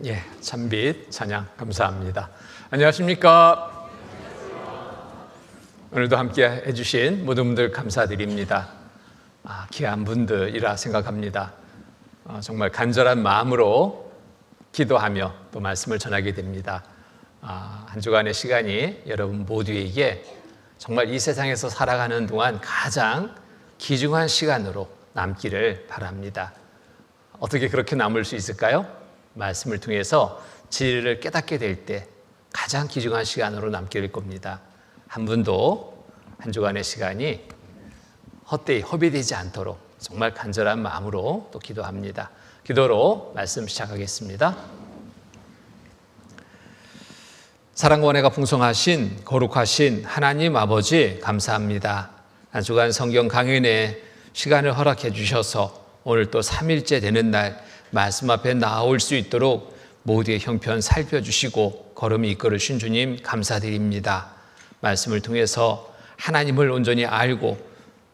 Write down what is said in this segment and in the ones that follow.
예, 찬빛 찬양 감사합니다. 안녕하십니까? 오늘도 함께 해주신 모든 분들 감사드립니다. 귀한 분들이라 생각합니다. 정말 간절한 마음으로 기도하며 또 말씀을 전하게 됩니다. 한 주간의 시간이 여러분 모두에게 정말 이 세상에서 살아가는 동안 가장 귀중한 시간으로 남기를 바랍니다. 어떻게 그렇게 남을 수 있을까요? 말씀을 통해서 진리를 깨닫게 될 때 가장 귀중한 시간으로 남게 될 겁니다. 한 분도 한 주간의 시간이 헛되이 허비되지 않도록 정말 간절한 마음으로 또 기도합니다. 기도로 말씀 시작하겠습니다. 사랑과 은혜가 풍성하신 거룩하신 하나님 아버지 감사합니다. 한 주간 성경 강연에 시간을 허락해 주셔서 오늘 또 3일째 되는 날 말씀 앞에 나올 수 있도록 모두의 형편 살펴주시고 걸음이 이끌으신 주님 감사드립니다. 말씀을 통해서 하나님을 온전히 알고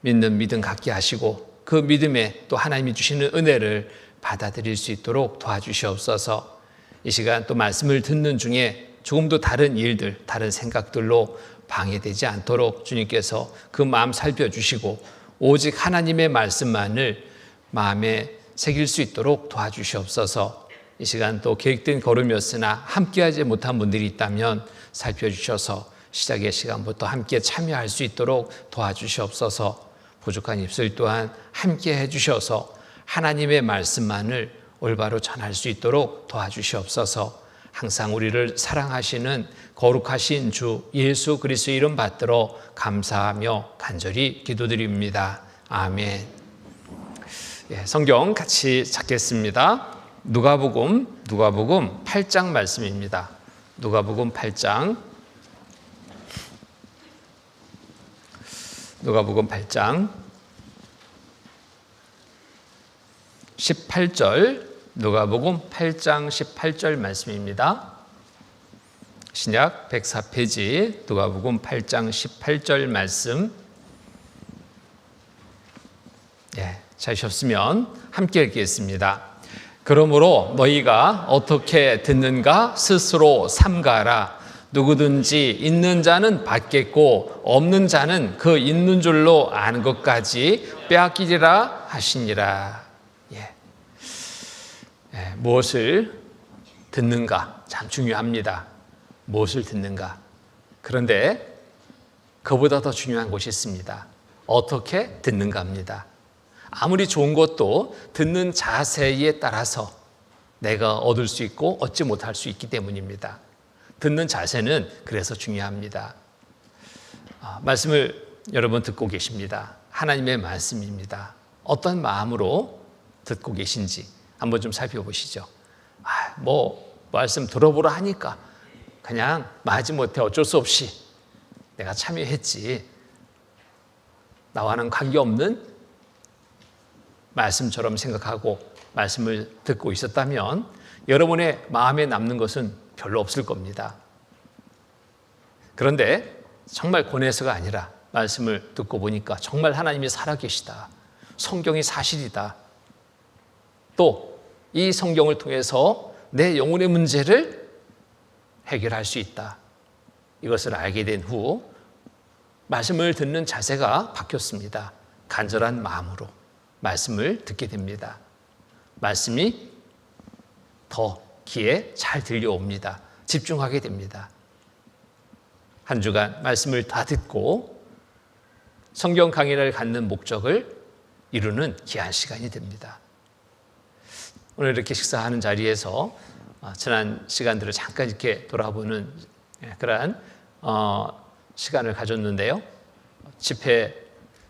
믿는 믿음 갖게 하시고 그 믿음에 또 하나님이 주시는 은혜를 받아들일 수 있도록 도와주시옵소서. 이 시간 또 말씀을 듣는 중에 조금도 다른 일들, 다른 생각들로 방해되지 않도록 주님께서 그 마음 살펴주시고 오직 하나님의 말씀만을 마음에 새길 수 있도록 도와주시옵소서. 이 시간 또 계획된 걸음이었으나 함께하지 못한 분들이 있다면 살펴주셔서 시작의 시간부터 함께 참여할 수 있도록 도와주시옵소서. 부족한 입술 또한 함께 해주셔서 하나님의 말씀만을 올바로 전할 수 있도록 도와주시옵소서. 항상 우리를 사랑하시는 거룩하신 주 예수 그리스도의 이름 받들어 감사하며 간절히 기도드립니다. 아멘. 성경 같이 찾겠습니다. 누가복음 8장 말씀입니다. 누가복음 8장 18절 누가복음 8장 18절 말씀입니다. 신약 104페이지 누가복음 8장 18절 말씀. 찾으셨으면 함께 읽겠습니다. 그러므로 너희가 어떻게 듣는가 스스로 삼가라. 누구든지 있는 자는 받겠고 없는 자는 그 있는 줄로 아는 것까지 빼앗기리라 하시니라. 무엇을 듣는가 참 중요합니다. 무엇을 듣는가. 그런데 그보다 더 중요한 것이 있습니다. 어떻게 듣는가입니다. 아무리 좋은 것도 듣는 자세에 따라서 내가 얻을 수 있고 얻지 못할 수 있기 때문입니다. 듣는 자세는 그래서 중요합니다. 말씀을 여러분 듣고 계십니다. 하나님의 말씀입니다. 어떤 마음으로 듣고 계신지 한번 좀 살펴보시죠. 말씀 들어보라 하니까 그냥 마지못해 어쩔 수 없이 내가 참여했지. 나와는 관계없는 말씀처럼 생각하고 말씀을 듣고 있었다면 여러분의 마음에 남는 것은 별로 없을 겁니다. 그런데 정말 권해서가 아니라 말씀을 듣고 보니까 정말 하나님이 살아계시다. 성경이 사실이다. 또 이 성경을 통해서 내 영혼의 문제를 해결할 수 있다. 이것을 알게 된 후 말씀을 듣는 자세가 바뀌었습니다. 간절한 마음으로 말씀을 듣게 됩니다. 말씀이 더 귀에 잘 들려옵니다. 집중하게 됩니다. 한 주간 말씀을 다 듣고 성경 강의를 갖는 목적을 이루는 귀한 시간이 됩니다. 오늘 이렇게 식사하는 자리에서 지난 시간들을 잠깐 이렇게 돌아보는 그러한 시간을 가졌는데요. 집회,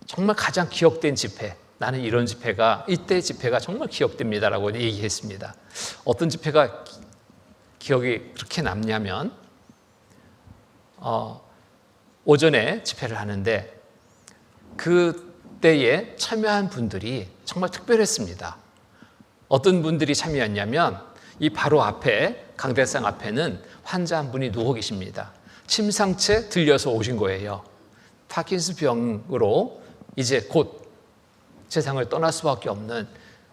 정말 가장 기억된 집회, 나는 이런 집회가, 이때 집회가 정말 기억됩니다라고 얘기했습니다. 어떤 집회가 기억이 그렇게 남냐면 오전에 집회를 하는데 그때에 참여한 분들이 정말 특별했습니다. 어떤 분들이 참여했냐면 이 바로 앞에 강대상 앞에는 환자 한 분이 누워 계십니다. 침상채 들려서 오신 거예요. 파킨스 병으로 이제 곧 세상을 떠날 수밖에 없는,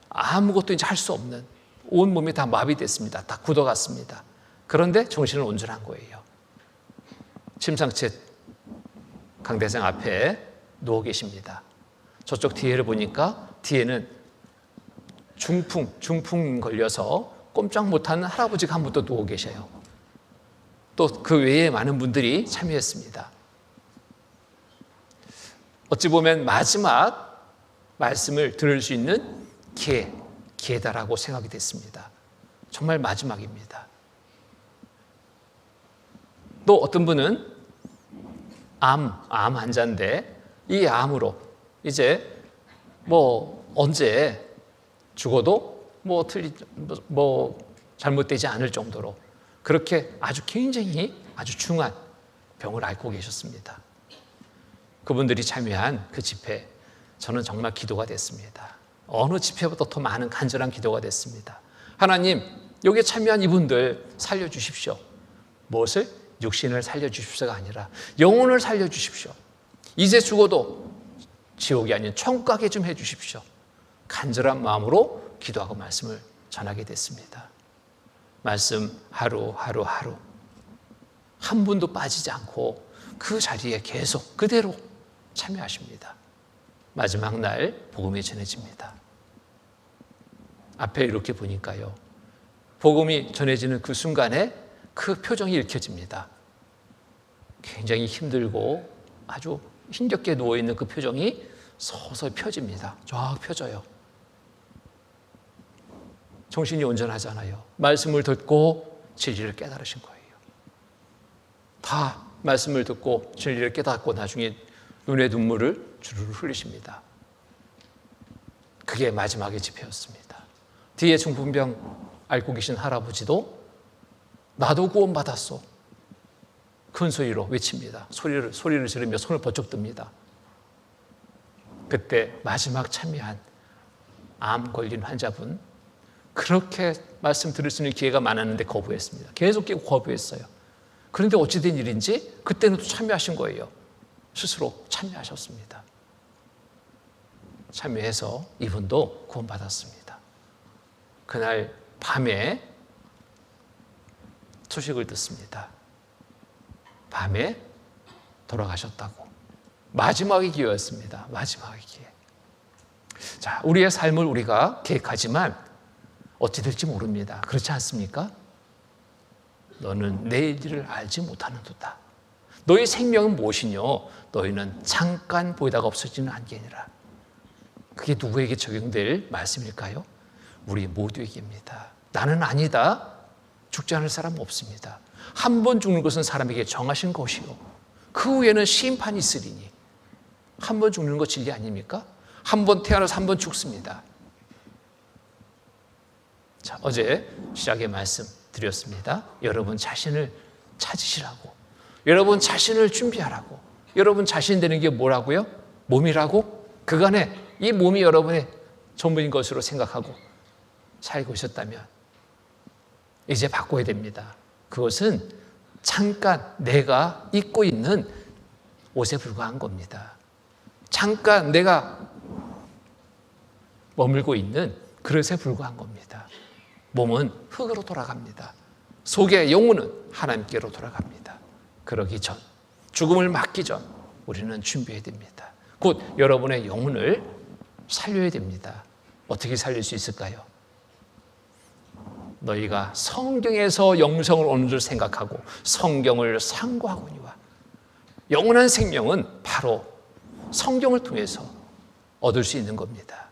아무것도 이제 할 수 없는 온몸이 다 마비됐습니다. 다 굳어갔습니다. 그런데 정신은 온전한 거예요. 심상치 강대상 앞에 누워 계십니다. 저쪽 뒤에를 보니까 뒤에는 중풍 걸려서 꼼짝 못하는 할아버지가 한 분 또 누워 계셔요. 또 그 외에 많은 분들이 참여했습니다. 어찌 보면 마지막 말씀을 들을 수 있는 기회다라고 생각이 됐습니다. 정말 마지막입니다. 또 어떤 분은 암 환자인데 이 암으로 이제 언제 죽어도 잘못되지 않을 정도로 그렇게 굉장히 아주 중한 병을 앓고 계셨습니다. 그분들이 참여한 그 집회, 저는 정말 기도가 됐습니다. 어느 집회보다 더 많은 간절한 기도가 됐습니다. 하나님, 여기에 참여한 이분들 살려주십시오. 무엇을? 육신을 살려주십시오가 아니라 영혼을 살려주십시오. 이제 죽어도 지옥이 아닌 천국 가게 좀 해주십시오. 간절한 마음으로 기도하고 말씀을 전하게 됐습니다. 말씀 하루 한 분도 빠지지 않고 그 자리에 계속 그대로 참여하십니다. 마지막 날 복음이 전해집니다. 앞에 이렇게 보니까요, 복음이 전해지는 그 순간에 그 표정이 읽혀집니다. 굉장히 힘들고 아주 힘겹게 누워있는 그 표정이 서서히 펴집니다. 쫙 펴져요. 정신이 온전하잖아요. 말씀을 듣고 진리를 깨달으신 거예요. 다 말씀을 듣고 진리를 깨닫고 나중에 눈의 눈물을 주르르 흘리십니다. 그게 마지막의 집회였습니다. 뒤에 중풍병 앓고 계신 할아버지도 나도 구원받았소. 큰 소리로 외칩니다. 소리를 지르며 손을 번쩍 듭니다. 그때 마지막 참여한 암 걸린 환자분, 그렇게 말씀 들을 수 있는 기회가 많았는데 거부했습니다. 계속 거부했어요. 그런데 어찌된 일인지 그때는 또 참여하신 거예요. 스스로 참여하셨습니다. 참여해서 이분도 구원받았습니다. 그날 밤에 소식을 듣습니다. 밤에 돌아가셨다고. 마지막의 기회였습니다. 마지막의 기회. 자, 우리의 삶을 우리가 계획하지만 어찌 될지 모릅니다. 그렇지 않습니까? 너는 내일을 알지 못하는도다. 너희 생명은 무엇이뇨? 너희는 잠깐 보이다가 없어지는 안개니라. 그게 누구에게 적용될 말씀일까요? 우리 모두에게입니다. 나는 아니다. 죽지 않을 사람은 없습니다. 한 번 죽는 것은 사람에게 정하신 것이요, 그 후에는 심판이 있으리니. 한 번 죽는 것 진리 아닙니까? 한 번 태어나서 한 번 죽습니다. 자, 어제 시작의 말씀 드렸습니다. 여러분 자신을 찾으시라고, 여러분 자신을 준비하라고. 여러분 자신 되는 게 뭐라고요? 몸이라고? 그간에 이 몸이 여러분의 전부인 것으로 생각하고 살고 있었다면 이제 바꿔야 됩니다. 그것은 잠깐 내가 입고 있는 옷에 불과한 겁니다. 잠깐 내가 머물고 있는 그릇에 불과한 겁니다. 몸은 흙으로 돌아갑니다. 속의 영혼은 하나님께로 돌아갑니다. 그러기 전, 죽음을 맞기 전 우리는 준비해야 됩니다. 곧 여러분의 영혼을 살려야 됩니다. 어떻게 살릴 수 있을까요? 너희가 성경에서 영생을 오는 줄 생각하고 성경을 상고하거니와. 영원한 생명은 바로 성경을 통해서 얻을 수 있는 겁니다.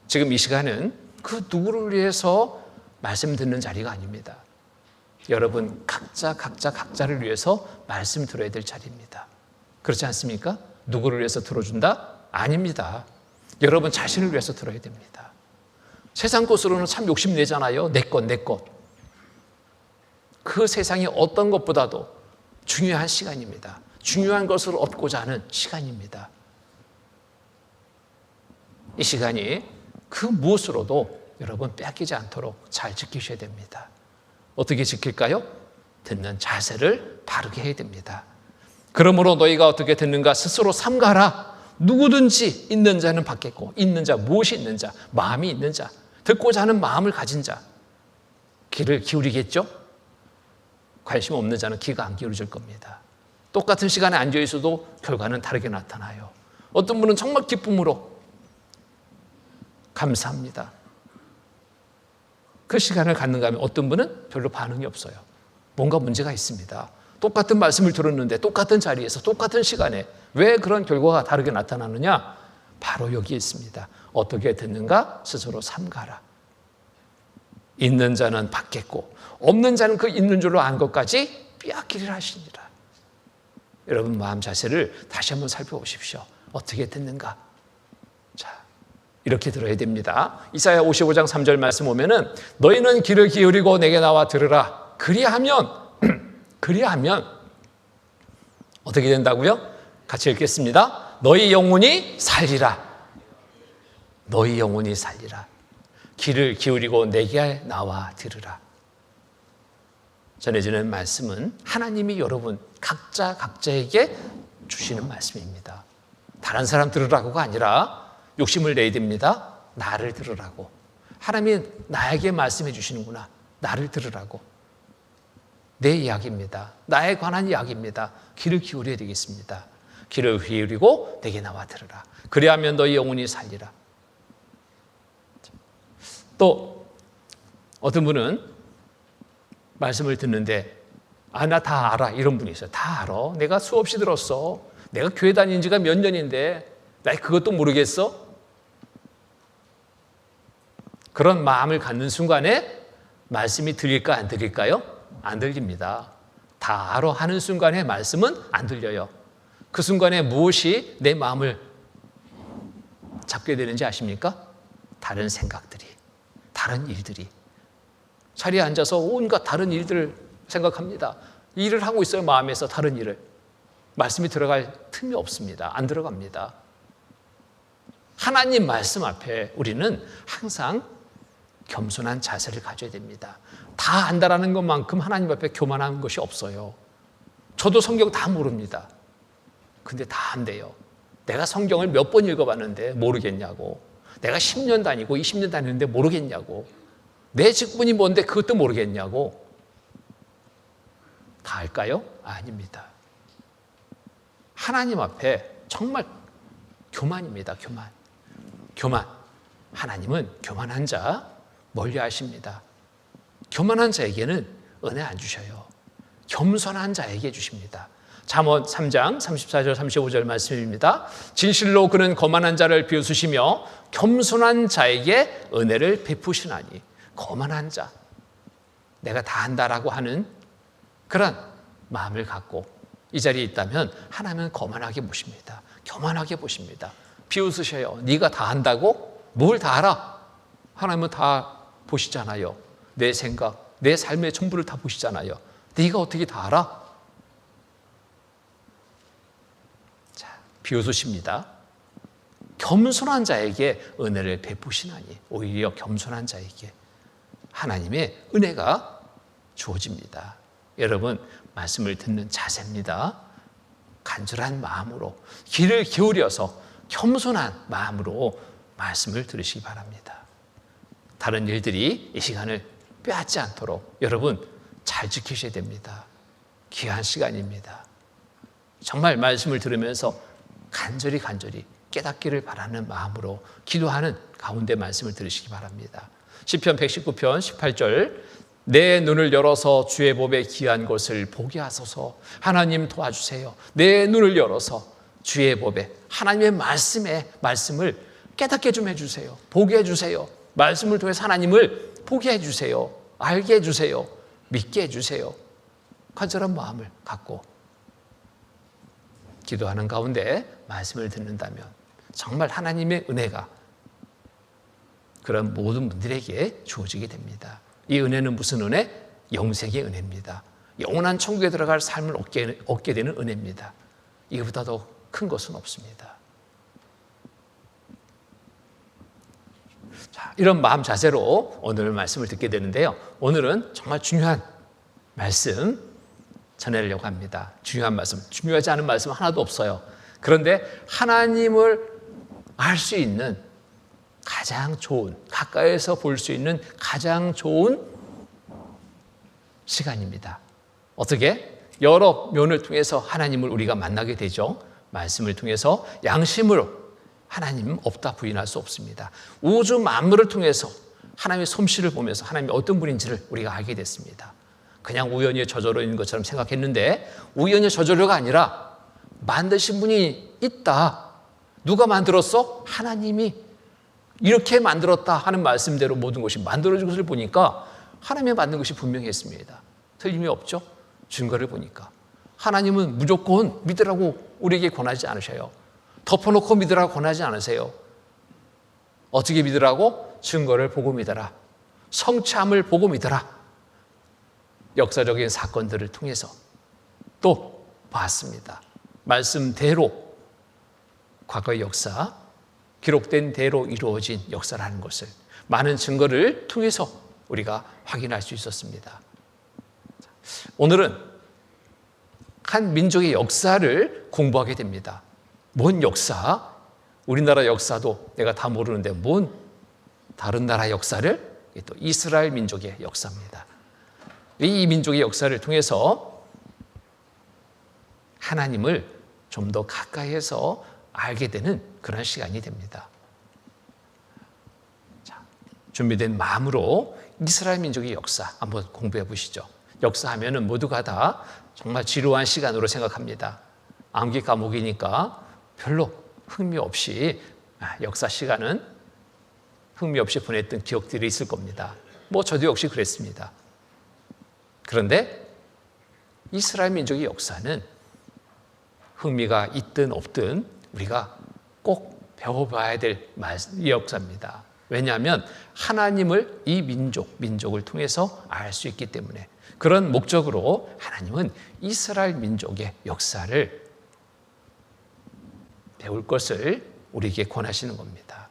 지금 이 시간은 그 누구를 위해서 말씀 듣는 자리가 아닙니다. 여러분 각자를 위해서 말씀 들어야 될 자리입니다. 그렇지 않습니까? 누구를 위해서 들어준다? 아닙니다. 여러분 자신을 위해서 들어야 됩니다. 세상 것으로는 참 욕심내잖아요. 내 것. 그 세상이 어떤 것보다도 중요한 시간입니다. 중요한 것을 얻고자 하는 시간입니다. 이 시간이 그 무엇으로도 여러분 뺏기지 않도록 잘 지키셔야 됩니다. 어떻게 지킬까요? 듣는 자세를 바르게 해야 됩니다. 그러므로 너희가 어떻게 듣는가 스스로 삼가라. 누구든지 있는 자는 받겠고, 있는 자, 무엇이 있는 자, 마음이 있는 자, 듣고자 하는 마음을 가진 자, 귀를 기울이겠죠? 관심 없는 자는 귀가 안 기울어질 겁니다. 똑같은 시간에 앉아 있어도 결과는 다르게 나타나요. 어떤 분은 정말 기쁨으로 감사합니다. 그 시간을 갖는가 하면 어떤 분은 별로 반응이 없어요. 뭔가 문제가 있습니다. 똑같은 말씀을 들었는데 똑같은 자리에서 똑같은 시간에 왜 그런 결과가 다르게 나타나느냐? 바로 여기 있습니다. 어떻게 듣는가? 스스로 삼가라. 있는 자는 받겠고 없는 자는 그 있는 줄로 안 것까지 빼앗기리라 하시니라. 여러분 마음 자세를 다시 한번 살펴보십시오. 어떻게 듣는가? 자, 이렇게 들어야 됩니다. 이사야 55장 3절 말씀 보면은 너희는 귀를 기울이고 내게 나와 들으라. 그리하면 어떻게 된다고요? 같이 읽겠습니다. 너희 영혼이 살리라. 너희 영혼이 살리라. 귀를 기울이고 내게 나와 들으라. 전해지는 말씀은 하나님이 여러분 각자에게 주시는 말씀입니다. 다른 사람 들으라고가 아니라 욕심을 내야 됩니다. 나를 들으라고. 하나님이 나에게 말씀해 주시는구나. 나를 들으라고. 내 이야기입니다. 나에 관한 이야기입니다. 귀를 기울여야 되겠습니다. 귀를 기울이고 내게 나와 들으라. 그리하면 너희 영혼이 살리라. 또 어떤 분은 말씀을 듣는데 나 다 알아 이런 분이 있어요. 다 알아. 내가 수없이 들었어. 내가 교회 다닌 지가 몇 년인데 나 그것도 모르겠어? 그런 마음을 갖는 순간에 말씀이 들릴까 안 들릴까요? 안 들립니다. 다 알아 하는 순간에 말씀은 안 들려요. 그 순간에 무엇이 내 마음을 잡게 되는지 아십니까? 다른 생각들이, 다른 일들이. 자리에 앉아서 온갖 다른 일들을 생각합니다. 일을 하고 있어요. 마음에서 다른 일을. 말씀이 들어갈 틈이 없습니다. 안 들어갑니다. 하나님 말씀 앞에 우리는 항상 겸손한 자세를 가져야 됩니다. 다 안다라는 것만큼 하나님 앞에 교만한 것이 없어요. 저도 성경 다 모릅니다. 근데 다 안돼요. 내가 성경을 몇 번 읽어봤는데 모르겠냐고. 내가 10년 다니고 20년 다니는데 모르겠냐고. 내 직분이 뭔데 그것도 모르겠냐고. 다 알까요? 아닙니다. 하나님 앞에 정말 교만입니다. 교만. 하나님은 교만한 자 멀리 하십니다. 교만한 자에게는 은혜 안 주셔요. 겸손한 자에게 주십니다. 잠언 3장 34절 35절 말씀입니다. 진실로 그는 거만한 자를 비웃으시며 겸손한 자에게 은혜를 베푸시나니. 거만한 자, 내가 다 한다라고 하는 그런 마음을 갖고 이 자리에 있다면 하나님은 거만하게 보십니다. 교만하게 보십니다. 비웃으셔요. 네가 다 한다고? 뭘 다 알아? 하나님은 다 보시잖아요. 내 생각, 내 삶의 전부를 다 보시잖아요. 네가 어떻게 다 알아? 자, 비웃으십니다. 겸손한 자에게 은혜를 베푸시나니. 오히려 겸손한 자에게 하나님의 은혜가 주어집니다. 여러분, 말씀을 듣는 자세입니다. 간절한 마음으로, 귀를 기울여서 겸손한 마음으로 말씀을 들으시기 바랍니다. 다른 일들이 이 시간을 빼앗지 않도록 여러분 잘 지키셔야 됩니다. 귀한 시간입니다. 정말 말씀을 들으면서 간절히 깨닫기를 바라는 마음으로 기도하는 가운데 말씀을 들으시기 바랍니다. 시편 119편 18절 내 눈을 열어서 주의 법에 귀한 것을 보게 하소서. 하나님 도와주세요. 내 눈을 열어서 주의 법에 하나님의 말씀을 깨닫게 좀 해주세요. 보게 해주세요. 말씀을 통해서 하나님을 보게 해주세요. 알게 해주세요. 믿게 해주세요. 간절한 마음을 갖고 기도하는 가운데 말씀을 듣는다면 정말 하나님의 은혜가 그런 모든 분들에게 주어지게 됩니다. 이 은혜는 무슨 은혜? 영생의 은혜입니다. 영원한 천국에 들어갈 삶을 얻게 되는 은혜입니다. 이거보다 더 큰 것은 없습니다. 자, 이런 마음 자세로 오늘 말씀을 듣게 되는데요. 오늘은 정말 중요한 말씀 전하려고 합니다. 중요한 말씀, 중요하지 않은 말씀 하나도 없어요. 그런데 하나님을 알 수 있는 가장 좋은, 가까이에서 볼 수 있는 가장 좋은 시간입니다. 어떻게? 여러 면을 통해서 하나님을 우리가 만나게 되죠. 말씀을 통해서 양심으로 하나님 없다 부인할 수 없습니다. 우주 만물을 통해서 하나님의 솜씨를 보면서 하나님이 어떤 분인지를 우리가 알게 됐습니다. 그냥 우연히 저절로 있는 것처럼 생각했는데 우연히 저절로가 아니라 만드신 분이 있다. 누가 만들었어? 하나님이 이렇게 만들었다 하는 말씀대로 모든 것이 만들어진 것을 보니까 하나님이 만든 것이 분명히 있습니다. 틀림이 없죠? 증거를 보니까. 하나님은 무조건 믿으라고 우리에게 권하지 않으셔요. 덮어놓고 믿으라고 권하지 않으세요. 어떻게 믿으라고? 증거를 보고 믿어라. 성참을 보고 믿어라. 역사적인 사건들을 통해서 또 봤습니다. 말씀대로 과거의 역사, 기록된 대로 이루어진 역사라는 것을 많은 증거를 통해서 우리가 확인할 수 있었습니다. 오늘은 한 민족의 역사를 공부하게 됩니다. 뭔 역사? 우리나라 역사도 내가 다 모르는데 뭔 다른 나라 역사를? 또 이스라엘 민족의 역사입니다. 이 민족의 역사를 통해서 하나님을 좀 더 가까이에서 알게 되는 그런 시간이 됩니다. 자, 준비된 마음으로 이스라엘 민족의 역사 한번 공부해 보시죠. 역사하면은 모두가 다 정말 지루한 시간으로 생각합니다. 암기 과목이니까 별로 흥미 없이 역사 시간은 흥미 없이 보냈던 기억들이 있을 겁니다. 뭐 저도 역시 그랬습니다. 그런데 이스라엘 민족의 역사는 흥미가 있든 없든 우리가 꼭 배워봐야 될 역사입니다. 왜냐하면 하나님을 이 민족을 통해서 알 수 있기 때문에 그런 목적으로 하나님은 이스라엘 민족의 역사를 배울 것을 우리에게 권하시는 겁니다.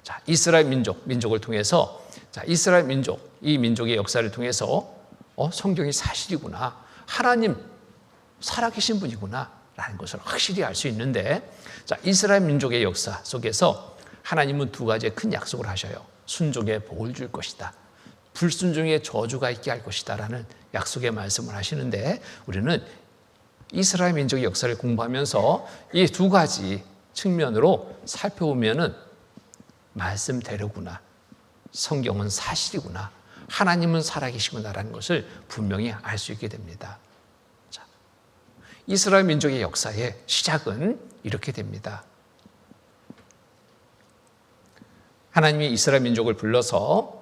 자, 이스라엘 민족을 통해서 이스라엘 민족, 이 민족의 역사를 통해서 성경이 사실이구나. 하나님 살아계신 분이구나. 라는 것을 확실히 알 수 있는데 이스라엘 민족의 역사 속에서 하나님은 두 가지의 큰 약속을 하셔요. 순종에 복을 줄 것이다. 불순종에 저주가 있게 할 것이다. 라는 약속의 말씀을 하시는데 우리는 이스라엘 민족의 역사를 공부하면서 이 두 가지 측면으로 살펴보면은 말씀대로구나. 성경은 사실이구나. 하나님은 살아계시구나라는 것을 분명히 알 수 있게 됩니다. 자, 이스라엘 민족의 역사의 시작은 이렇게 됩니다. 하나님이 이스라엘 민족을 불러서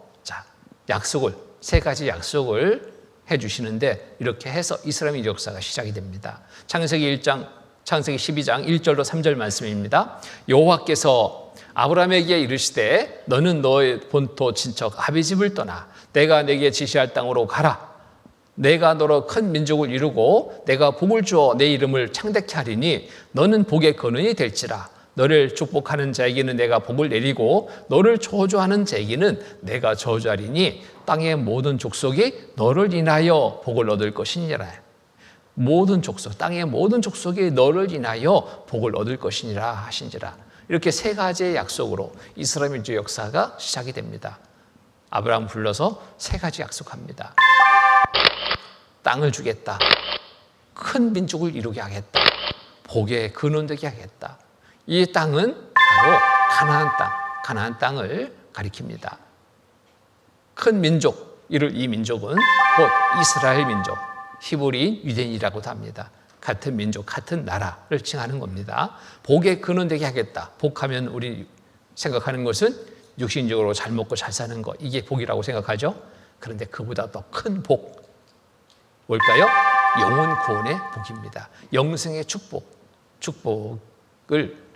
약속을, 세 가지 약속을 해주시는데 이렇게 해서 이스라엘 민족 역사가 시작이 됩니다. 창세기 12장 1절로 3절 말씀입니다. 여호와께서 아브라함에게 이르시되 너는 너의 본토 친척 아비 집을 떠나 내가 내게 지시할 땅으로 가라. 내가 너로 큰 민족을 이루고 내가 복을 주어 내 이름을 창대케 하리니 너는 복의 근원이 될지라. 너를 축복하는 자에게는 내가 복을 내리고 너를 저주하는 자에게는 내가 저주하리니 땅의 모든 족속이 너를 인하여 복을 얻을 것이니라. 모든 족속, 땅의 모든 족속이 너를 인하여 복을 얻을 것이니라 하신지라. 이렇게 세 가지의 약속으로 이스라엘 민족 역사가 시작이 됩니다. 아브라함 불러서 세 가지 약속합니다. 땅을 주겠다. 큰 민족을 이루게 하겠다. 복의 근원 되게 하겠다. 이 땅은 바로 가나안 땅을 가리킵니다. 큰 민족, 이를 이 민족은 곧 이스라엘 민족, 히브리인 유대인이라고도 합니다. 같은 민족, 같은 나라를 칭하는 겁니다. 복의 근원 되게 하겠다. 복하면 우리 생각하는 것은 육신적으로 잘 먹고 잘 사는 것, 이게 복이라고 생각하죠. 그런데 그보다 더 큰 복, 뭘까요? 영혼 구원의 복입니다. 영생의 축복을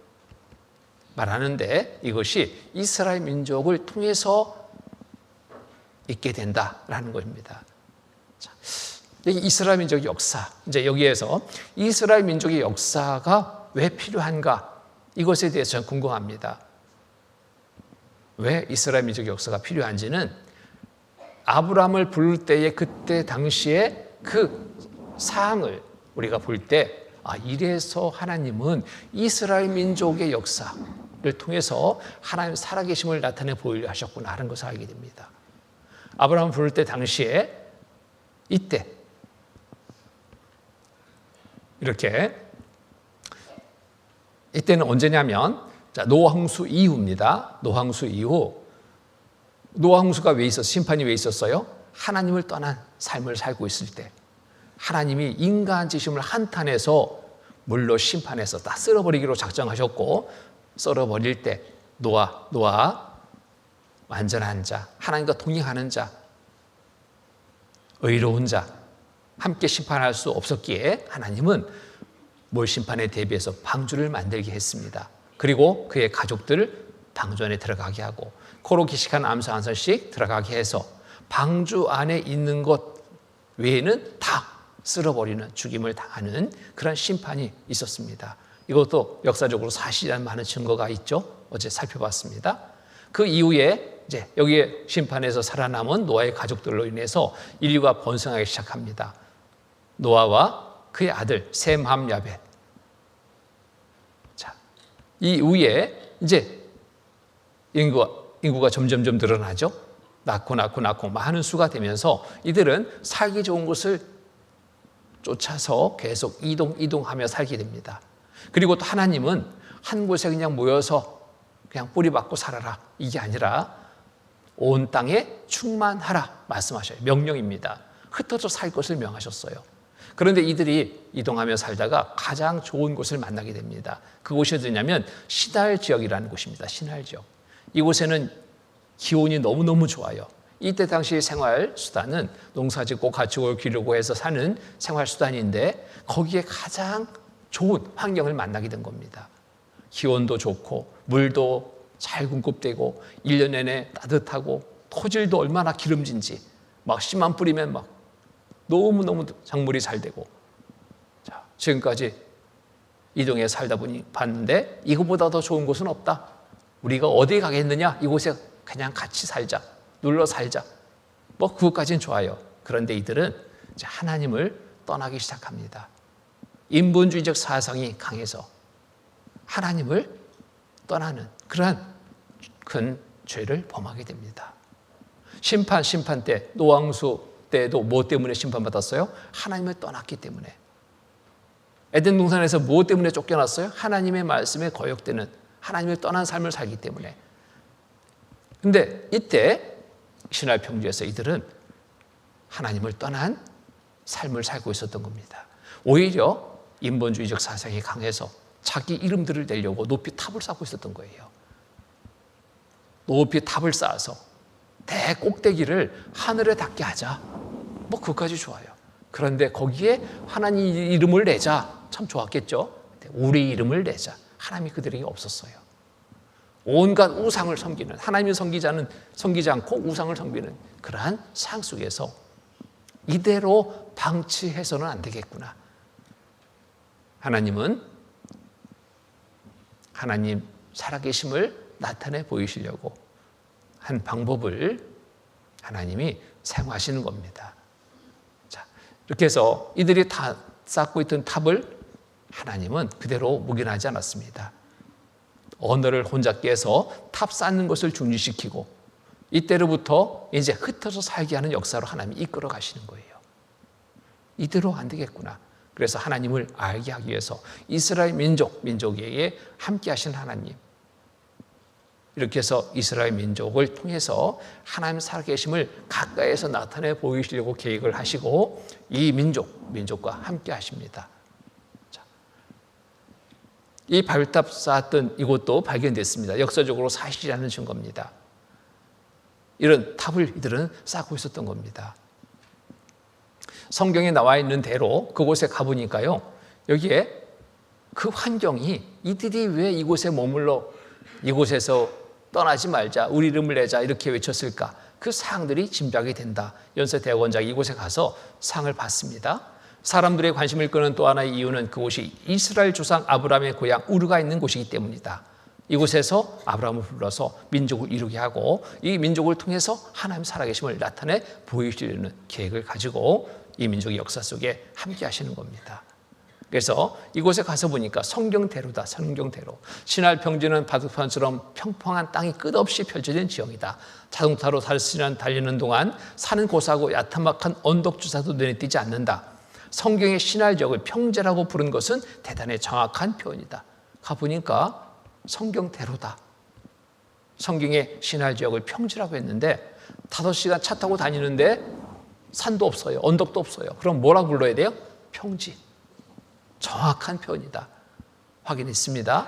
말하는데 이것이 이스라엘 민족을 통해서 있게 된다라는 것입니다. 자, 이스라엘 민족의 역사, 이제 여기에서 이스라엘 민족의 역사가 왜 필요한가? 이것에 대해서 저는 궁금합니다. 왜 이스라엘 민족의 역사가 필요한지는 아브라함을 부를 때의 그때 당시에 그 사항을 우리가 볼 때 이래서 하나님은 이스라엘 민족의 역사, 통해서 하나님의 살아계심을 나타내 보이려 하셨구나 하는 것을 알게 됩니다. 아브라함을 부를 때 당시에 이때 이렇게 이때는 언제냐면 노아홍수 이후입니다. 노아홍수 이후 노아홍수가 왜 있었어요? 심판이 왜 있었어요? 하나님을 떠난 삶을 살고 있을 때 하나님이 인간 지심을 한탄해서 물로 심판해서 다 쓸어버리기로 작정하셨고 썰어버릴 때 노아 완전한 자, 하나님과 동행하는 자, 의로운 자 함께 심판할 수 없었기에 하나님은 뭘 심판에 대비해서 방주를 만들게 했습니다. 그리고 그의 가족들을 방주 안에 들어가게 하고 코로 기식한 암소 한 손씩 들어가게 해서 방주 안에 있는 것 외에는 다 쓸어버리는 죽임을 당하는 그런 심판이 있었습니다. 이것도 역사적으로 사실이라는 많은 증거가 있죠. 어제 살펴봤습니다. 그 이후에 이제 여기에 심판에서 살아남은 노아의 가족들로 인해서 인류가 번성하기 시작합니다. 노아와 그의 아들 셈, 함, 야벳. 자, 이 이후에 이제 인구가 점점점 늘어나죠. 낳고 많은 수가 되면서 이들은 살기 좋은 곳을 쫓아서 계속 이동하며 살게 됩니다. 그리고 또 하나님은 한 곳에 그냥 모여서 그냥 뿌리 박고 살아라 이게 아니라 온 땅에 충만하라 말씀하셔요. 명령입니다. 흩어져 살 것을 명하셨어요. 그런데 이들이 이동하며 살다가 가장 좋은 곳을 만나게 됩니다. 그곳이 어디냐면 시날 지역이라는 곳입니다. 시날 지역. 이곳에는 기온이 너무너무 좋아요. 이때 당시 생활 수단은 농사짓고 가축을 기르고 해서 사는 생활 수단인데 거기에 가장 좋은 환경을 만나게 된 겁니다. 기온도 좋고 물도 잘 공급되고 1년 내내 따뜻하고 토질도 얼마나 기름진지 막 씨만 뿌리면 막 너무너무 작물이 잘 되고 자, 지금까지 이동에 살다 보니 봤는데 이거보다 더 좋은 곳은 없다. 우리가 어디 가겠느냐? 이곳에 그냥 같이 살자. 눌러 살자. 뭐 그것까지는 좋아요. 그런데 이들은 이제 하나님을 떠나기 시작합니다. 인본주의적 사상이 강해서 하나님을 떠나는 그러한 큰 죄를 범하게 됩니다. 심판 때 노아홍수 때도 뭐 때문에 심판받았어요? 하나님을 떠났기 때문에. 에덴 동산에서 뭐 때문에 쫓겨났어요? 하나님의 말씀에 거역되는 하나님을 떠난 삶을 살기 때문에. 근데 이때 신할 평지에서 이들은 하나님을 떠난 삶을 살고 있었던 겁니다. 오히려 인본주의적 사상이 강해서 자기 이름들을 내려고 높이 탑을 쌓고 있었던 거예요. 높이 탑을 쌓아서 대꼭대기를 하늘에 닿게 하자. 뭐 그것까지 좋아요. 그런데 거기에 하나님 이름을 내자. 참 좋았겠죠. 우리 이름을 내자. 하나님이 그들에게 없었어요. 온갖 우상을 섬기는, 하나님을 섬기지 않고 우상을 섬기는 그러한 상 속에서 이대로 방치해서는 안 되겠구나. 하나님은 하나님 살아계심을 나타내 보이시려고 한 방법을 하나님이 사용하시는 겁니다. 자, 이렇게 해서 이들이 다 쌓고 있던 탑을 하나님은 그대로 묵인하지 않았습니다. 언어를 혼자 깨서 탑 쌓는 것을 중지시키고 이때로부터 이제 흩어져 살게 하는 역사로 하나님이 이끌어 가시는 거예요. 이대로 안 되겠구나. 그래서 하나님을 알게 하기 위해서 이스라엘 민족에게 함께 하신 하나님. 이렇게 해서 이스라엘 민족을 통해서 하나님 살아계심을 가까이에서 나타내 보이시려고 계획을 하시고 이 민족과 함께 하십니다. 이 바벨탑 쌓았던 이곳도 발견됐습니다. 역사적으로 사실이라는 증거입니다. 이런 탑을 이들은 쌓고 있었던 겁니다. 성경에 나와 있는 대로 그곳에 가보니까요. 여기에 그 환경이 이들이 왜 이곳에 머물러 이곳에서 떠나지 말자, 우리 이름을 내자 이렇게 외쳤을까? 그 사항들이 짐작이 된다. 연세대학원장이 이곳에 가서 상을 받습니다. 사람들의 관심을 끄는 또 하나의 이유는 그곳이 이스라엘 조상 아브라함의 고향 우르가 있는 곳이기 때문이다. 이곳에서 아브라함을 불러서 민족을 이루게 하고 이 민족을 통해서 하나님 살아계심을 나타내 보이시려는 계획을 가지고 이 민족의 역사 속에 함께 하시는 겁니다. 그래서 이곳에 가서 보니까 성경대로다. 성경대로. 신할 평지는 바둑판처럼 평평한 땅이 끝없이 펼쳐진 지형이다. 자동차로 달리는 동안 산은 고사하고 야타막한 언덕주사도 눈에 띄지 않는다. 성경의 신할 지역을 평지라고 부른 것은 대단히 정확한 표현이다. 가보니까 성경대로다. 성경의 신할 지역을 평지라고 했는데 5시간 차 타고 다니는데 산도 없어요. 언덕도 없어요. 그럼 뭐라고 불러야 돼요? 평지. 정확한 표현이다. 확인했습니다.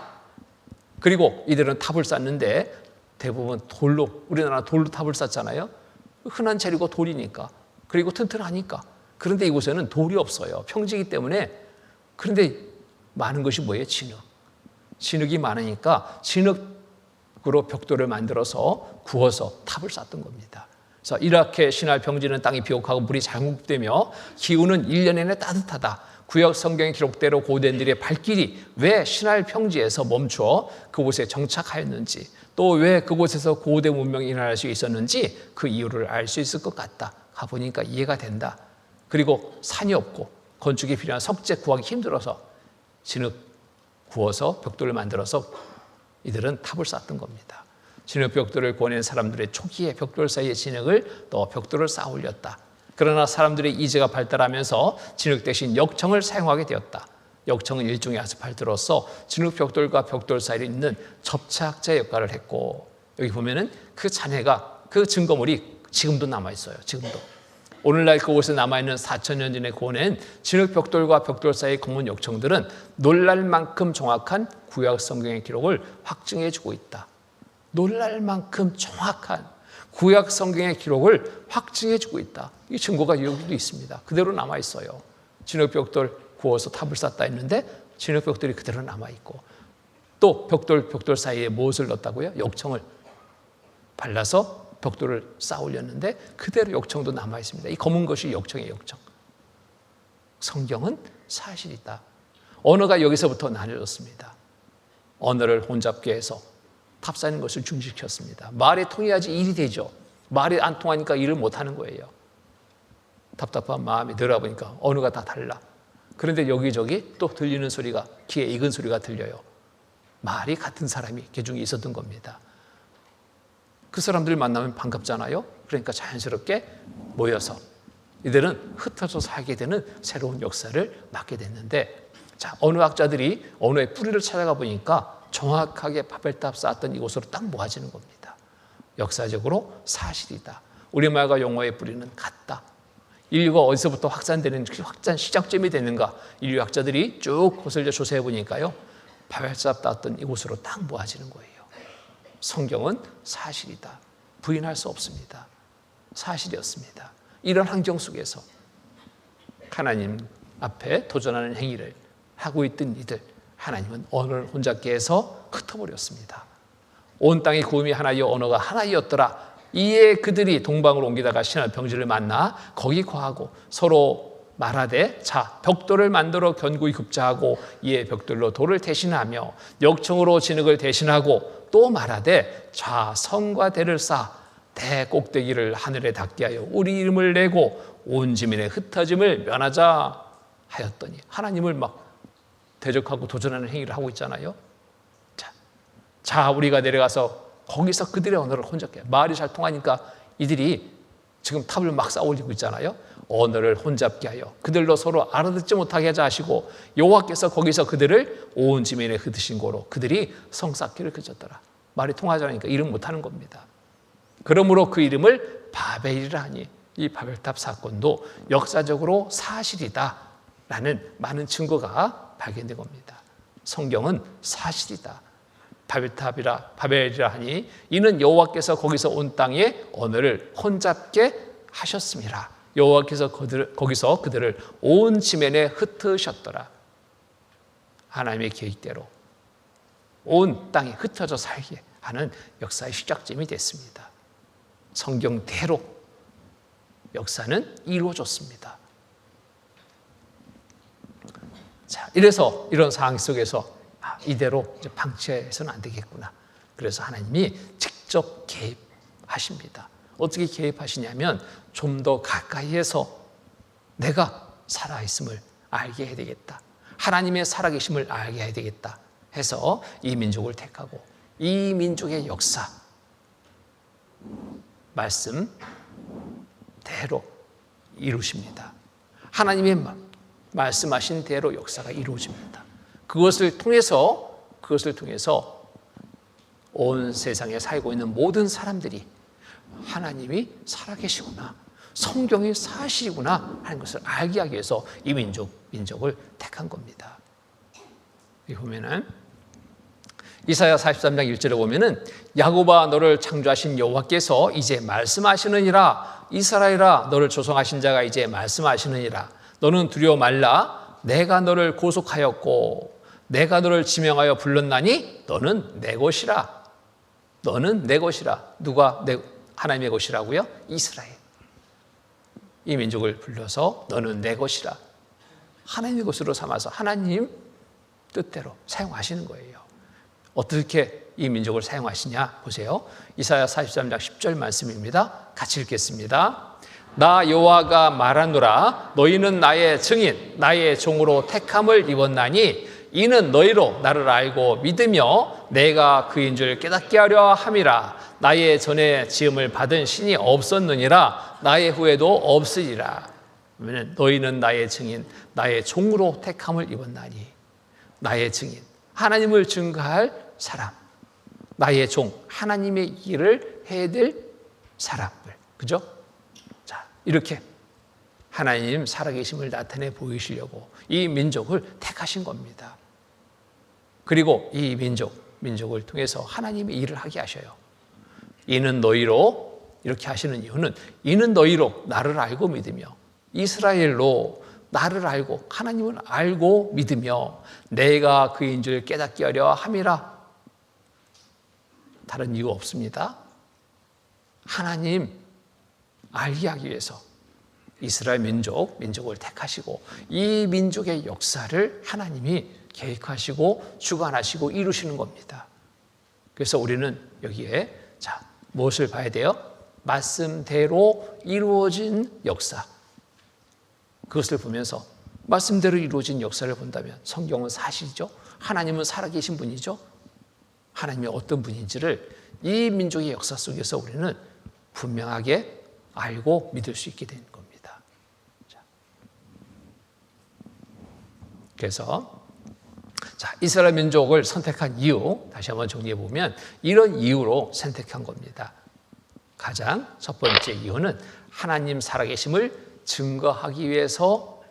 그리고 이들은 탑을 쌓는데 대부분 돌로, 우리나라 돌로 탑을 쌓잖아요. 흔한 재료가 돌이니까. 그리고 튼튼하니까. 그런데 이곳에는 돌이 없어요. 평지이기 때문에. 그런데 많은 것이 뭐예요? 진흙. 진흙이 많으니까 진흙으로 벽돌을 만들어서 구워서 탑을 쌓던 겁니다. 그래서 이렇게 신할 평지는 땅이 비옥하고 물이 잘 공급되며 기후는 1년 내내 따뜻하다. 구약 성경의 기록대로 고대인들의 발길이 왜 신할 평지에서 멈춰 그곳에 정착하였는지, 또 왜 그곳에서 고대 문명이 일어날 수 있었는지 그 이유를 알 수 있을 것 같다. 가보니까 이해가 된다. 그리고 산이 없고 건축에 필요한 석재 구하기 힘들어서 진흙 구워서 벽돌을 만들어서 이들은 탑을 쌓던 겁니다. 진흙 벽돌을 구워낸 사람들의 초기에 벽돌 사이에 진흙을 또 벽돌을 쌓아 올렸다. 그러나 사람들의 이제가 발달하면서 진흙 대신 역청을 사용하게 되었다. 역청은 일종의 아스팔트로서 진흙 벽돌과 벽돌 사이에 있는 접착제 역할을 했고, 여기 보면은 그 잔해가, 그 증거물이 지금도 남아있어요. 지금도. 오늘날 그곳에 남아있는 4,000년 전에 구워낸 진흙 벽돌과 벽돌 사이의 검은 역청들은 놀랄 만큼 정확한 구약 성경의 기록을 확증해주고 있다. 놀랄 만큼 정확한 구약 성경의 기록을 확증해주고 있다. 이 증거가 여기도 있습니다. 그대로 남아있어요. 진흙벽돌 구워서 탑을 쌓다 했는데 진흙벽돌이 그대로 남아있고, 또 벽돌 사이에 무엇을 넣었다고요? 역청을 발라서 벽돌을 쌓아 올렸는데 그대로 역청도 남아있습니다. 이 검은 것이 역청이에요. 역청. 성경은 사실이다. 언어가 여기서부터 나뉘어졌습니다. 언어를 혼잡게 해서 탑 쌓는 것을 중지시켰습니다. 말이 통해야지 일이 되죠. 말이 안 통하니까 일을 못하는 거예요. 답답한 마음이 들어보니까 언어가 다 달라. 그런데 여기저기 또 들리는 소리가, 귀에 익은 소리가 들려요. 말이 같은 사람이 개중에 있었던 겁니다. 그 사람들 만나면 반갑잖아요. 그러니까 자연스럽게 모여서 이들은 흩어져 살게 되는 새로운 역사를 맞게 됐는데, 자, 언어학자들이 언어의 뿌리를 찾아가 보니까 정확하게 바벨탑 쌓았던 이곳으로 딱 모아지는 겁니다. 역사적으로 사실이다. 우리말과 영어의 뿌리는 같다. 인류가 어디서부터 확산되는, 확산 시작점이 되는가, 인류학자들이 쭉 거슬려 조사해 보니까요, 바벨탑 쌓았던 이곳으로 딱 모아지는 거예요. 성경은 사실이다. 부인할 수 없습니다. 사실이었습니다. 이런 환경 속에서 하나님 앞에 도전하는 행위를 하고 있던 이들, 하나님은 언어를 혼잡게 해서 흩어버렸습니다. 온 땅의 구음이 하나이요 언어가 하나이었더라. 이에 그들이 동방으로 옮기다가 신할 평지를 만나 거기 거하고 서로 말하되, 자, 벽돌을 만들어 견고히 굽자하고 이에 벽돌로 돌을 대신하며 역청으로 진흙을 대신하고 또 말하되, 자, 성과 대를 쌓아 대 꼭대기를 하늘에 닿게 하여 우리 이름을 내고 온 지면에 흩어짐을 면하자 하였더니, 하나님을 막 대적하고 도전하는 행위를 하고 있잖아요. 자, 우리가 내려가서 거기서 그들의 언어를 혼잡게, 말이 잘 통하니까 이들이 지금 탑을 막 쌓아 올리고 있잖아요. 언어를 혼잡게 하여 그들로 서로 알아듣지 못하게 하자 하시고, 여호와께서 거기서 그들을 온 지면에 흩으신 고로 그들이 성쌓기를 그쳤더라. 말이 통하지 않으니까 이름 못하는 겁니다. 그러므로 그 이름을 바벨이라 하니, 이 바벨탑 사건도 역사적으로 사실이다라는 많은 증거가 발견된 겁니다. 성경은 사실이다. 바벨이라 하니 이는 여호와께서 거기서 온 땅에 언어를 혼잡게 하셨습니다. 여호와께서 거기서 그들을 온 지면에 흩으셨더라. 하나님의 계획대로 온 땅에 흩어져 살게 하는 역사의 시작점이 됐습니다. 성경대로 역사는 이루어졌습니다. 자, 이래서 이런 상황 속에서 이대로 이제 방치해서는 안 되겠구나. 그래서 하나님이 직접 개입하십니다. 어떻게 개입하시냐면, 좀 더 가까이에서 내가 살아있음을 알게 해야 되겠다. 하나님의 살아계심을 알게 해야 되겠다 해서 이 민족을 택하고 이 민족의 역사 말씀대로 이루십니다. 하나님의 말씀하신 대로 역사가 이루어집니다. 그것을 통해서 온 세상에 살고 있는 모든 사람들이 하나님이 살아계시구나, 성경이 사실이구나 하는 것을 알게 하기 위해서 이 민족을 택한 겁니다. 여기 보면은 이사야 43장 1절에 보면은 야곱아 너를 창조하신 여호와께서 이제 말씀하시느니라. 이스라엘아 너를 조성하신 자가 이제 말씀하시느니라. 너는 두려워 말라. 내가 너를 구속하였고 내가 너를 지명하여 불렀나니 너는 내 것이라. 너는 내 것이라. 누가 하나님의 것이라고요? 이스라엘. 이 민족을 불러서 너는 내 것이라. 하나님의 것으로 삼아서 하나님 뜻대로 사용하시는 거예요. 어떻게 이 민족을 사용하시냐 보세요. 이사야 43장 10절 말씀입니다. 같이 읽겠습니다. 나 여호와가 말하노라. 너희는 나의 증인 나의 종으로 택함을 입었나니 이는 너희로 나를 알고 믿으며 내가 그인 줄 깨닫게 하려 함이라. 나의 전에 지음을 받은 신이 없었느니라. 나의 후에도 없으리라. 너희는 나의 증인 나의 종으로 택함을 입었나니. 나의 증인 하나님을 증거할 사람, 나의 종 하나님의 일을 해야 될 사람들, 그죠? 자, 이렇게 하나님 살아계심을 나타내 보이시려고 이 민족을 택하신 겁니다. 그리고 이 민족을 통해서 하나님의 일을 하게 하셔요. 이는 너희로, 이렇게 하시는 이유는 이는 너희로 나를 알고 믿으며 이스라엘로 나를 알고 하나님을 알고 믿으며 내가 그인 줄 깨닫게 하려 함이라. 다른 이유 없습니다. 하나님 알게 하기 위해서 이스라엘 민족을 택하시고 이 민족의 역사를 하나님이 계획하시고 주관하시고 이루시는 겁니다. 그래서 우리는 여기에 무엇을 봐야 돼요? 말씀대로 이루어진 역사. 그것을 보면서 말씀대로 이루어진 역사를 본다면 성경은 사실이죠. 하나님은 살아계신 분이죠. 하나님이 어떤 분인지를 이 민족의 역사 속에서 우리는 분명하게 알고 믿을 수 있게 되는 겁니다. 그래서 이스라엘 민족을 선택한 이유 다시 한번 정리해 보면 이런 이유로 선택한 겁니다. 가장 첫 번째 이유는 하나님 살아계심을 증거하기 위해서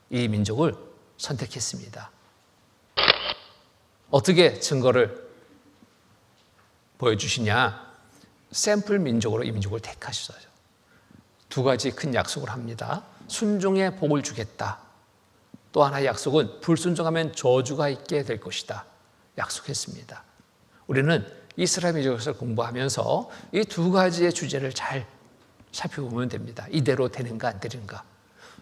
이 민족을 선택했습니다. 어떻게 증거를 보여주시냐? 샘플 민족으로 이 민족을 택하셨어요. 두 가지 큰 약속을 합니다. 순종의 복을 주겠다. 또 하나의 약속은 불순종하면 저주가 있게 될 것이다. 약속했습니다. 우리는 이스라엘 민족을 공부하면서 이 두 가지의 주제를 잘 살펴보면 됩니다. 이대로 되는가 안 되는가,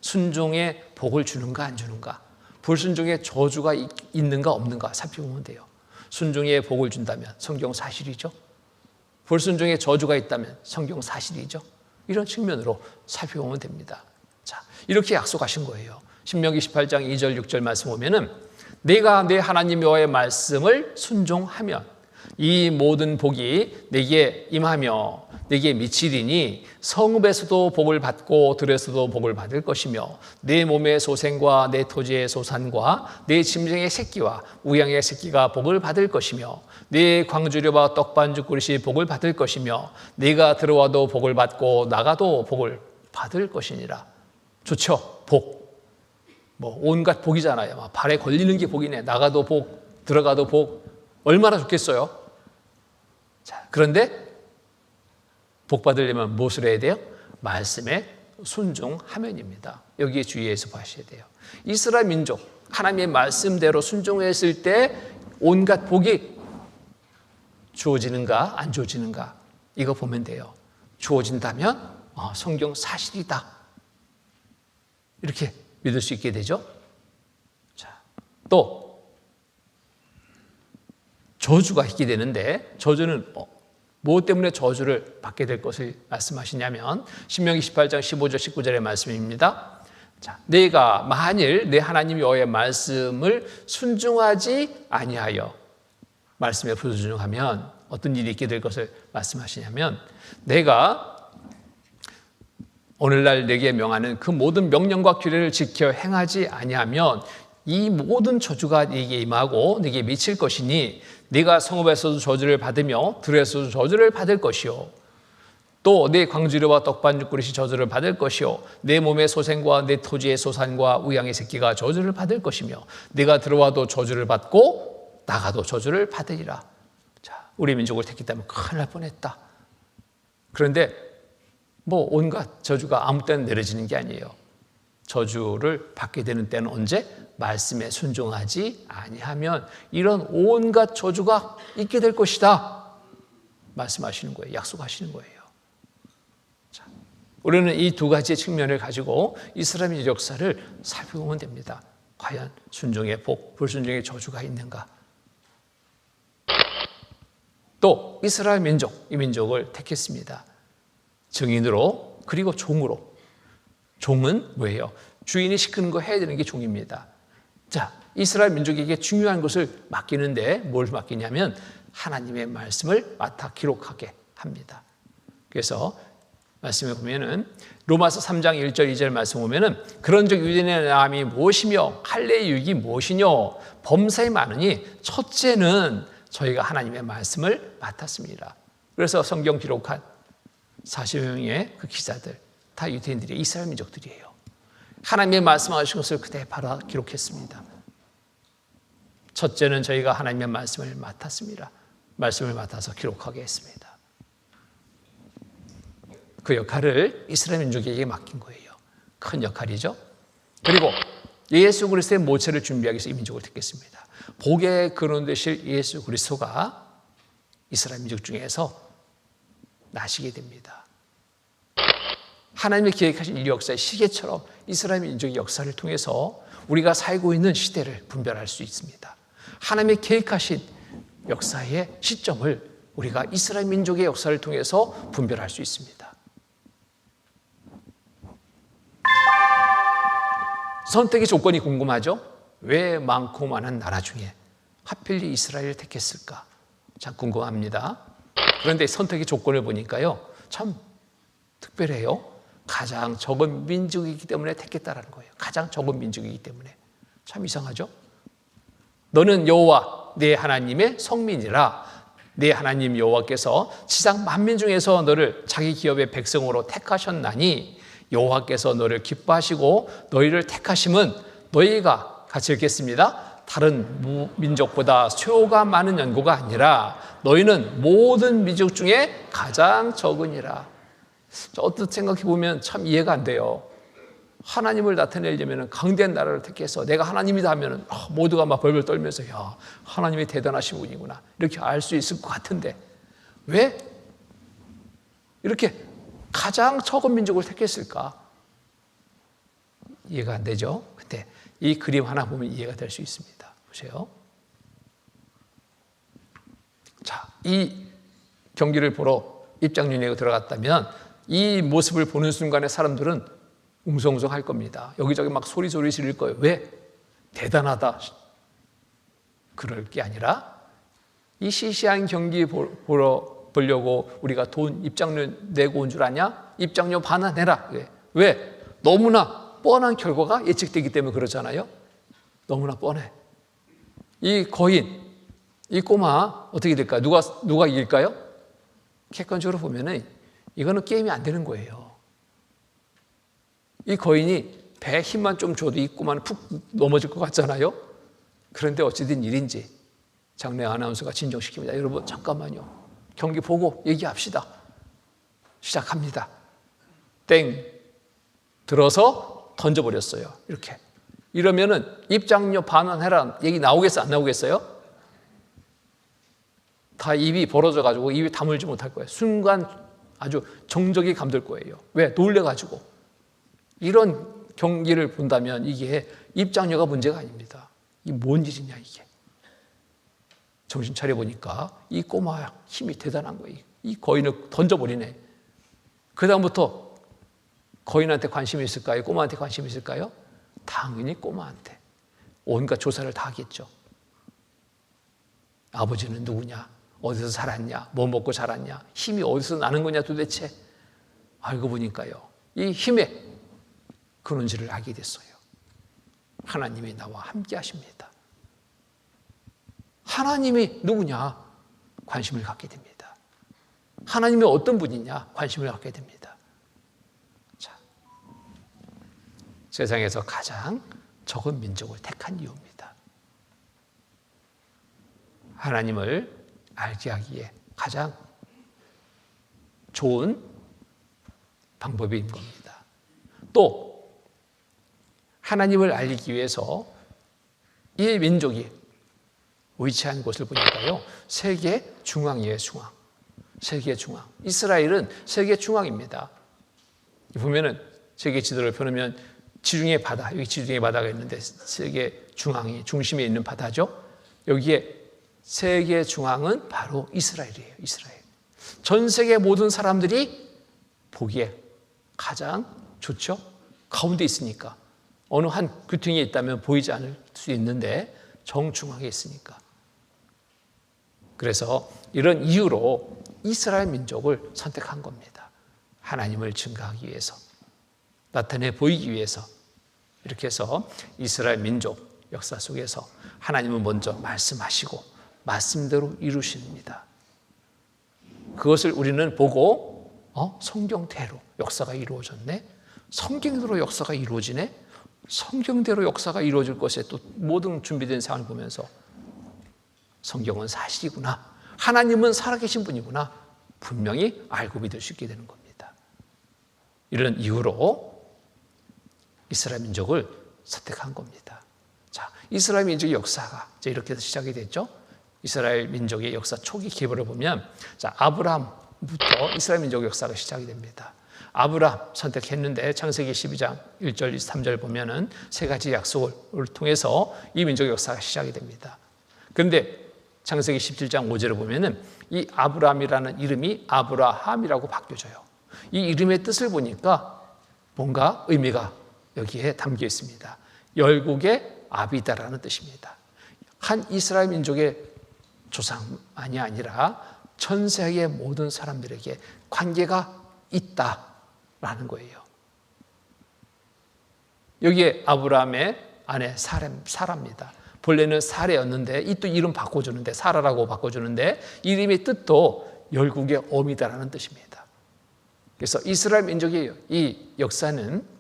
순종의 복을 주는가 안 주는가, 불순종의 저주가 있는가 없는가 살펴보면 돼요. 순종의 복을 준다면 성경 사실이죠. 불순종의 저주가 있다면 성경 사실이죠. 이런 측면으로 살펴보면 됩니다. 이렇게 약속하신 거예요. 신명기 18장 2절 6절 말씀 보면은 내가 내 하나님 여호와의 말씀을 순종하면 이 모든 복이 내게 임하며 내게 미치리니 성읍에서도 복을 받고 들에서도 복을 받을 것이며 내 몸의 소생과 내 토지의 소산과 내 짐승의 새끼와 우양의 새끼가 복을 받을 것이며 내 광주려와 떡반죽 그릇이 복을 받을 것이며 네가 들어와도 복을 받고 나가도 복을 받을 것이니라. 좋죠? 복. 온갖 복이잖아요. 발에 걸리는 게 복이네. 나가도 복, 들어가도 복. 얼마나 좋겠어요? 그런데 복 받으려면 무엇을 해야 돼요? 말씀에 순종하면입니다. 여기에 주의해서 보셔야 돼요. 이스라엘 민족, 하나님의 말씀대로 순종했을 때 온갖 복이 주어지는가 안 주어지는가 이거 보면 돼요. 주어진다면 성경 사실이다. 이렇게 믿을 수 있게 되죠. 또 저주가 있게 되는데 저주는 무엇 때문에 저주를 받게 될 것을 말씀하시냐면 신명기 18장 15절 19절의 말씀입니다. 자, 내가 만일 내 하나님 여호와의 말씀을 순종하지 아니하여 말씀에 불순종하면 어떤 일이 있게 될 것을 말씀하시냐면, 내가 오늘날 내게 명하는 그 모든 명령과 규례를 지켜 행하지 아니하면 이 모든 저주가 네게 임하고 네게 미칠 것이니 네가 성읍에서도 저주를 받으며 들에서도 저주를 받을 것이요, 또 내 광주리와 떡반죽 그릇이 저주를 받을 것이요, 내 몸의 소생과 내 토지의 소산과 우양의 새끼가 저주를 받을 것이며 네가 들어와도 저주를 받고 나가도 저주를 받으리라. 자, 우리 민족을 택했다면 큰일 날 뻔했다. 그런데 뭐 온갖 저주가 아무 때나 내려지는 게 아니에요. 저주를 받게 되는 때는 언제? 말씀에 순종하지 아니하면 이런 온갖 저주가 있게 될 것이다 말씀하시는 거예요. 약속하시는 거예요. 자, 우리는 이 두 가지의 측면을 가지고 이스라엘 역사를 살펴보면 됩니다. 과연 순종의 복, 불순종의 저주가 있는가? 또 이스라엘 민족, 이 민족을 택했습니다. 증인으로, 그리고 종으로. 종은 뭐예요? 주인이 시키는 거 해야 되는 게 종입니다. 자, 이스라엘 민족에게 중요한 것을 맡기는데 뭘 맡기냐면 하나님의 말씀을 맡아 기록하게 합니다. 그래서 말씀에 보면은 로마서 3장 1절 2절 말씀 보면은 그런즉 유대인의 남이 무엇이며 할례의 유익이 무엇이뇨? 범사에 많으니 첫째는 저희가 하나님의 말씀을 맡았습니다. 그래서 성경 기록한 40여 명의 그 기자들 다 유대인들이 이스라엘 민족들이에요. 하나님의 말씀하신 것을 그대 바로 기록했습니다. 첫째는 저희가 하나님의 말씀을 맡았습니다. 말씀을 맡아서 기록하게 했습니다. 그 역할을 이스라엘 민족에게 맡긴 거예요. 큰 역할이죠. 그리고 예수 그리스도의 모체를 준비하기 위해서 이 민족을 택했습니다. 복의 근원 되실 예수 그리스도가 이스라엘 민족 중에서 나시게 됩니다. 하나님의 계획하신 이 역사의 시계처럼 이스라엘 민족의 역사를 통해서 우리가 살고 있는 시대를 분별할 수 있습니다. 하나님의 계획하신 역사의 시점을 우리가 이스라엘 민족의 역사를 통해서 분별할 수 있습니다. 선택의 조건이 궁금하죠? 왜 많고 많은 나라 중에 하필 이스라엘을 택했을까? 참 궁금합니다. 그런데 선택의 조건을 보니까요, 참 특별해요. 가장 적은 민족이기 때문에 택했다라는 거예요. 가장 적은 민족이기 때문에. 참 이상하죠? 너는 여호와 네 하나님의 성민이라. 네 하나님 여호와께서 지상 만민 중에서 너를 자기 기업의 백성으로 택하셨나니 여호와께서 너를 기뻐하시고 너희를 택하심은 너희가 같이 읽겠습니다. 다른 민족보다 수요가 많은 연고가 아니라 너희는 모든 민족 중에 가장 적으니라. 어떻게 생각해 보면 참 이해가 안 돼요. 하나님을 나타내려면 강대한 나라를 택해서 내가 하나님이다 하면 모두가 막 벌벌 떨면서 야, 하나님이 대단하신 분이구나 이렇게 알 수 있을 것 같은데 왜 이렇게 가장 적은 민족을 택했을까? 이해가 안 되죠? 근데 이 그림 하나 보면 이해가 될 수 있습니다. 보세요. 자, 이 경기를 보러 입장료내고 들어갔다면 이 모습을 보는 순간에 사람들은 웅성웅성 할 겁니다. 여기저기 막 소리 지를 거예요. 왜? 대단하다. 그럴 게 아니라 이 시시한 경기 보려고 우리가 돈 입장료 내고 온 줄 아냐? 입장료 반환해라. 왜? 너무나 뻔한 결과가 예측되기 때문에 그러잖아요. 너무나 뻔해. 이 거인, 이 꼬마 어떻게 될까요? 누가 이길까요? 객관적으로 보면은 이거는 게임이 안 되는 거예요. 이 거인이 배에 힘만 좀 줘도 이 꼬마는 푹 넘어질 것 같잖아요. 그런데 어찌된 일인지 장래 아나운서가 진정시킵니다. 여러분 잠깐만요. 경기 보고 얘기합시다. 시작합니다. 땡 들어서 던져버렸어요. 이렇게. 이러면은 입장료 반환해라 얘기 나오겠어요? 안 나오겠어요? 다 입이 벌어져가지고 입이 다물지 못할 거예요. 순간 아주 정적이 감돌 거예요. 왜? 놀래가지고. 이런 경기를 본다면 이게 입장료가 문제가 아닙니다. 이 뭔 일이냐 이게. 정신 차려보니까 이 꼬마 힘이 대단한 거예요. 이 거인을 던져버리네. 그 다음부터 거인한테 관심이 있을까요? 꼬마한테 관심이 있을까요? 당연히 꼬마한테 온갖 조사를 다 하겠죠. 아버지는 누구냐? 어디서 살았냐? 뭐 먹고 자랐냐? 힘이 어디서 나는 거냐 도대체? 알고 보니까요, 이 힘의 근원지를 알게 됐어요. 하나님이 나와 함께 하십니다. 하나님이 누구냐? 관심을 갖게 됩니다. 하나님이 어떤 분이냐? 관심을 갖게 됩니다. 자, 세상에서 가장 적은 민족을 택한 이유입니다. 하나님을 알게 하기에 가장 좋은 방법인 겁니다. 또 하나님을 알리기 위해서 이 민족이 위치한 곳을 보니까요, 세계 중앙이에요. 중앙. 세계 중앙. 이스라엘은 세계 중앙입니다. 보면은 세계 지도를 펴놓으면 지중해 바다, 여기 지중해 바다가 있는데 세계 중앙이 중심에 있는 바다죠. 여기에 세계 중앙은 바로 이스라엘이에요. 이스라엘. 전 세계 모든 사람들이 보기에 가장 좋죠. 가운데 있으니까. 어느 한 귀퉁이에 있다면 보이지 않을 수 있는데 정중앙에 있으니까. 그래서 이런 이유로 이스라엘 민족을 선택한 겁니다. 하나님을 증거하기 위해서, 나타내 보이기 위해서. 이렇게 해서 이스라엘 민족 역사 속에서 하나님은 먼저 말씀하시고 말씀대로 이루십니다. 그것을 우리는 보고 성경대로 역사가 이루어졌네. 성경대로 역사가 이루어지네. 성경대로 역사가 이루어질 것에 또 모든 준비된 상황을 보면서 성경은 사실이구나. 하나님은 살아계신 분이구나. 분명히 알고 믿을 수 있게 되는 겁니다. 이런 이유로 이스라엘 민족을 선택한 겁니다. 자, 이스라엘 민족의 역사가 이제 이렇게 해서 시작이 됐죠. 이스라엘 민족의 역사 초기 기별을 보면, 자, 아브라함부터 이스라엘 민족의 역사가 시작이 됩니다. 아브라함 선택했는데 창세기 12장 1절, 3절 보면은 세 가지 약속을 통해서 이 민족의 역사가 시작이 됩니다. 그런데 창세기 17장 5절을 보면은 이 아브라함이라는 이름이 아브라함이라고 바뀌어져요. 이 이름의 뜻을 보니까 뭔가 의미가 여기에 담겨 있습니다. 열국의 아비다라는 뜻입니다. 한 이스라엘 민족의 조상만이 아니라 전 세계 모든 사람들에게 관계가 있다라는 거예요. 여기에 아브라함의 아내 사라입니다. 본래는 사레였는데 이 또 이름 바꿔주는데, 사라라고 바꿔주는데 이름의 뜻도 열국의 어미다라는 뜻입니다. 그래서 이스라엘 민족의 이 역사는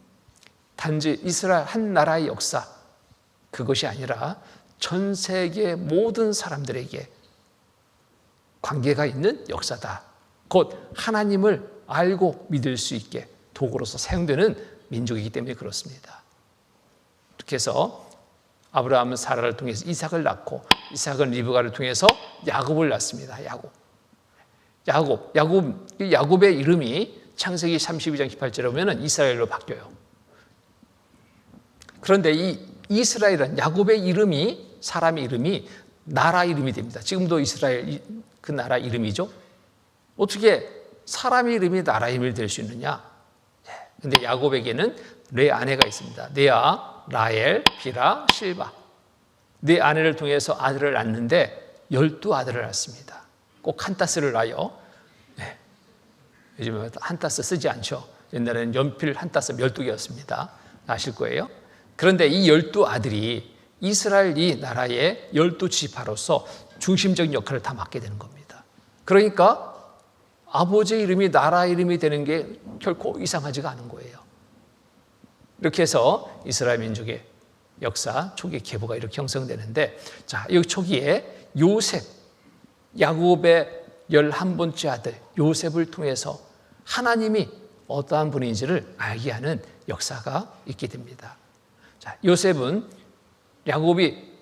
단지 이스라엘 한 나라의 역사, 그것이 아니라 전 세계 모든 사람들에게 관계가 있는 역사다. 곧 하나님을 알고 믿을 수 있게 도구로서 사용되는 민족이기 때문에 그렇습니다. 이렇게 해서 아브라함은 사라를 통해서 이삭을 낳고, 이삭은 리브가를 통해서 야곱을 낳습니다. 야곱의 이름이 창세기 32장 18절에 보면 이스라엘로 바뀌어요. 그런데 이 이스라엘은 야곱의 이름이, 사람의 이름이 나라 이름이 됩니다. 지금도 이스라엘 그 나라 이름이죠. 어떻게 사람의 이름이 나라 이름이 될 수 있느냐? 그런데 야곱에게는 네 아내가 있습니다. 레아, 라헬, 빌하, 실바. 네 아내를 통해서 아들을 낳는데 12아들을 낳습니다. 꼭 한 따스를 낳아요. 네. 요즘은 한 따스 쓰지 않죠. 옛날에는 연필 한 따스 12개였습니다. 아실 거예요. 그런데 이 12아들이 이스라엘 이 나라의 12지파로서 중심적인 역할을 다 맡게 되는 겁니다. 그러니까 아버지의 이름이 나라 이름이 되는 게 결코 이상하지가 않은 거예요. 이렇게 해서 이스라엘 민족의 역사 초기 계보가 이렇게 형성되는데, 자, 여기 초기에 요셉, 야곱의 11번째 아들 요셉을 통해서 하나님이 어떠한 분인지를 알게 하는 역사가 있게 됩니다. 자, 요셉은 야곱이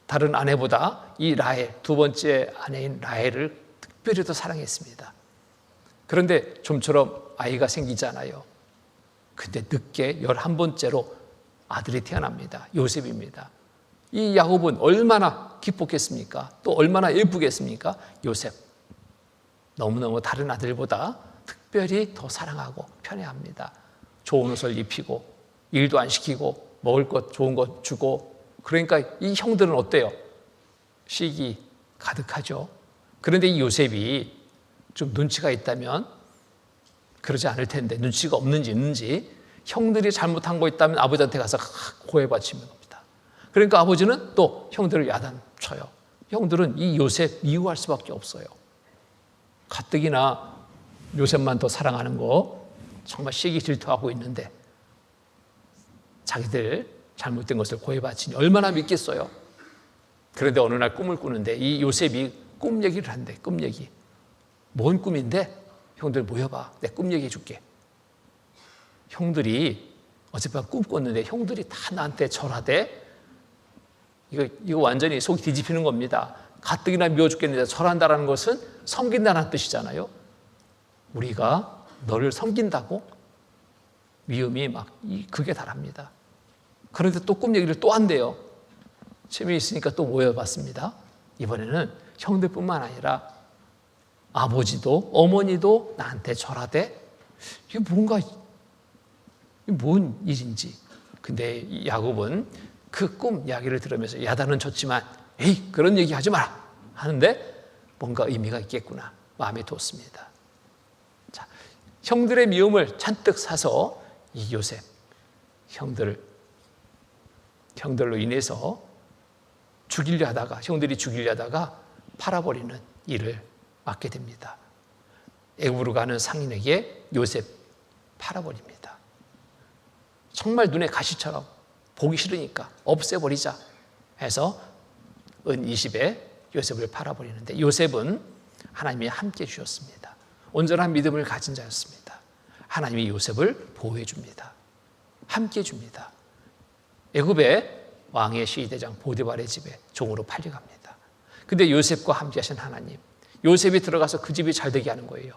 다른 아내보다 이 라헬, 두 번째 아내인 라헬을 특별히 더 사랑했습니다. 그런데 좀처럼 아이가 생기잖아요. 근데 늦게 11번째로 아들이 태어납니다. 요셉입니다. 이 야곱은 얼마나 기뻤겠습니까? 또 얼마나 예쁘겠습니까? 요셉. 너무너무 다른 아들보다 특별히 더 사랑하고 편애합니다. 좋은 옷을 입히고 일도 안 시키고 먹을 것 좋은 것 주고, 그러니까 이 형들은 어때요? 시기 가득하죠. 그런데 이 요셉이 좀 눈치가 있다면 그러지 않을 텐데, 눈치가 없는지 있는지, 형들이 잘못한 거 있다면 아버지한테 가서 고해 바치는 겁니다. 그러니까 아버지는 또 형들을 야단쳐요. 형들은 이 요셉 미워할 수밖에 없어요. 가뜩이나 요셉만 더 사랑하는 거 정말 시기 질투하고 있는데 자기들 잘못된 것을 고해 바치니 얼마나 믿겠어요. 그런데 어느 날 꿈을 꾸는데 이 요셉이 꿈 얘기를 한대. 꿈 얘기. 뭔 꿈인데? 형들 모여봐. 내 꿈 얘기해 줄게. 형들이 어젯밤 꿈 꿨는데 형들이 다 나한테 절하대. 이거 완전히 속이 뒤집히는 겁니다. 가뜩이나 미워 죽겠는데 절한다라는 것은 섬긴다는 뜻이잖아요. 우리가 너를 섬긴다고? 미움이 막 극에 달합니다. 그런데 또 꿈 얘기를 또 한대요. 재미있으니까 또 모여봤습니다. 이번에는 형들뿐만 아니라 아버지도 어머니도 나한테 절하대. 이게 뭔 일인지. 근데 야곱은 그 꿈 이야기를 들으면서 야단은 쳤지만 에이 그런 얘기 하지 마라 하는데 뭔가 의미가 있겠구나 마음에 뒀습니다. 자, 형들의 미움을 잔뜩 사서 이 요셉 형들로 인해서 형들이 죽이려 하다가 팔아버리는 일을 맡게 됩니다. 애굽으로 가는 상인에게 요셉 팔아버립니다. 정말 눈에 가시처럼 보기 싫으니까 없애버리자 해서 은 20에 요셉을 팔아버리는데, 요셉은 하나님이 함께 주셨습니다. 온전한 믿음을 가진 자였습니다. 하나님이 요셉을 보호해 줍니다. 함께 줍니다. 애굽의 왕의 시대장 보디발의 집에 종으로 팔려갑니다. 근데 요셉과 함께 하신 하나님, 요셉이 들어가서 그 집이 잘 되게 하는 거예요.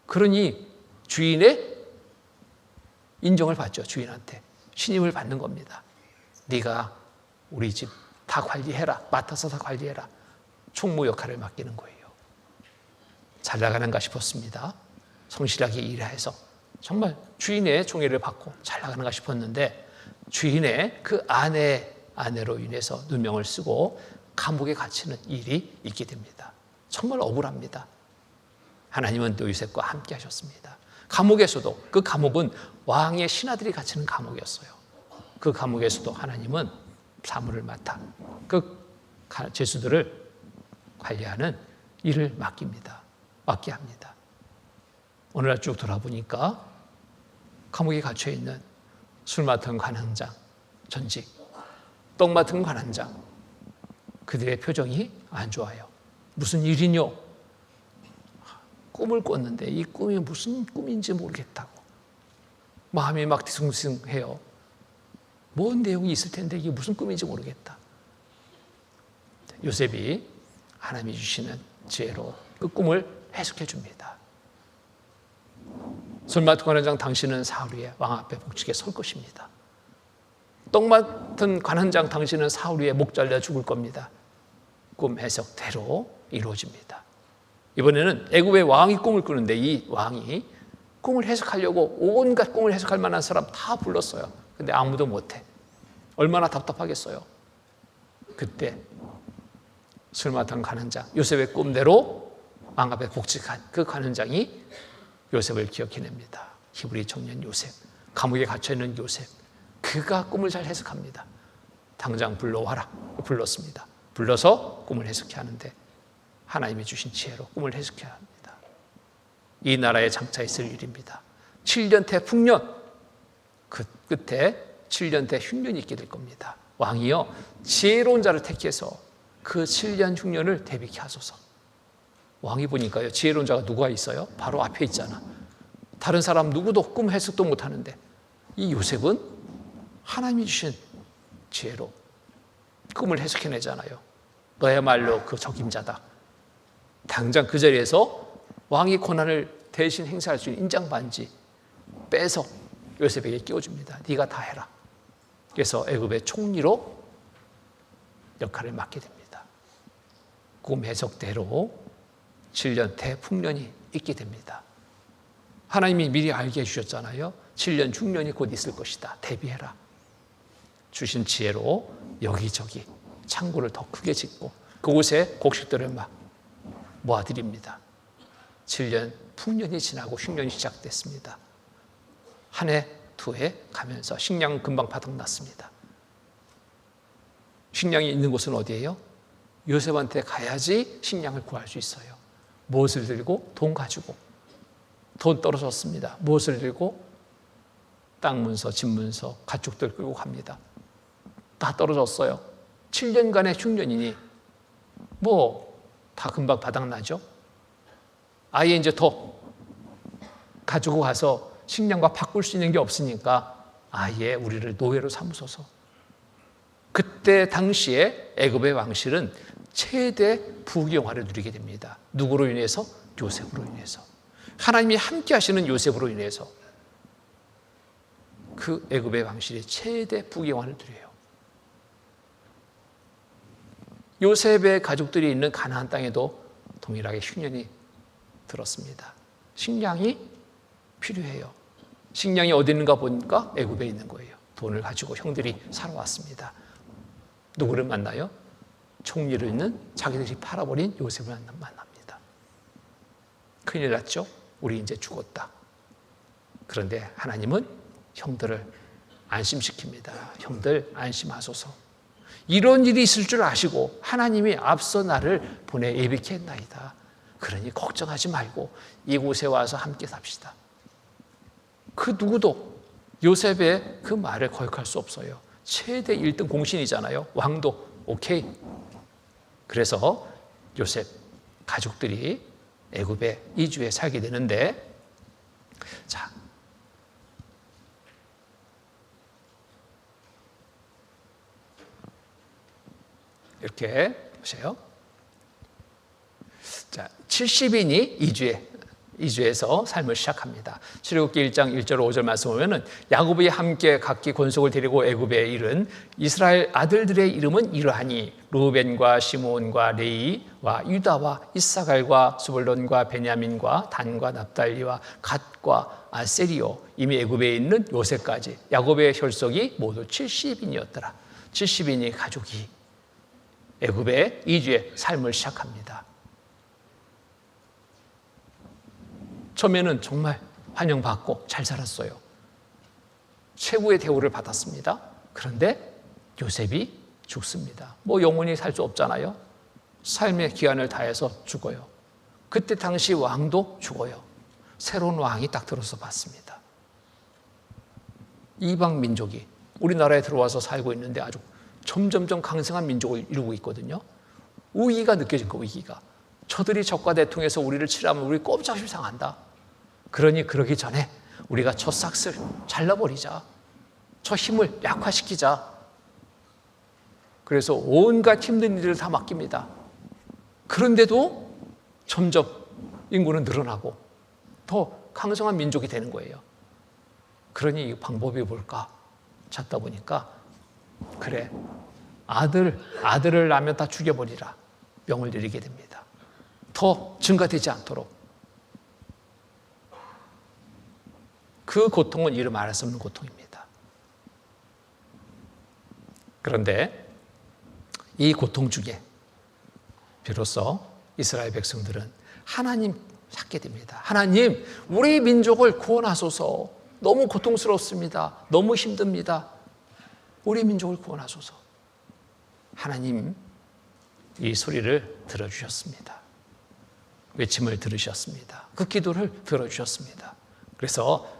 그러니 주인의 인정을 받죠. 주인한테 신임을 받는 겁니다. 네가 우리 집 다 관리해라. 맡아서 다 관리해라. 총무 역할을 맡기는 거예요. 잘 나가는가 싶었습니다. 성실하게 일해서 정말 주인의 총애를 받고 잘 나가는가 싶었는데 주인의 그 아내로 인해서 누명을 쓰고 감옥에 갇히는 일이 있게 됩니다. 정말 억울합니다. 하나님은 또 요셉과 함께 하셨습니다. 감옥에서도, 그 감옥은 왕의 신하들이 갇히는 감옥이었어요. 그 감옥에서도 하나님은 사물을 맡아 그 죄수들을 관리하는 일을 맡게 합니다. 오늘날 쭉 돌아보니까 감옥에 갇혀있는 술 맡은 관원장, 전직, 떡 맡은 관원장, 그들의 표정이 안 좋아요. 무슨 일이뇨? 꿈을 꿨는데 이 꿈이 무슨 꿈인지 모르겠다고 마음이 막 뒤숭숭해요. 뭔 내용이 있을 텐데 이게 무슨 꿈인지 모르겠다. 요셉이 하나님이 주시는 지혜로 그 꿈을 해석해 줍니다. 술 맡은 관원장, 당신은 사울 위에 왕 앞에 복직에 설 것입니다. 떡 맡은 관원장, 당신은 사울 위에 목 잘려 죽을 겁니다. 꿈 해석대로 이루어집니다. 이번에는 애굽의 왕이 꿈을 꾸는데 이 왕이 꿈을 해석하려고 온갖 꿈을 해석할 만한 사람 다 불렀어요. 근데 아무도 못해. 얼마나 답답하겠어요. 그때 술 맡은 관원장, 요셉의 꿈대로 왕 앞에 복직한 그 관원장이 요셉을 기억해냅니다. 히브리 청년 요셉, 감옥에 갇혀있는 요셉, 그가 꿈을 잘 해석합니다. 당장 불러와라. 불렀습니다. 불러서 꿈을 해석해 하는데 하나님이 주신 지혜로 꿈을 해석해야 합니다. 이 나라에 장차 있을 일입니다. 7년 태풍년, 그 끝에 7년 태흉년이 있게 될 겁니다. 왕이요 지혜로운 자를 택해서 그 7년 흉년을 대비케 하소서. 왕이 보니까요 지혜로운 자가 누가 있어요? 바로 앞에 있잖아. 다른 사람 누구도 꿈 해석도 못하는데 이 요셉은 하나님이 주신 지혜로 꿈을 해석해내잖아요. 너야말로 그 적임자다. 당장 그 자리에서 왕의 권한을 대신 행사할 수 있는 인장 반지 빼서 요셉에게 끼워줍니다. 네가 다 해라. 그래서 애굽의 총리로 역할을 맡게 됩니다. 꿈 해석대로 7년 대풍년이 있게 됩니다. 하나님이 미리 알게 해주셨잖아요. 7년 중년이 곧 있을 것이다. 대비해라. 주신 지혜로 여기저기 창고를 더 크게 짓고 그곳에 곡식들을 막 모아드립니다. 7년 풍년이 지나고 흉년이 시작됐습니다. 한 해, 두 해 가면서 식량은 금방 바닥났습니다. 식량이 있는 곳은 어디예요? 요셉한테 가야지 식량을 구할 수 있어요. 무엇을 들고? 돈 가지고. 돈 떨어졌습니다. 무엇을 들고? 땅 문서, 집 문서, 가축들 끌고 갑니다. 다 떨어졌어요. 7년간의 흉년이니 다 금방 바닥나죠. 아예 이제 더 가지고 가서 식량과 바꿀 수 있는 게 없으니까 아예 우리를 노예로 삼으소서. 그때 당시에 애굽의 왕실은 최대 부귀영화를 누리게 됩니다. 누구로 인해서? 요셉으로 인해서. 하나님이 함께 하시는 요셉으로 인해서 그 애굽의 왕실이 최대 부귀영화를 누려요. 요셉의 가족들이 있는 가나안 땅에도 동일하게 흉년이 들었습니다. 식량이 필요해요. 식량이 어디 있는가 보니까 애굽에 있는 거예요. 돈을 가지고 형들이 살아왔습니다. 누구를 만나요? 총리로 있는 자기들이 팔아버린 요셉을 만납니다. 큰일 났죠? 우리 이제 죽었다. 그런데 하나님은 형들을 안심시킵니다. 형들 안심하소서. 이런 일이 있을 줄 아시고 하나님이 앞서 나를 보내 예비케 했나이다. 그러니 걱정하지 말고 이곳에 와서 함께 삽시다. 그 누구도 요셉의 그 말을 거역할 수 없어요. 최대 1등 공신이잖아요. 왕도 오케이. 그래서 요셉 가족들이 애굽에 이주해 살게 되는데, 자, 이렇게 보세요. 자, 70인이 이주해서 삶을 시작합니다. 출애굽기 1장 1절 5절 말씀 보면은 야곱이 함께 각기 권속을 데리고 애굽에 이른 이스라엘 아들들의 이름은 이러하니 루벤과 시므온과 레이와 유다와 이사갈과 스불론과 베냐민과 단과 납달리와 갓과 아세리요 이미 애굽에 있는 요셉까지 야곱의 혈속이 모두 70인이었더라. 70인이 가족이 애굽에 이주해 삶을 시작합니다. 처음에는 정말 환영받고 잘 살았어요. 최고의 대우를 받았습니다. 그런데 요셉이 죽습니다. 영원히 살 수 없잖아요. 삶의 기한을 다해서 죽어요. 그때 당시 왕도 죽어요. 새로운 왕이 딱 들어서 봤습니다. 이방 민족이 우리나라에 들어와서 살고 있는데 아주 점점점 강성한 민족을 이루고 있거든요. 위기가 느껴질 거예요. 위기가. 저들이 적과 대통해서 우리를 치려면 우리 꼼짝없이 상한다. 그러니 그러기 전에 우리가 저 싹을 잘라버리자. 저 힘을 약화시키자. 그래서 온갖 힘든 일을 다 맡깁니다. 그런데도 점점 인구는 늘어나고 더 강성한 민족이 되는 거예요. 그러니 이 방법이 뭘까 찾다 보니까 그래, 아들을 낳으면 다 죽여버리라. 명을 내리게 됩니다. 더 증가되지 않도록. 그 고통은 이루 말할 수 없는 고통입니다. 그런데 이 고통 중에 비로소 이스라엘 백성들은 하나님 찾게 됩니다. 하나님, 우리 민족을 구원하소서. 너무 고통스럽습니다. 너무 힘듭니다. 우리 민족을 구원하소서. 하나님 이 소리를 들어주셨습니다. 외침을 들으셨습니다. 그 기도를 들어주셨습니다. 그래서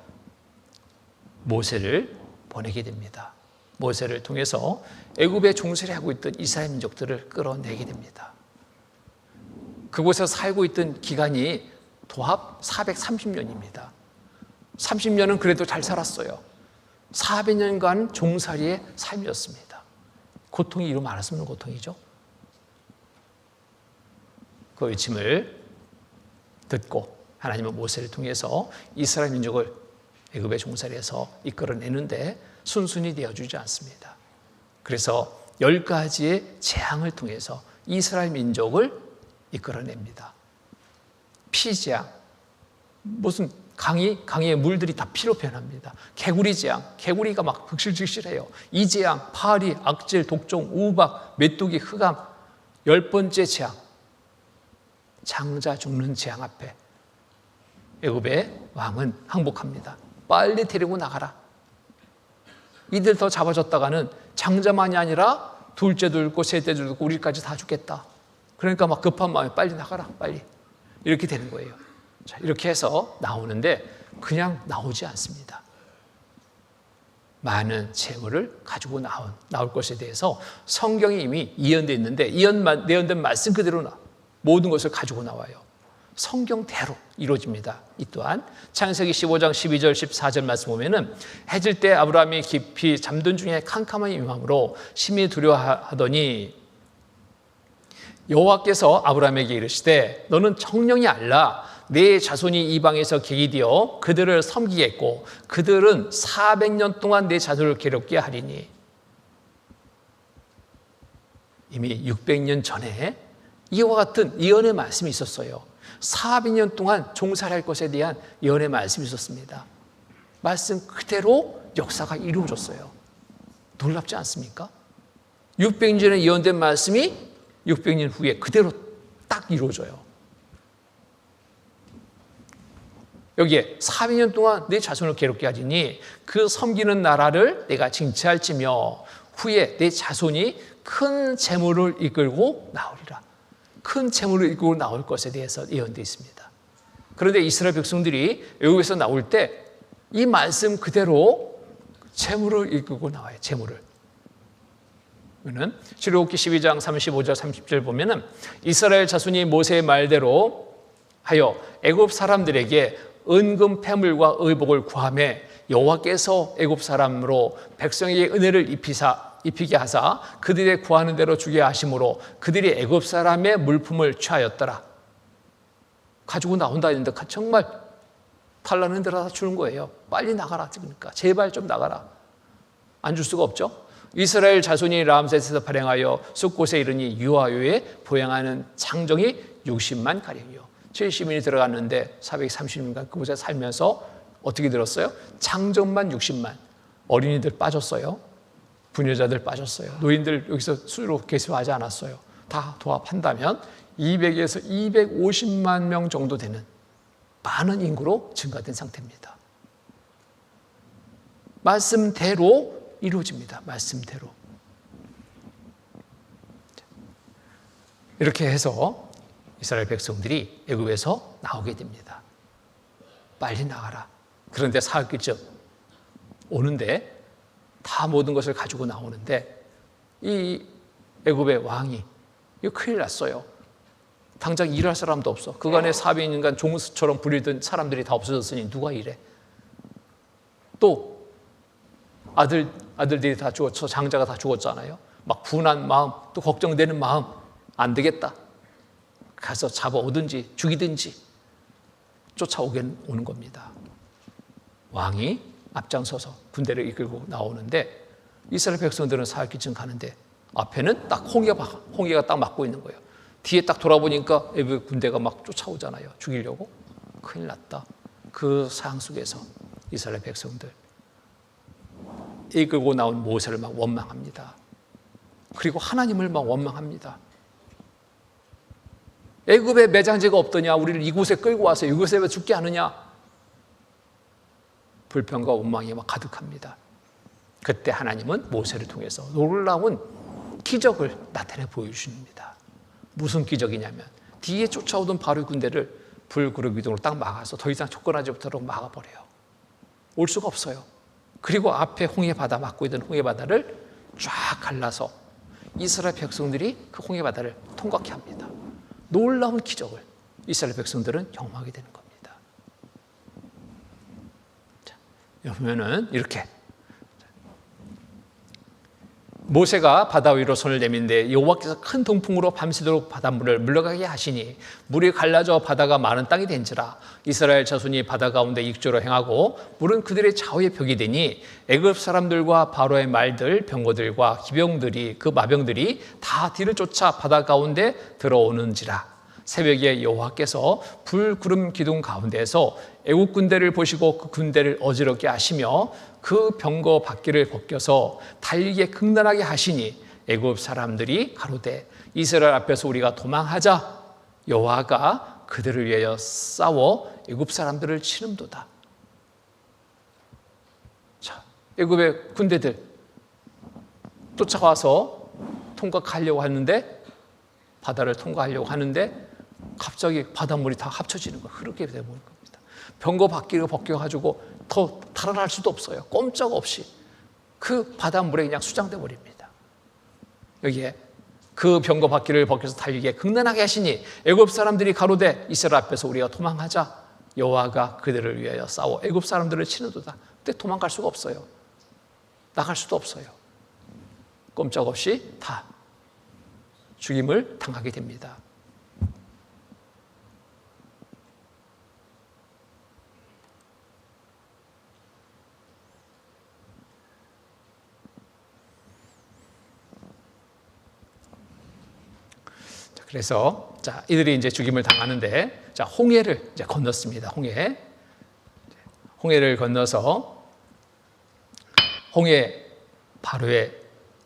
모세를 보내게 됩니다. 모세를 통해서 애굽에 종살이 하고 있던 이스라엘 민족들을 끌어내게 됩니다. 그곳에서 살고 있던 기간이 도합 430년입니다. 30년은 그래도 잘 살았어요. 400년간 종살이의 삶이었습니다. 고통이 이루 말할 수 없는 고통이죠. 그 외침을 듣고 하나님은 모세를 통해서 이스라엘 민족을 애굽의 종살이에서 이끌어내는데 순순히 되어주지 않습니다. 그래서 10가지의 재앙을 통해서 이스라엘 민족을 이끌어냅니다. 피재앙, 무슨 강의 물들이 다 피로 변합니다. 개구리 재앙, 개구리가 막 극실직실해요. 이재앙, 파리, 악질, 독종, 우박, 메뚜기, 흑암. 10번째 재앙, 장자 죽는 재앙 앞에 애굽의 왕은 항복합니다. 빨리 데리고 나가라. 이들 더 잡아줬다가는 장자만이 아니라 둘째도 죽고 셋째도 죽고 우리까지 다 죽겠다. 그러니까 막 급한 마음에 빨리 나가라, 빨리. 이렇게 되는 거예요. 자, 이렇게 해서 나오는데 그냥 나오지 않습니다. 많은 재물을 가지고 나올 것에 대해서 성경이 이미 예언되어 있는데 예언된 말씀 그대로 모든 것을 가지고 나와요. 성경대로 이루어집니다. 이 또한 창세기 15장 12절 14절 말씀 보면은 해질 때 아브라함이 깊이 잠든 중에 캄캄한 임함으로 심히 두려워하더니 여호와께서 아브라함에게 이르시되 너는 정령이 알라 내 자손이 이방에서 계기되어 그들을 섬기겠고 그들은 400년 동안 내 자손을 괴롭게 하리니. 이미 600년 전에 이와 같은 예언의 말씀이 있었어요. 400년 동안 종살할 것에 대한 예언의 말씀이 있었습니다. 말씀 그대로 역사가 이루어졌어요. 놀랍지 않습니까? 600년 전에 예언된 말씀이 600년 후에 그대로 딱 이루어져요. 여기에 400년 동안 내 자손을 괴롭게 하리니 그 섬기는 나라를 내가 징치할지며 후에 내 자손이 큰 재물을 이끌고 나오리라. 큰 재물을 이끌고 나올 것에 대해서 예언되어 있습니다. 그런데 이스라엘 백성들이 애굽에서 나올 때 이 말씀 그대로 재물을 이끌고 나와요. 재물을. 출애굽기 12장 35절 30절 보면은 이스라엘 자손이 모세의 말대로 하여 애굽 사람들에게 은금 패물과 의복을 구하며 여호와께서 애굽 사람으로 백성에게 은혜를 입히게 하사 그들의 구하는 대로 주게 하심으로 그들이 애굽 사람의 물품을 취하였더라. 가지고 나온다 했는데 정말 달라는 대로 다 주는 거예요. 빨리 나가라. 그러니까 제발 좀 나가라. 안 줄 수가 없죠. 이스라엘 자손이 람셋에서 발행하여 숫곳에 이르니 유아요에 보양하는 장정이 60만 가량이요. 70인이 들어갔는데 430년간 그곳에 살면서 어떻게 들었어요? 장정만 60만. 어린이들 빠졌어요. 부녀자들 빠졌어요. 노인들 여기서 수로 계수하지 않았어요. 다 도합한다면 200에서 250만 명 정도 되는 많은 인구로 증가된 상태입니다. 말씀대로 이루어집니다. 말씀대로. 이렇게 해서 이스라엘 백성들이 애굽에서 나오게 됩니다. 빨리 나가라. 그런데 사흘쯤 오는데 다 모든 것을 가지고 나오는데 이 애굽의 왕이 이거 큰일 났어요. 당장 일할 사람도 없어. 그간에 400년간 종수처럼 부리던 사람들이 다 없어졌으니 누가 일해? 또 아들들이 다 죽었죠. 장자가 다 죽었잖아요. 막 분한 마음, 또 걱정되는 마음. 안 되겠다. 가서 잡아오든지 죽이든지 쫓아오는 겁니다. 왕이 앞장서서 군대를 이끌고 나오는데 이스라엘 백성들은 사흘쯤 가는데 앞에는 딱 홍해가 딱 막고 있는 거예요. 뒤에 딱 돌아보니까 애굽 군대가 막 쫓아오잖아요. 죽이려고. 큰일 났다. 그 상황 속에서 이스라엘 백성들 이끌고 나온 모세를 막 원망합니다. 그리고 하나님을 막 원망합니다. 애굽에 매장지가 없더냐? 우리를 이곳에 끌고 와서 이곳에 왜 죽게 하느냐? 불평과 원망이 막 가득합니다. 그때 하나님은 모세를 통해서 놀라운 기적을 나타내 보여주십니다. 무슨 기적이냐면 뒤에 쫓아오던 바로의 군대를 불그룹 기둥으로 딱 막아서 더 이상 접근하지 못하도록 막아버려요. 올 수가 없어요. 그리고 앞에 홍해바다 막고 있던 홍해바다를 쫙 갈라서 이스라엘 백성들이 그 홍해바다를 통과케 합니다. 놀라운 기적을 이스라엘 백성들은 경험하게 되는 겁니다. 자, 보면은 이렇게 모세가 바다 위로 손을 내민데 여호와께서 큰 동풍으로 밤새도록 바닷물을 물러가게 하시니 물이 갈라져 바다가 마른 땅이 된지라. 이스라엘 자손이 바다 가운데 익조로 행하고 물은 그들의 좌우에 벽이 되니 애굽 사람들과 바로의 말들 병거들과 기병들이 그 마병들이 다 뒤를 쫓아 바다 가운데 들어오는지라. 새벽에 여호와께서 불, 구름, 기둥 가운데서 애국 군대를 보시고 그 군대를 어지럽게 하시며 그 병거 바퀴를 벗겨서 달리게 극난하게 하시니 애굽 사람들이 가로되 이스라엘 앞에서 우리가 도망하자. 여호와가 그들을 위하여 싸워 애굽 사람들을 치는도다. 자, 애굽의 군대들 쫓아와서 통과하려고 하는데, 바다를 통과하려고 하는데 갑자기 바닷물이 다 합쳐지는 거예요. 그렇게 되는 겁니다. 병거 바퀴를 벗겨가지고 더 달아날 수도 없어요. 꼼짝없이 그 바닷물에 그냥 수장돼 버립니다. 여기에 그 병거 바퀴를 벗겨서 달리게 극난하게 하시니 애굽 사람들이 가로되 이스라엘 앞에서 우리가 도망하자. 여호와가 그들을 위하여 싸워 애굽 사람들을 치는도다. 근데 도망갈 수가 없어요. 나갈 수도 없어요. 꼼짝없이 다 죽임을 당하게 됩니다. 그래서 이들이 이제 죽임을 당하는데, 홍해를 이제 건넜습니다. 홍해를 건너서 홍해 바로의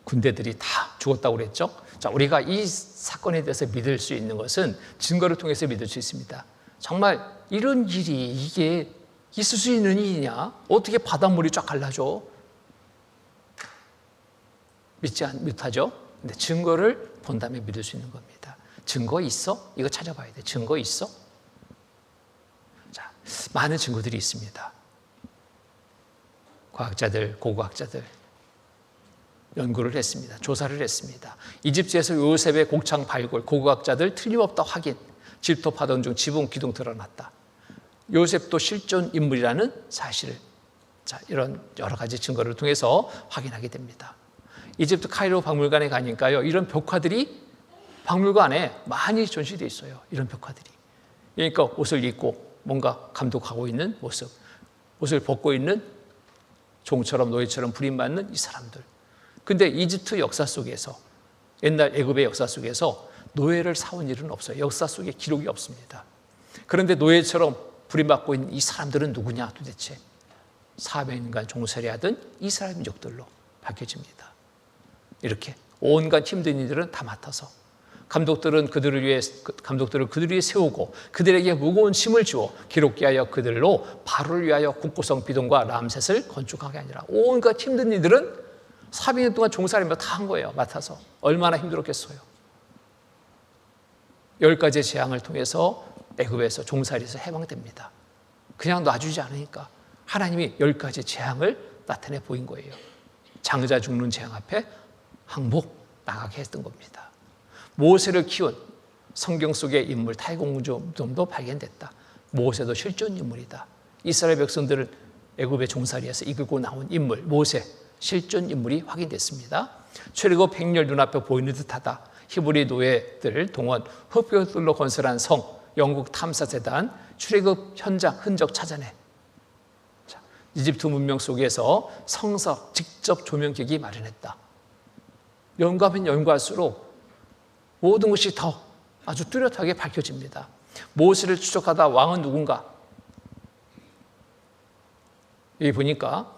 군대들이 다 죽었다고 그랬죠. 우리가 이 사건에 대해서 믿을 수 있는 것은 증거를 통해서 믿을 수 있습니다. 정말 이런 일이 이게 있을 수 있는 일이냐? 어떻게 바닷물이 쫙 갈라져? 믿지 못하죠. 근데 증거를 본다면 믿을 수 있는 겁니다. 증거 있어? 이거 찾아봐야 돼. 증거 있어? 자, 많은 증거들이 있습니다. 과학자들, 고고학자들 연구를 했습니다. 조사를 했습니다. 이집트에서 요셉의 곡창 발굴, 고고학자들 틀림없다 확인, 집토 파동 중 지붕 기둥 드러났다. 요셉도 실존 인물이라는 사실을, 이런 여러 가지 증거를 통해서 확인하게 됩니다. 이집트 카이로 박물관에 가니까요, 이런 벽화들이 박물관에 많이 전시되어 있어요. 이런 벽화들이. 그러니까 옷을 입고 뭔가 감독하고 있는 모습, 옷을 벗고 있는 종처럼 노예처럼 부림받는 이 사람들. 근데 이집트 역사 속에서, 옛날 애굽의 역사 속에서 노예를 사온 일은 없어요. 역사 속에 기록이 없습니다. 그런데 노예처럼 부림받고 있는 이 사람들은 누구냐 도대체? 400년간 종살이하던 이스라엘 민족들로 밝혀집니다. 이렇게 온갖 힘든 일들은 다 맡아서 감독들을 그들을 위해 세우고 그들에게 무거운 짐을 주어 기록케 하여 그들로 바로를 위하여 국고성 비동과 람셋을 건축하게 아니라 온갖 힘든 일들은 400년 동안 종살이며 다 한 거예요. 맡아서. 얼마나 힘들었겠어요. 10가지의 재앙을 통해서 애굽에서 종살이에서 해방됩니다. 그냥 놔주지 않으니까 하나님이 10가지 재앙을 나타내 보인 거예요. 장자 죽는 재앙 앞에 항복 나가게 했던 겁니다. 모세를 키운 성경 속의 인물 탈공주도 발견됐다. 모세도 실존 인물이다. 이스라엘 백성들을 애굽의 종살이에서 이끌고 나온 인물 모세 실존 인물이 확인됐습니다. 출애굽 100년 눈앞에 보이는 듯하다. 히브리 노예들 동원 흙벽돌로 건설한 성, 영국 탐사재단 출애굽 현장 흔적 찾아내. 이집트 문명 속에서 성서 직접 조명객이 마련했다. 연구하면 연구할수록 모든 것이 더 아주 뚜렷하게 밝혀집니다. 모세를 추적하다 왕은 누군가? 여기 보니까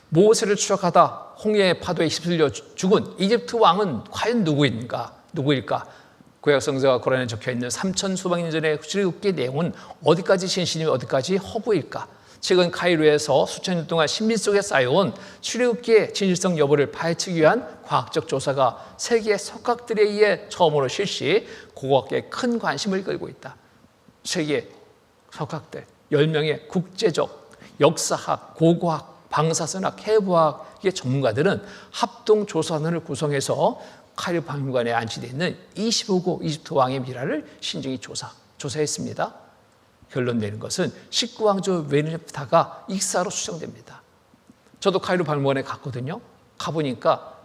모세를 추적하다 홍해의 파도에 휩쓸려 죽은 이집트 왕은 과연 누구일까? 구약 성서와 고란에 적혀있는 3천 수백 년 전의 출애굽기 내용은 어디까지 진실이며 어디까지 허구일까? 최근 카이로에서 수천 년 동안 신비 속에 쌓여온 출애굽기의 진실성 여부를 파헤치기 위한 과학적 조사가 세계 석학들에 의해 처음으로 실시, 고고학계에 큰 관심을 끌고 있다. 세계 석학들 10명의 국제적 역사학, 고고학, 방사선학, 해부학의 전문가들은 합동조사단을 구성해서 카이로 박물관에 안치되어 있는 25고 이집트 왕의 미라를 신중히 조사했습니다. 결론 내는 것은 19왕조 메르nep타가 익사로 추정됩니다. 저도 카이로 박물관에 갔거든요. 가보니까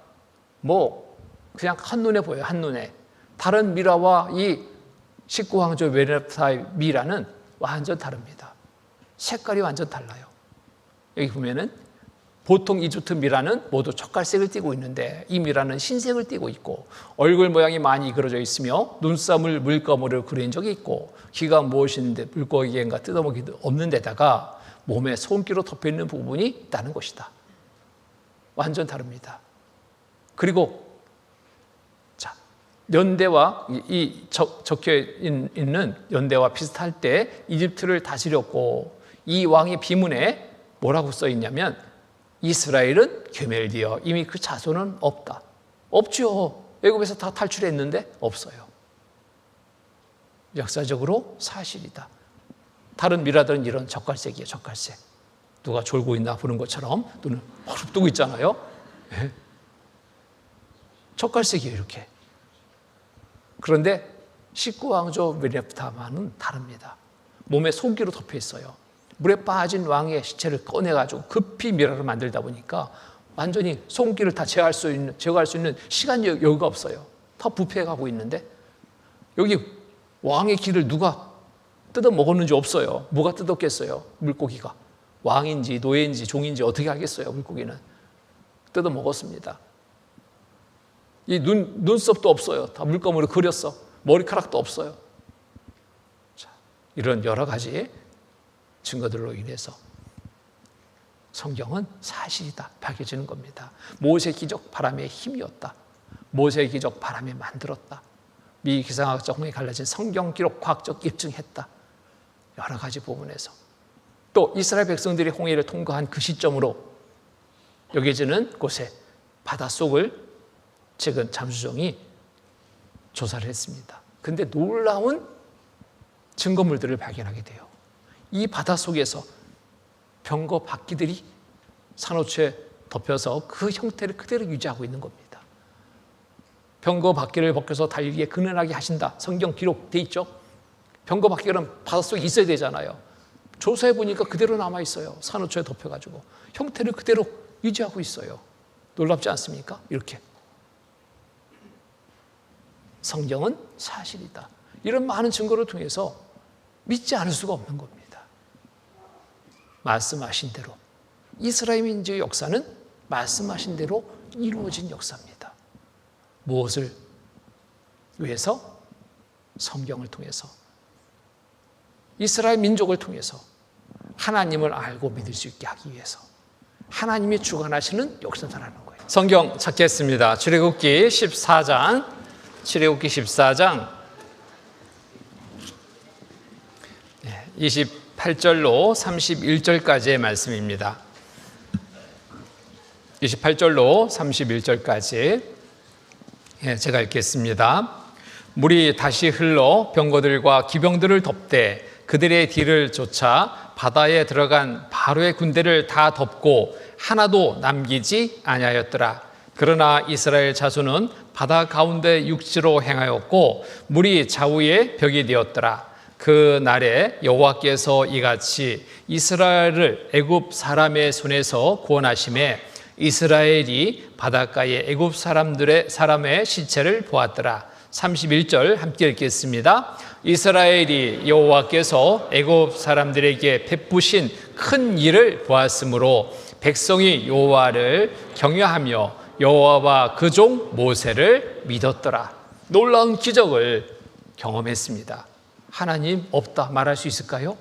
그냥 한눈에 보여요. 한눈에. 다른 미라와 이 19왕조 메르nep타의 미라는 완전 다릅니다. 색깔이 완전 달라요. 여기 보면은 보통 이집트 미라는 모두 젓갈색을 띠고 있는데 이 미라는 흰색을 띠고 있고 얼굴 모양이 많이 그려져 있으며 눈썹을 물거머리로 그린 적이 있고 귀가 무엇인데 물고기인가 뜯어먹기도 없는 데다가 몸에 손기로 덮여있는 부분이 있다는 것이다. 완전 다릅니다. 그리고 자, 연대와 이 적혀 있는 연대와 비슷할 때 이집트를 다스렸고 이 왕의 비문에 뭐라고 써 있냐면 이스라엘은 괴멸되어 이미 그 자손은 없다. 없죠. 애굽에서 다 탈출했는데 없어요. 역사적으로 사실이다. 다른 미라들은 이런 젓갈색이에요. 젓갈색. 누가 졸고 있나 보는 것처럼 눈을 허릅 뜨고 있잖아요. 네. 젓갈색이에요. 이렇게. 그런데 19왕조 메레프타만은 다릅니다. 몸에 손기로 덮여 있어요. 물에 빠진 왕의 시체를 꺼내가지고 급히 미라를 만들다 보니까 완전히 손기를 다 제거할 수 있는 시간 여유가 없어요. 다 부패해가고 있는데 여기 왕의 기를 누가 뜯어 먹었는지 없어요. 뭐가 뜯었겠어요? 물고기가. 왕인지 노예인지 종인지 어떻게 알겠어요? 물고기는. 뜯어 먹었습니다. 이 눈썹도 없어요. 다 물감으로 그렸어. 머리카락도 없어요. 자, 이런 여러 가지 증거들로 인해서 성경은 사실이다 밝혀지는 겁니다. 모세 기적 바람의 힘이었다. 모세 기적 바람이 만들었다. 미 기상학적 홍해 갈라진 성경 기록 과학적 입증했다. 여러 가지 부분에서 또 이스라엘 백성들이 홍해를 통과한 그 시점으로 여겨지는 곳에 바닷속을 최근 잠수정이 조사를 했습니다. 그런데 놀라운 증거물들을 발견하게 돼요. 이 바닷속에서 병거 바퀴들이 산호초에 덮여서 그 형태를 그대로 유지하고 있는 겁니다. 병거 바퀴를 벗겨서 달리기에 그늘하게 하신다. 성경 기록돼 있죠. 병거 바퀴는 바닷속에 있어야 되잖아요. 조사해 보니까 그대로 남아 있어요. 산호초에 덮여가지고 형태를 그대로 유지하고 있어요. 놀랍지 않습니까? 이렇게 성경은 사실이다. 이런 많은 증거를 통해서 믿지 않을 수가 없는 겁니다. 말씀하신 대로 이스라엘 민족의 역사는 말씀하신 대로 이루어진 역사입니다. 무엇을 위해서? 성경을 통해서 이스라엘 민족을 통해서 하나님을 알고 믿을 수 있게 하기 위해서 하나님이 주관하시는 역사다라는 거예요. 성경 찾겠습니다. 출애굽기 14장 28절로 31절까지의 말씀입니다. 28절로 31절까지 제가 읽겠습니다. 물이 다시 흘러 병거들과 기병들을 덮되 그들의 뒤를 쫓아 바다에 들어간 바로의 군대를 다 덮고 하나도 남기지 아니하였더라. 그러나 이스라엘 자손은 바다 가운데 육지로 행하였고 물이 좌우에 벽이 되었더라. 그 날에 여호와께서 이같이 이스라엘을 애굽 사람의 손에서 구원하심에 이스라엘이 바닷가에 애굽 사람의 시체를 보았더라. 31절 함께 읽겠습니다. 이스라엘이 여호와께서 애굽 사람들에게 베푸신 큰 일을 보았으므로 백성이 여호와를 경외하며 여호와와 그 종 모세를 믿었더라. 놀라운 기적을 경험했습니다. 하나님 없다 말할 수 있을까요?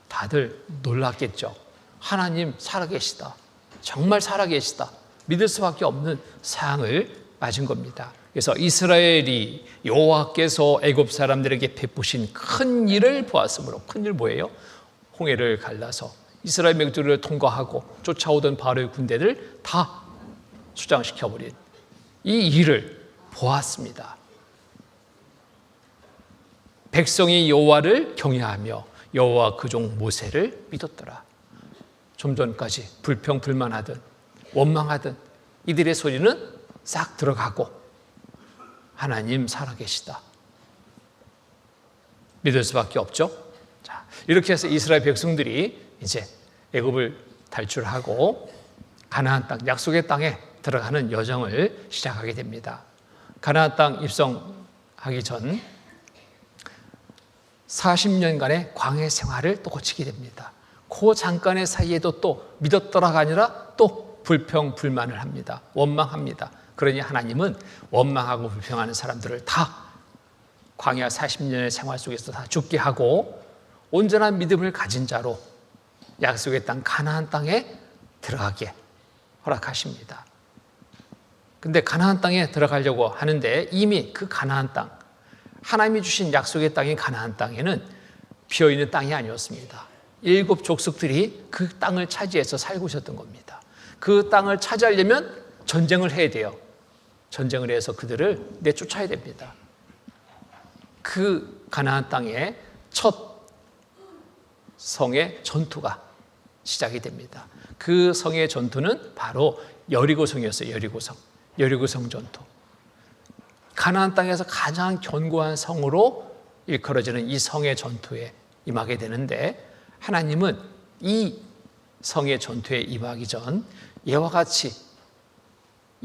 다들 놀랐겠죠. 하나님 살아계시다. 정말 살아계시다. 믿을 수밖에 없는 상황을 맞은 겁니다. 그래서 이스라엘이 여호와께서 애굽 사람들에게 베푸신 큰 일을 보았으므로, 큰 일 뭐예요? 홍해를 갈라서 이스라엘 민족들을 통과하고 쫓아오던 바로의 군대를 다 수장시켜버린 이 일을 보았습니다. 백성이 여호와를 경외하며 여호와 그 종 모세를 믿었더라. 좀 전까지 불평불만하던 원망하던 이들의 소리는 싹 들어가고 하나님 살아계시다. 믿을 수밖에 없죠. 자, 이렇게 해서 이스라엘 백성들이 이제 애굽을 탈출하고 가나안 땅, 약속의 땅에 들어가는 여정을 시작하게 됩니다. 가나안 땅 입성하기 전 40년간의 광야 생활을 또 거치게 됩니다. 그 잠깐의 사이에도 또 믿었더라가 아니라 또 불평, 불만을 합니다. 원망합니다. 그러니 하나님은 원망하고 불평하는 사람들을 다 광야 40년의 생활 속에서 다 죽게 하고 온전한 믿음을 가진 자로 약속의 땅 가나안 땅에 들어가게 허락하십니다. 근데 가나안 땅에 들어가려고 하는데 이미 그 가나안 땅, 하나님이 주신 약속의 땅인 가나안 땅에는 비어있는 땅이 아니었습니다. 7 족속들이 그 땅을 차지해서 살고 있었던 겁니다. 그 땅을 차지하려면 전쟁을 해야 돼요. 전쟁을 해서 그들을 내쫓아야 됩니다. 그 가나안 땅의 첫 성의 전투가 시작이 됩니다. 그 성의 전투는 바로 여리고성이었어요. 여리고성 전투. 가나안 땅에서 가장 견고한 성으로 일컬어지는 이 성의 전투에 임하게 되는데, 하나님은 이 성의 전투에 임하기 전 이와 같이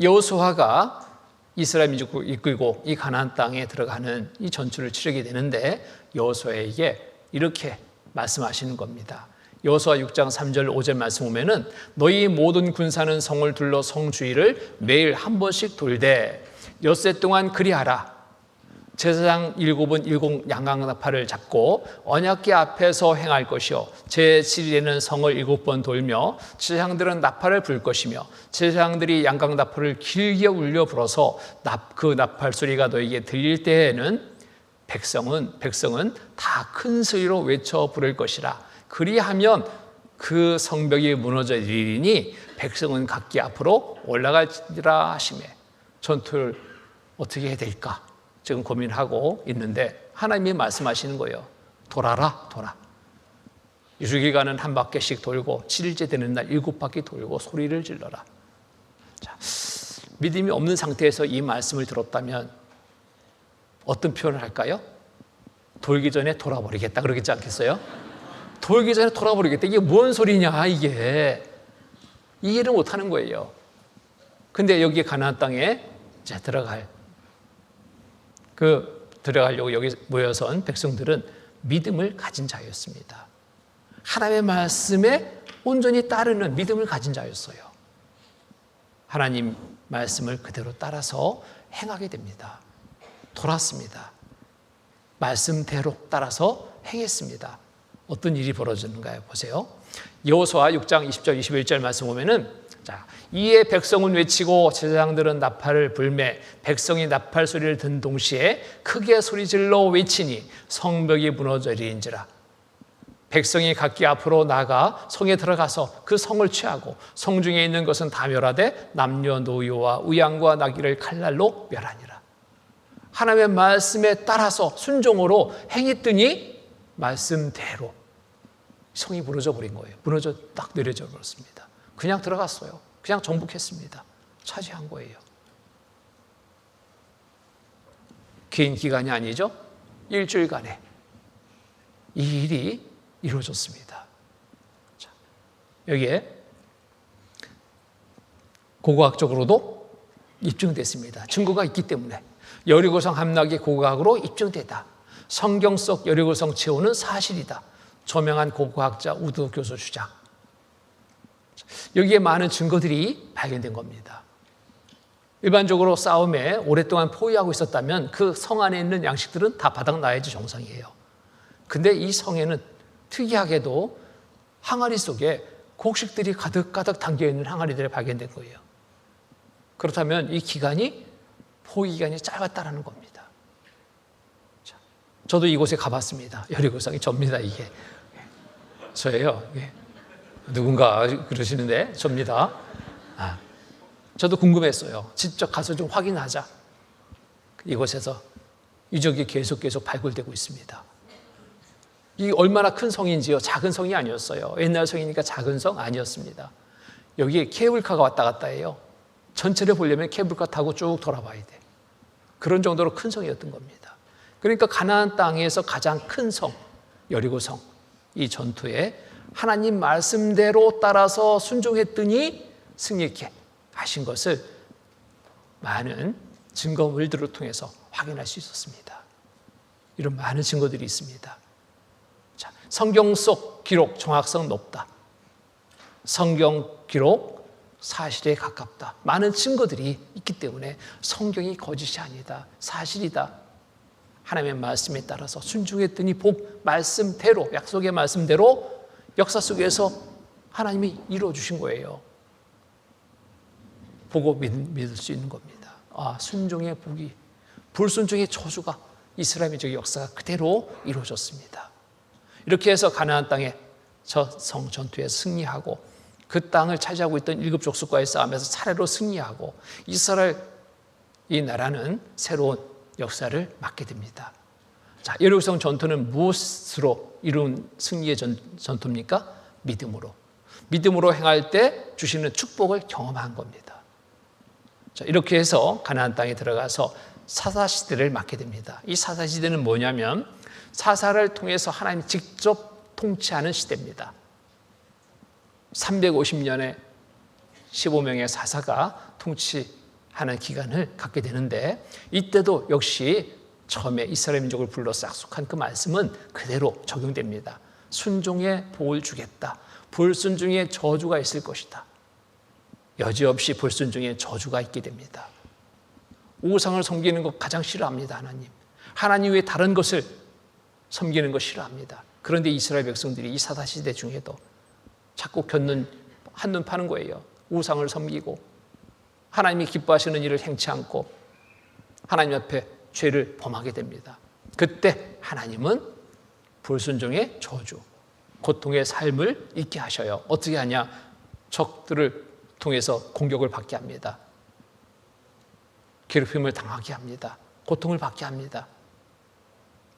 여호수아가 이스라엘 민족을 이끌고 이 가나안 땅에 들어가는 이 전투를 치르게 되는데, 여호수아에게 이렇게 말씀하시는 겁니다. 여호수아 6장 3절 5절 말씀 보면은 너희 모든 군사는 성을 둘러 성 주위를 매일 한 번씩 돌되 엿새 동안 그리하라. 제사장 7은 7 양강나팔을 잡고 언약궤 앞에서 행할 것이요 제7일에는 성을 7번 돌며 제사장들은 나팔을 불 것이며 제사장들이 양강나팔을 길게 울려 불어서 그 나팔 소리가 너에게 들릴 때에는 백성은 다 큰 소리로 외쳐 부를 것이라. 그리하면 그 성벽이 무너져 내리니 백성은 각기 앞으로 올라갈지라 하시매. 전투를 어떻게 해야 될까 지금 고민하고 있는데 하나님이 말씀하시는 거예요. 돌아라. 유수기간은 한 바퀴씩 돌고 7일째 되는 날 7바퀴 돌고 소리를 질러라. 자, 믿음이 없는 상태에서 이 말씀을 들었다면 어떤 표현을 할까요? 돌기 전에 돌아버리겠다 그러겠지 않겠어요? 돌기 전에 돌아버리겠다. 이게 뭔 소리냐 이게. 이해를 못하는 거예요. 근데 여기 가나안 땅에 이제 들어가려고 여기 모여선 백성들은 믿음을 가진 자였습니다. 하나님의 말씀에 온전히 따르는 믿음을 가진 자였어요. 하나님 말씀을 그대로 따라서 행하게 됩니다. 돌았습니다. 말씀대로 따라서 행했습니다. 어떤 일이 벌어지는가요? 보세요. 여호수아 6장 20절 21절 말씀 보면은 이에 백성은 외치고 제사장들은 나팔을 불매 백성이 나팔 소리를 듣는 동시에 크게 소리질러 외치니 성벽이 무너져리인지라. 백성이 각기 앞으로 나가 성에 들어가서 그 성을 취하고 성 중에 있는 것은 다 멸하되 남녀노소와 우양과 나귀를 칼날로 멸하니라. 하나님의 말씀에 따라서 순종으로 행했더니 말씀대로 성이 무너져 버린 거예요. 무너져 딱 내려져 버렸습니다. 그냥 들어갔어요. 그냥 정복했습니다. 차지한 거예요. 긴 기간이 아니죠. 일주일간에 이 일이 이루어졌습니다. 자, 여기에 고고학적으로도 입증됐습니다. 증거가 있기 때문에 여리고성 함락이 고고학으로 입증되다. 성경 속 여리고성 치오는 사실이다. 저명한 고고학자 우드 교수 주장. 여기에 많은 증거들이 발견된 겁니다. 일반적으로 싸움에 오랫동안 포위하고 있었다면 그 성 안에 있는 양식들은 다 바닥나야지 정상이에요. 근데 이 성에는 특이하게도 항아리 속에 곡식들이 가득가득 담겨있는 항아리들이 발견된 거예요. 그렇다면 이 기간이 포위 기간이 짧았다는 겁니다. 자, 저도 이곳에 가봤습니다. 여리고성이 접니다. 이게 저예요. 누군가 그러시는데 접니다. 저도 궁금했어요. 직접 가서 좀 확인하자. 이곳에서 유적이 계속 발굴되고 있습니다. 이게 얼마나 큰 성인지요. 작은 성이 아니었어요. 옛날 성이니까 작은 성 아니었습니다. 여기에 케이블카가 왔다 갔다 해요. 전체를 보려면 케이블카 타고 쭉 돌아봐야 돼. 그런 정도로 큰 성이었던 겁니다. 그러니까 가나안 땅에서 가장 큰 성, 여리고성, 이 전투에 하나님 말씀대로 따라서 순종했더니 승리케 하신 것을 많은 증거물들을 통해서 확인할 수 있었습니다. 이런 많은 증거들이 있습니다. 자, 성경 속 기록 정확성 높다. 성경 기록 사실에 가깝다. 많은 증거들이 있기 때문에 성경이 거짓이 아니다. 사실이다. 하나님의 말씀에 따라서 순종했더니 말씀대로, 약속의 말씀대로 역사 속에서 하나님이 이루어주신 거예요. 보고 믿을 수 있는 겁니다. 순종의 복이, 불순종의 저주가 이스라엘 민족의 역사가 그대로 이루어졌습니다. 이렇게 해서 가나안 땅에 저성 전투에서 승리하고 그 땅을 차지하고 있던 일곱 족속과의 싸움에서 차례로 승리하고 이스라엘 이 나라는 새로운 역사를 맞게 됩니다. 자, 예루살렘 전투는 무엇으로 이룬 승리의 전투입니까? 믿음으로. 믿음으로 행할 때 주시는 축복을 경험한 겁니다. 자, 이렇게 해서 가나안 땅에 들어가서 사사시대를 맞게 됩니다. 이 사사시대는 뭐냐면 사사를 통해서 하나님이 직접 통치하는 시대입니다. 350년의 15명의 사사가 통치하는 기간을 갖게 되는데 이때도 역시 처음에 이스라엘 민족을 불러서 약속한 그 말씀은 그대로 적용됩니다. 순종의 복을 주겠다. 불순종의 저주가 있을 것이다. 여지없이 불순종의 저주가 있게 됩니다. 우상을 섬기는 것 가장 싫어합니다. 하나님 외에 다른 것을 섬기는 것 싫어합니다. 그런데 이스라엘 백성들이 이 사사시대 중에도 자꾸 한눈 파는 거예요. 우상을 섬기고 하나님이 기뻐하시는 일을 행치 않고 하나님 앞에 죄를 범하게 됩니다. 그때 하나님은 불순종의 저주, 고통의 삶을 잊게 하셔요. 어떻게 하냐? 적들을 통해서 공격을 받게 합니다. 괴롭힘을 당하게 합니다. 고통을 받게 합니다.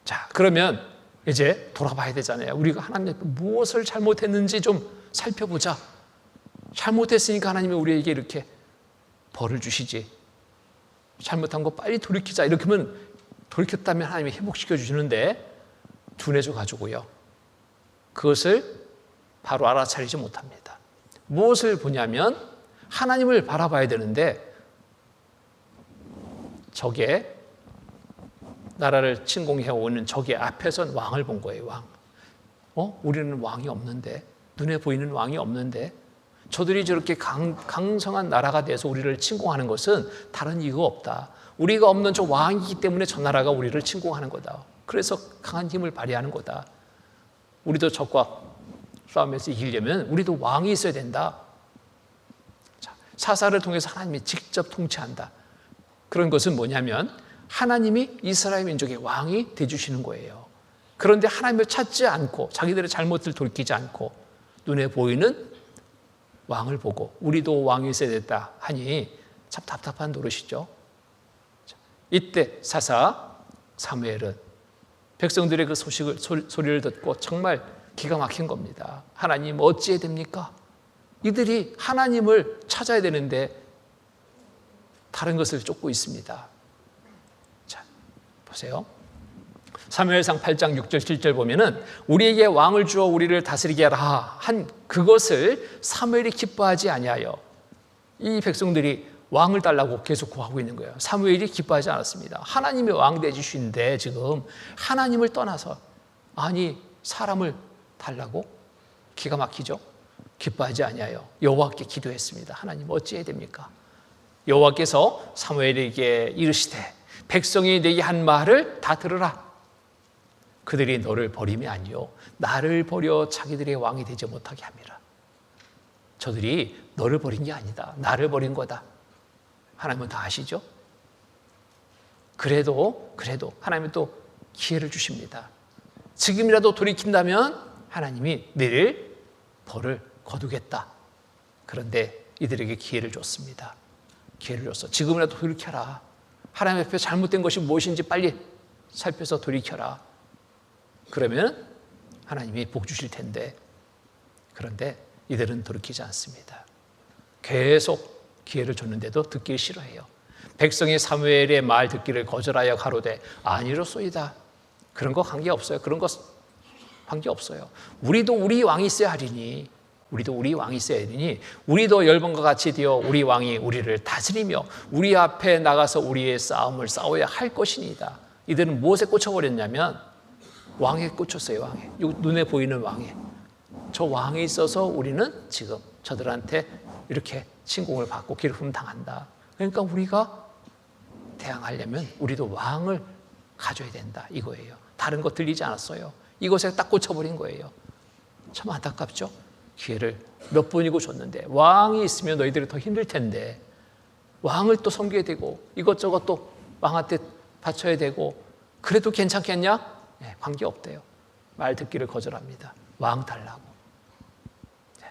자, 그러면 이제 돌아봐야 되잖아요. 우리가 하나님 앞에 무엇을 잘못했는지 좀 살펴보자. 잘못했으니까 하나님이 우리에게 이렇게 벌을 주시지. 잘못한 거 빨리 돌이키자. 이렇게 하면 돌이켰다면 하나님이 회복시켜 주시는데 둔해져 가지고요. 그것을 바로 알아차리지 못합니다. 무엇을 보냐면 하나님을 바라봐야 되는데 적의 나라를 침공해오는 적의 앞에선 왕을 본 거예요. 왕. 우리는 왕이 없는데, 눈에 보이는 왕이 없는데 저들이 저렇게 강성한 나라가 돼서 우리를 침공하는 것은 다른 이유가 없다. 우리가 없는 저 왕이기 때문에 저 나라가 우리를 침공하는 거다. 그래서 강한 힘을 발휘하는 거다. 우리도 적과 싸움에서 이기려면 우리도 왕이 있어야 된다. 자, 사사를 통해서 하나님이 직접 통치한다. 그런 것은 뭐냐면 하나님이 이스라엘 민족의 왕이 되주시는 거예요. 그런데 하나님을 찾지 않고 자기들의 잘못을 돌이키지 않고 눈에 보이는 왕을 보고 우리도 왕이 있어야 됐다 하니 참 답답한 노릇이죠. 이때 사사 사무엘은 백성들의 그 소리를 듣고 정말 기가 막힌 겁니다. 하나님 어찌해야 됩니까? 이들이 하나님을 찾아야 되는데 다른 것을 쫓고 있습니다. 자, 보세요. 사무엘상 8장 6절 7절 보면은 우리에게 왕을 주어 우리를 다스리게 하라 한 그것을 사무엘이 기뻐하지 아니하여 이 백성들이 왕을 달라고 계속 구하고 있는 거예요. 사무엘이 기뻐하지 않았습니다. 하나님의 왕 되주신데 지금 하나님을 떠나서 아니 사람을 달라고? 기가 막히죠. 기뻐하지 아니하여 여호와께 기도했습니다. 하나님 어찌해야 됩니까? 여호와께서 사무엘에게 이르시되 백성이 내게 한 말을 다 들으라. 그들이 너를 버림이 아니요 나를 버려 자기들의 왕이 되지 못하게 함이라. 저들이 너를 버린 게 아니다. 나를 버린 거다. 하나님은 다 아시죠? 그래도 하나님은 또 기회를 주십니다. 지금이라도 돌이킨다면 하나님이 너를 벌을 거두겠다. 그런데 이들에게 기회를 줬습니다. 기회를 줬어. 지금이라도 돌이켜라. 하나님 앞에 잘못된 것이 무엇인지 빨리 살펴서 돌이켜라. 그러면 하나님이 복 주실 텐데 그런데 이들은 돌이키지 않습니다. 계속 기회를 줬는데도 듣기 싫어해요. 백성이 사무엘의 말 듣기를 거절하여 가로되 아니로소이다. 그런 거 관계없어요. 그런 거 관계없어요. 우리도 우리 왕이 있어야 하리니 우리도 열방과 같이 되어 우리 왕이 우리를 다스리며 우리 앞에 나가서 우리의 싸움을 싸워야 할 것이니이다. 이들은 무엇에 꽂혀버렸냐면 왕에 꽂혔어요. 왕에. 눈에 보이는 왕에. 저 왕에 있어서 우리는 지금 저들한테 이렇게 침공을 받고 기름을 당한다. 그러니까 우리가 대항하려면 우리도 왕을 가져야 된다 이거예요. 다른 거 들리지 않았어요. 이것에 딱 꽂혀버린 거예요. 참 안타깝죠. 기회를 몇 번이고 줬는데 왕이 있으면 너희들이 더 힘들 텐데 왕을 또 섬겨야 되고 이것저것 또 왕한테 바쳐야 되고 그래도 괜찮겠냐? 네, 관계없대요. 말 듣기를 거절합니다. 왕 달라고. 네.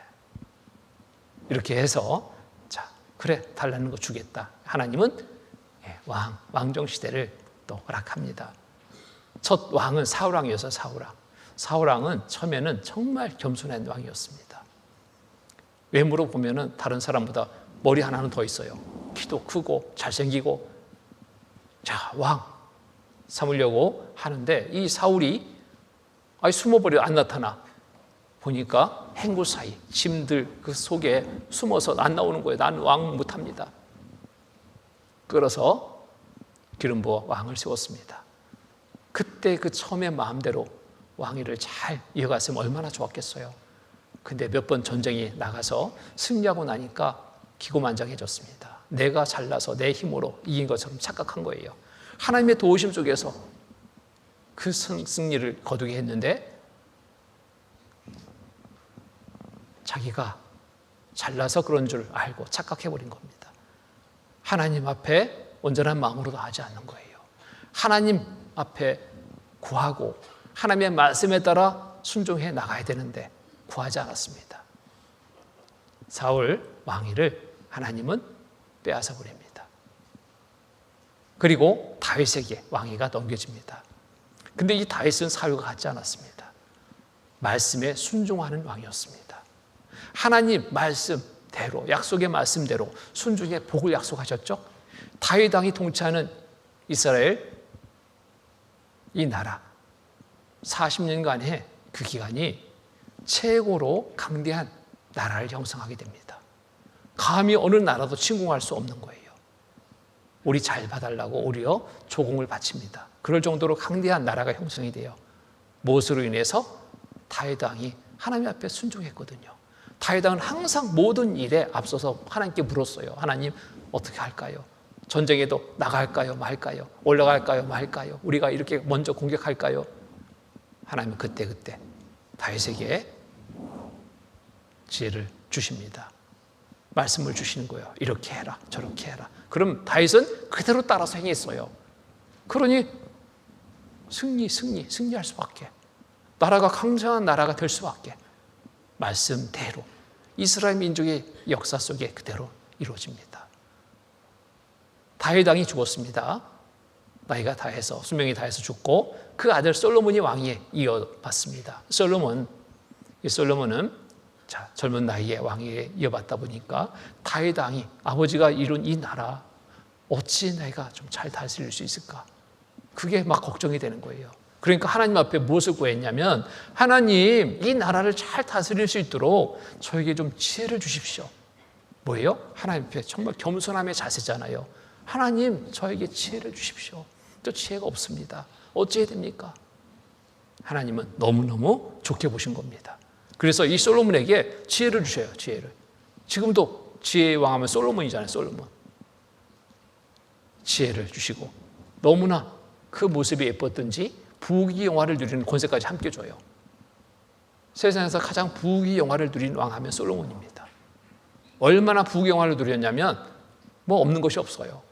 이렇게 해서 자 그래 달라는 거 주겠다. 하나님은 왕정 시대를 또 허락합니다. 첫 왕은 사울왕이어서 사울왕은 처음에는 정말 겸손한 왕이었습니다. 외모로 보면은 다른 사람보다 머리 하나는 더 있어요. 키도 크고 잘생기고 자 왕 삼으려고 하는데 이 사울이 숨어버려 안 나타나 보니까 행구 사이 짐들 그 속에 숨어서 안 나오는 거예요. 난 왕 못합니다. 끌어서 기름 부어 왕을 세웠습니다. 그때 그 처음에 마음대로 왕위를 잘 이어갔으면 얼마나 좋았겠어요. 근데 몇 번 전쟁이 나가서 승리하고 나니까 기고만장해졌습니다. 내가 잘나서 내 힘으로 이긴 것처럼 착각한 거예요. 하나님의 도우심 속에서 그 승리를 거두게 했는데 자기가 잘나서 그런 줄 알고 착각해버린 겁니다. 하나님 앞에 온전한 마음으로도 하지 않는 거예요. 하나님 앞에 구하고 하나님의 말씀에 따라 순종해 나가야 되는데 구하지 않았습니다. 사울 왕위를 하나님은 빼앗아 버립니다. 그리고 다윗에게 왕위가 넘겨집니다. 근데 이 다윗은 사울과 같지 않았습니다. 말씀에 순종하는 왕이었습니다. 하나님 말씀대로 약속의 말씀대로 순종의 복을 약속하셨죠. 다윗 왕이 통치하는 이스라엘 이 나라 40년간의 그 기간이 최고로 강대한 나라를 형성하게 됩니다. 감히 어느 나라도 침공할 수 없는 거예요. 우리 잘 봐달라고 오히려 조공을 바칩니다. 그럴 정도로 강대한 나라가 형성이 돼요. 무엇으로 인해서? 다윗 왕이 하나님 앞에 순종했거든요. 다윗 왕은 항상 모든 일에 앞서서 하나님께 물었어요. 하나님 어떻게 할까요? 전쟁에도 나갈까요? 말까요? 올라갈까요? 말까요? 우리가 이렇게 먼저 공격할까요? 하나님은 그때 다윗에게 지혜를 주십니다. 말씀을 주시는 거예요. 이렇게 해라, 저렇게 해라. 그럼 다윗은 그대로 따라서 행했어요. 그러니 승리할 수밖에. 나라가 강성한 나라가 될 수밖에. 말씀대로 이스라엘 민족의 역사 속에 그대로 이루어집니다. 다윗 왕이 죽었습니다. 나이가 다해서 수명이 다해서 죽고 그 아들 솔로몬이 왕위에 이어받습니다. 솔로몬은 젊은 나이에 왕위에 이어받다 보니까 다윗 왕이 아버지가 이룬 이 나라 어찌 내가 좀 잘 다스릴 수 있을까? 그게 막 걱정이 되는 거예요. 그러니까 하나님 앞에 무엇을 구했냐면 하나님 이 나라를 잘 다스릴 수 있도록 저에게 좀 지혜를 주십시오. 뭐예요? 하나님 앞에 정말 겸손함의 자세잖아요. 하나님 저에게 지혜를 주십시오. 저 지혜가 없습니다. 어찌해야 됩니까? 하나님은 너무너무 좋게 보신 겁니다. 그래서 이 솔로몬에게 지혜를 주셔요. 지혜를. 지금도 지혜의 왕하면 솔로몬이잖아요. 솔로몬. 지혜를 주시고 너무나 그 모습이 예뻤던지 부귀영화를 누리는 권세까지 함께 줘요. 세상에서 가장 부귀영화를 누린 왕하면 솔로몬입니다. 얼마나 부귀영화를 누렸냐면 뭐 없는 것이 없어요.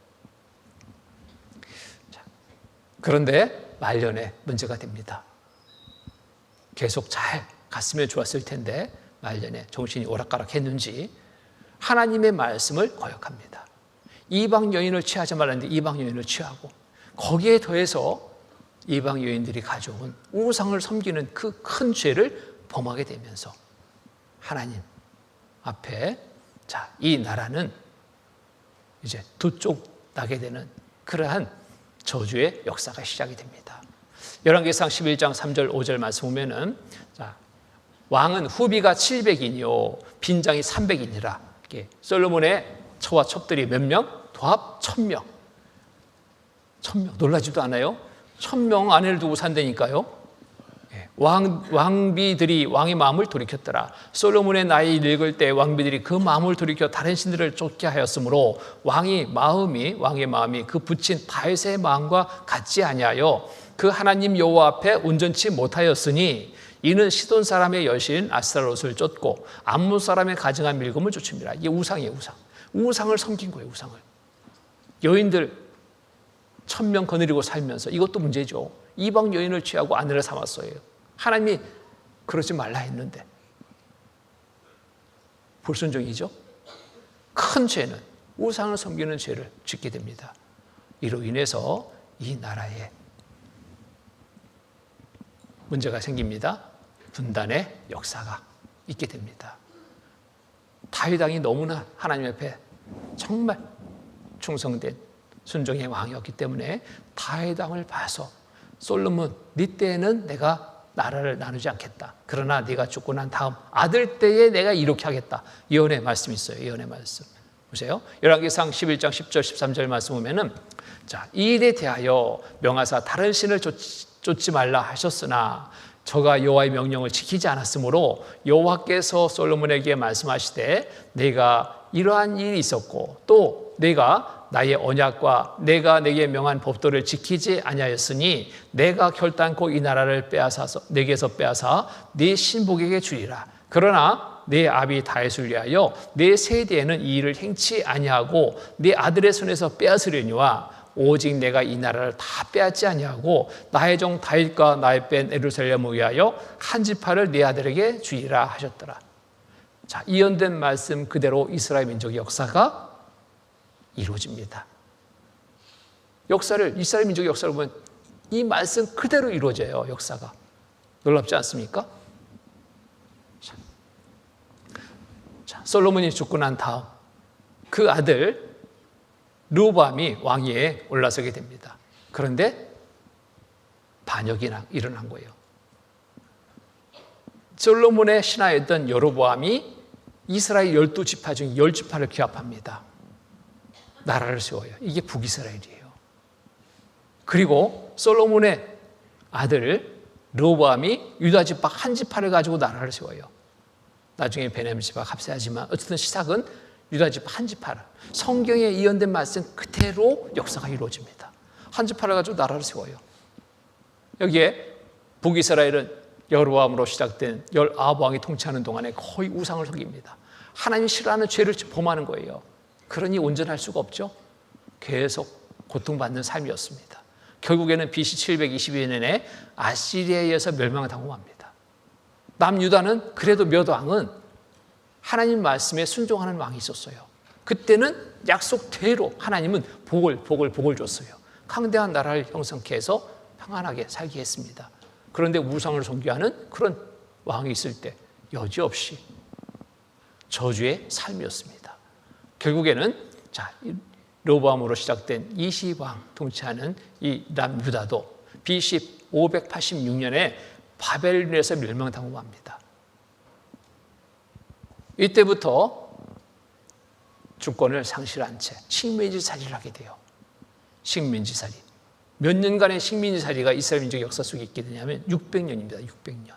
그런데 말년에 문제가 됩니다. 계속 잘 갔으면 좋았을 텐데 말년에 정신이 오락가락했는지 하나님의 말씀을 거역합니다. 이방 여인을 취하지 말라는데 이방 여인을 취하고 거기에 더해서 이방 여인들이 가져온 우상을 섬기는 그 큰 죄를 범하게 되면서 하나님 앞에 이 나라는 이제 두 쪽 나게 되는 그러한 저주의 역사가 시작이 됩니다. 열왕기상 11장 3절 5절 말씀 보면은 왕은 후비가 700인이요 빈장이 300인이라. 솔로몬의 처와 첩들이 몇 명? 도합 1000명. 1000명 놀라지도 않아요? 1000명 아내를 두고 산다니까요. 왕비들이 왕의 마음을 돌이켰더라. 솔로몬의 나이 늙을 때 왕비들이 그 마음을 돌이켜 다른 신들을 쫓게 하였으므로 왕의 마음이 그 붙인 다윗의 마음과 같지 아니하여 그 하나님 여호와 앞에 온전치 못하였으니 이는 시돈 사람의 여신 아스타롯을 쫓고 암몬 사람의 가증한 밀금을 쫓습니다. 이게 우상이에요. 우상을 섬긴 거예요. 우상을. 여인들 1000명 거느리고 살면서, 이것도 문제죠. 이방 여인을 취하고 아내를 삼았어요. 하나님이 그러지 말라 했는데 불순종이죠. 큰 죄는 우상을 섬기는 죄를 짓게 됩니다. 이로 인해서 이 나라에 문제가 생깁니다. 분단의 역사가 있게 됩니다. 다윗 왕이 너무나 하나님 앞에 정말 충성된 순종의 왕이었기 때문에 다윗 왕을 봐서 솔로몬, 네 때에는 내가 나라를 나누지 않겠다. 그러나 네가 죽고 난 다음 아들 때에 내가 이렇게 하겠다. 예언의 말씀이 있어요. 예언의 말씀. 보세요. 열왕기상 11장 10절 13절 말씀 보면은, 자, 이 일에 대하여 명하사 다른 신을 쫓지 말라 하셨으나 저가 여호와의 명령을 지키지 않았으므로 여호와께서 솔로몬에게 말씀하시되 내가 이러한 일이 있었고 또 내가 나의 언약과 내가 내게 명한 법도를 지키지 아니하였으니 내가 결단코 이 나라를 내게서 빼앗아 네 신복에게 주리라. 그러나 내 아비 다윗을 위하여 내 세대에는 이 일을 행치 아니하고 내 아들의 손에서 빼앗으려니와 오직 내가 이 나라를 다 빼앗지 아니하고 나의 종 다윗과 나의 뺀 예루살렘을 위하여 한 지파를 내 아들에게 주리라 하셨더라. 자, 예언된 말씀 그대로 이스라엘 민족의 역사가 이루어집니다. 이스라엘 민족의 역사를 보면 이 말씀 그대로 이루어져요. 역사가. 놀랍지 않습니까? 자, 솔로몬이 죽고 난 다음 그 아들 르호보암이 왕위에 올라서게 됩니다. 그런데 반역이 일어난 거예요. 솔로몬의 신하였던 여로보암이 이스라엘 12지파 중 10지파를 기합합니다. 나라를 세워요. 이게 북이스라엘이에요. 그리고 솔로몬의 아들 르호보암이 유다 지파 한 지파를 가지고 나라를 세워요. 나중에 베냐민 지파가 합세하지만 어쨌든 시작은 유다 지파 한 지파를. 성경에 예언된 말씀 그대로 역사가 이루어집니다. 한 지파를 가지고 나라를 세워요. 여기에 북이스라엘은 여로보암으로 시작된 19왕이 통치하는 동안에 거의 우상을 섬깁니다. 하나님이 싫어하는 죄를 범하는 거예요. 그러니 온전할 수가 없죠. 계속 고통받는 삶이었습니다. 결국에는 BC 722년에 아시리아에 의해서 멸망당합니다. 남유다는 그래도 몇 왕은 하나님 말씀에 순종하는 왕이 있었어요. 그때는 약속대로 하나님은 복을 줬어요. 강대한 나라를 형성케 해서 평안하게 살게 했습니다. 그런데 우상을 섬기하는 그런 왕이 있을 때 여지없이 저주의 삶이었습니다. 결국에는 르호보암으로 시작된 20왕 통치하는 이 남유다도 BC 586년에 바벨론에서 멸망당합니다. 이때부터 주권을 상실한 채 식민지살이를 하게 돼요. 식민지살이. 몇 년간의 식민지살이가 이스라엘 민족의 역사 속에 있게 되냐면 600년입니다. 600년.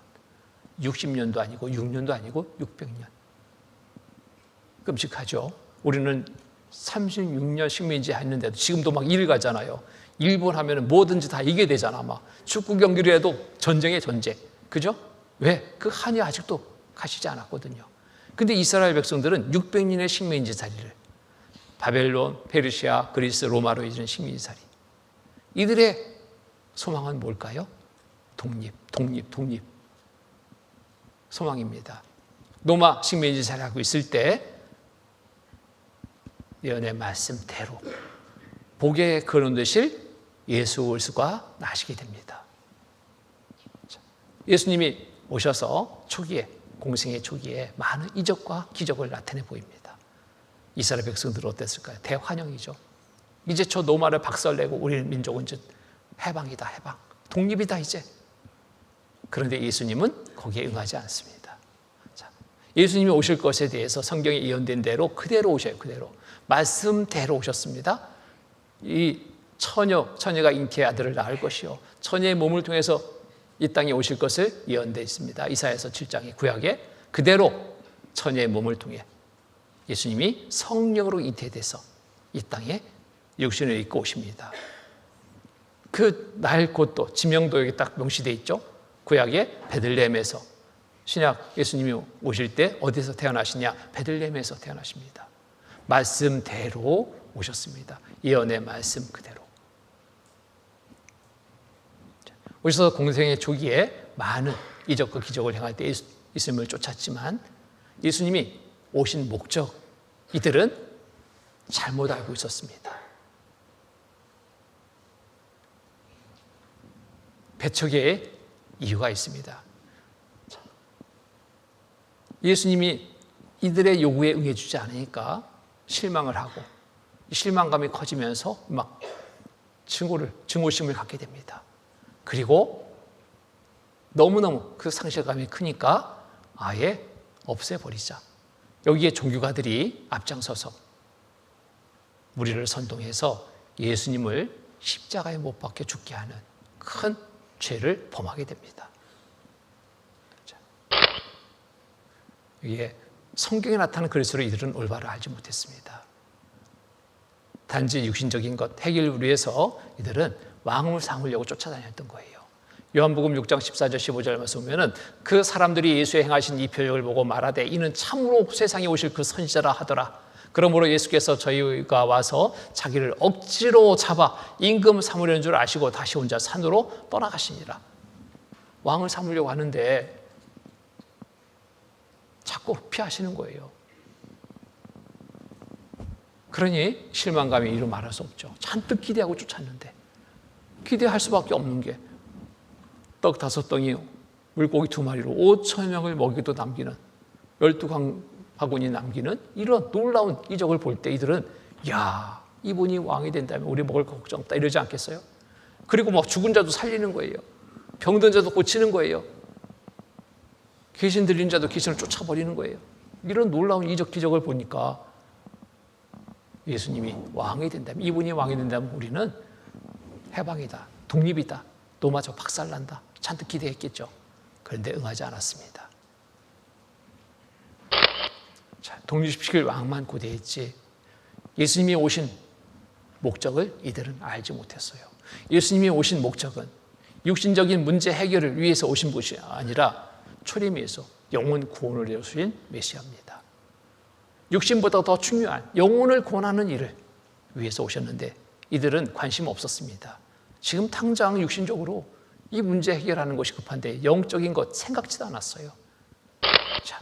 60년도 아니고 6년도 아니고 600년. 끔찍하죠. 우리는 36년 식민지 했는데도 지금도 막 일 가잖아요. 일본 하면 뭐든지 다 이게 되잖아. 막 축구 경기를 해도 전쟁의 전쟁. 그죠? 왜? 그 한이 아직도 가시지 않았거든요. 근데 이스라엘 백성들은 600년의 식민지살이를 바벨론, 페르시아, 그리스, 로마로 이르는 식민지살이. 이들의 소망은 뭘까요? 독립. 소망입니다. 로마 식민지살이 하고 있을 때 예언의 말씀대로 복에 거론되실 예수 그리스도가 나시게 됩니다. 예수님이 오셔서 공생의 초기에 많은 이적과 기적을 나타내 보입니다. 이스라엘 백성들은 어땠을까요? 대환영이죠. 이제 저 노마를 박살내고 우리 민족은 이제 해방이다, 해방. 독립이다, 이제. 그런데 예수님은 거기에 응하지 않습니다. 자, 예수님이 오실 것에 대해서 성경에 예언된 대로 그대로 오셔요, 그대로. 말씀대로 오셨습니다. 이 처녀가 잉태의 아들을 낳을 것이요. 처녀의 몸을 통해서 이 땅에 오실 것을 예언되어 있습니다. 이사야서 7장의 구약에 그대로 처녀의 몸을 통해 예수님이 성령으로 잉태돼서 이 땅에 육신을 입고 오십니다. 그 날 곧도 지명도 여기 딱 명시되어 있죠. 구약의 베들레헴에서, 신약 예수님이 오실 때 어디서 태어나시냐? 베들레헴에서 태어나십니다. 말씀대로 오셨습니다. 예언의 말씀 그대로. 오셔서 공생의 초기에 많은 이적과 기적을 행할 때 예수님을 쫓았지만 예수님이 오신 목적, 이들은 잘못 알고 있었습니다. 배척의 이유가 있습니다. 예수님이 이들의 요구에 응해주지 않으니까 실망을 하고 실망감이 커지면서 막 증오심을 갖게 됩니다. 그리고 너무너무 그 상실감이 크니까 아예 없애버리자. 여기에 종교가들이 앞장서서 무리를 선동해서 예수님을 십자가에 못 박혀 죽게 하는 큰 죄를 범하게 됩니다. 이게 성경에 나타나는 그리스도로 이들은 올바로 알지 못했습니다. 단지 육신적인 것 해결을 위해서 이들은 왕을 삼으려고 쫓아다녔던 거예요. 요한복음 6장 14절 15절 말씀 보면은 그 사람들이 예수의 행하신 이 표적을 보고 말하되 이는 참으로 세상에 오실 그 선지자라 하더라. 그러므로 예수께서 저희가 와서 자기를 억지로 잡아 임금 삼으려는 줄 아시고 다시 혼자 산으로 떠나가시니라. 왕을 삼으려고 하는데 자꾸 피하시는 거예요. 그러니 실망감이 이루 말할 수 없죠. 잔뜩 기대하고 쫓았는데 기대할 수밖에 없는 게 떡 5덩이 물고기 2마리로 5,000명을 먹이도 남기는 12바구니 남기는 이런 놀라운 이적을 볼 때 이들은 야, 이분이 왕이 된다면 우리 먹을 거 걱정 없다 이러지 않겠어요? 그리고 막 죽은 자도 살리는 거예요. 병든 자도 고치는 거예요. 귀신 들린 자도 귀신을 쫓아버리는 거예요. 이런 놀라운 이적 기적을 보니까 예수님이 왕이 된다면, 이분이 왕이 된다면 우리는 해방이다, 독립이다, 노마저 박살난다 잔뜩 기대했겠죠. 그런데 응하지 않았습니다. 자, 독립시킬 왕만 고대했지 예수님이 오신 목적을 이들은 알지 못했어요. 예수님이 오신 목적은 육신적인 문제 해결을 위해서 오신 것이 아니라 초림에서 영혼 구원을 이루신 메시아입니다. 육신보다 더 중요한 영혼을 구원하는 일을 위해서 오셨는데 이들은 관심 없었습니다. 지금 당장 육신적으로 이 문제 해결하는 것이 급한데 영적인 것 생각지도 않았어요. 자,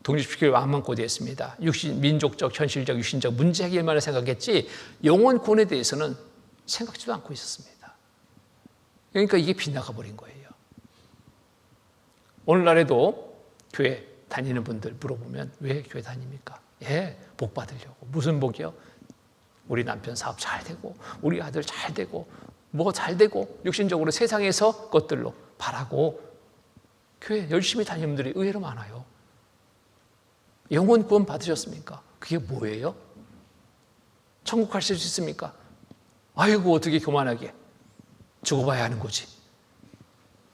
독립시킬 왕만 고대했습니다. 민족적, 현실적, 육신적 문제 해결만을 생각했지 영혼 구원에 대해서는 생각지도 않고 있었습니다. 그러니까 이게 빗나가 버린 거예요. 오늘날에도 교회 다니는 분들 물어보면 왜 교회 다닙니까? 예, 복 받으려고. 무슨 복이요? 우리 남편 사업 잘 되고 우리 아들 잘 되고 뭐 잘 되고 육신적으로 세상에서 것들로 바라고 교회 열심히 다니는 분들이 의외로 많아요. 영혼 구원 받으셨습니까? 그게 뭐예요? 천국 가실 수 있습니까? 아이고 어떻게 교만하게 죽어봐야 하는 거지.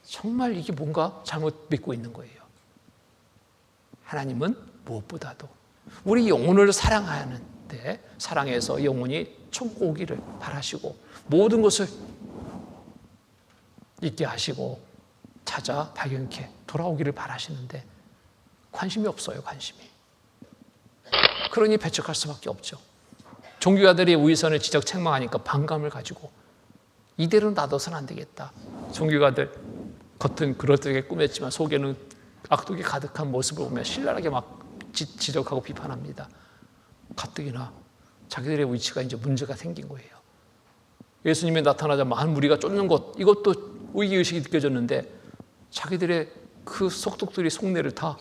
정말 이게 뭔가 잘못 믿고 있는 거예요. 하나님은 무엇보다도 우리 영혼을 사랑하는데 사랑해서 영혼이 천국 오기를 바라시고 모든 것을 잊게 하시고 찾아 발견케 돌아오기를 바라시는데 관심이 없어요. 관심이. 그러니 배척할 수밖에 없죠. 종교가들이 우위선을 지적 책망하니까 반감을 가지고 이대로 놔둬서는 안 되겠다. 종교가들 겉은 그럴듯하게 꾸몄지만 속에는 악독이 가득한 모습을 보면 신랄하게 막 지적하고 비판합니다. 가뜩이나 자기들의 위치가 이제 문제가 생긴 거예요. 예수님이 나타나자 많은 무리가 쫓는 것, 이것도 위기의식이 느껴졌는데 자기들의 그 속독들이 속내를 다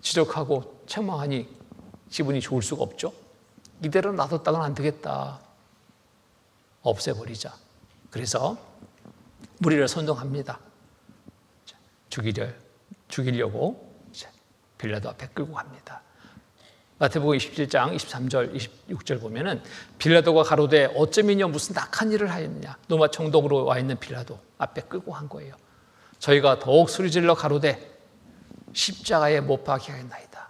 지적하고 책망하니 기분이 좋을 수가 없죠. 이대로 놔뒀다가는 안 되겠다. 없애버리자. 그래서 무리를 선동합니다. 죽이려고 빌라도 앞에 끌고 갑니다. 마태복음 27장 23절 26절 보면은 빌라도가 가로되 어쩌면요 무슨 낙한 일을 하였느냐. 노마 총독으로 와 있는 빌라도 앞에 끌고 간 거예요. 저희가 더욱 소리질러 가로되 십자가에 못 박게 하겠나이다.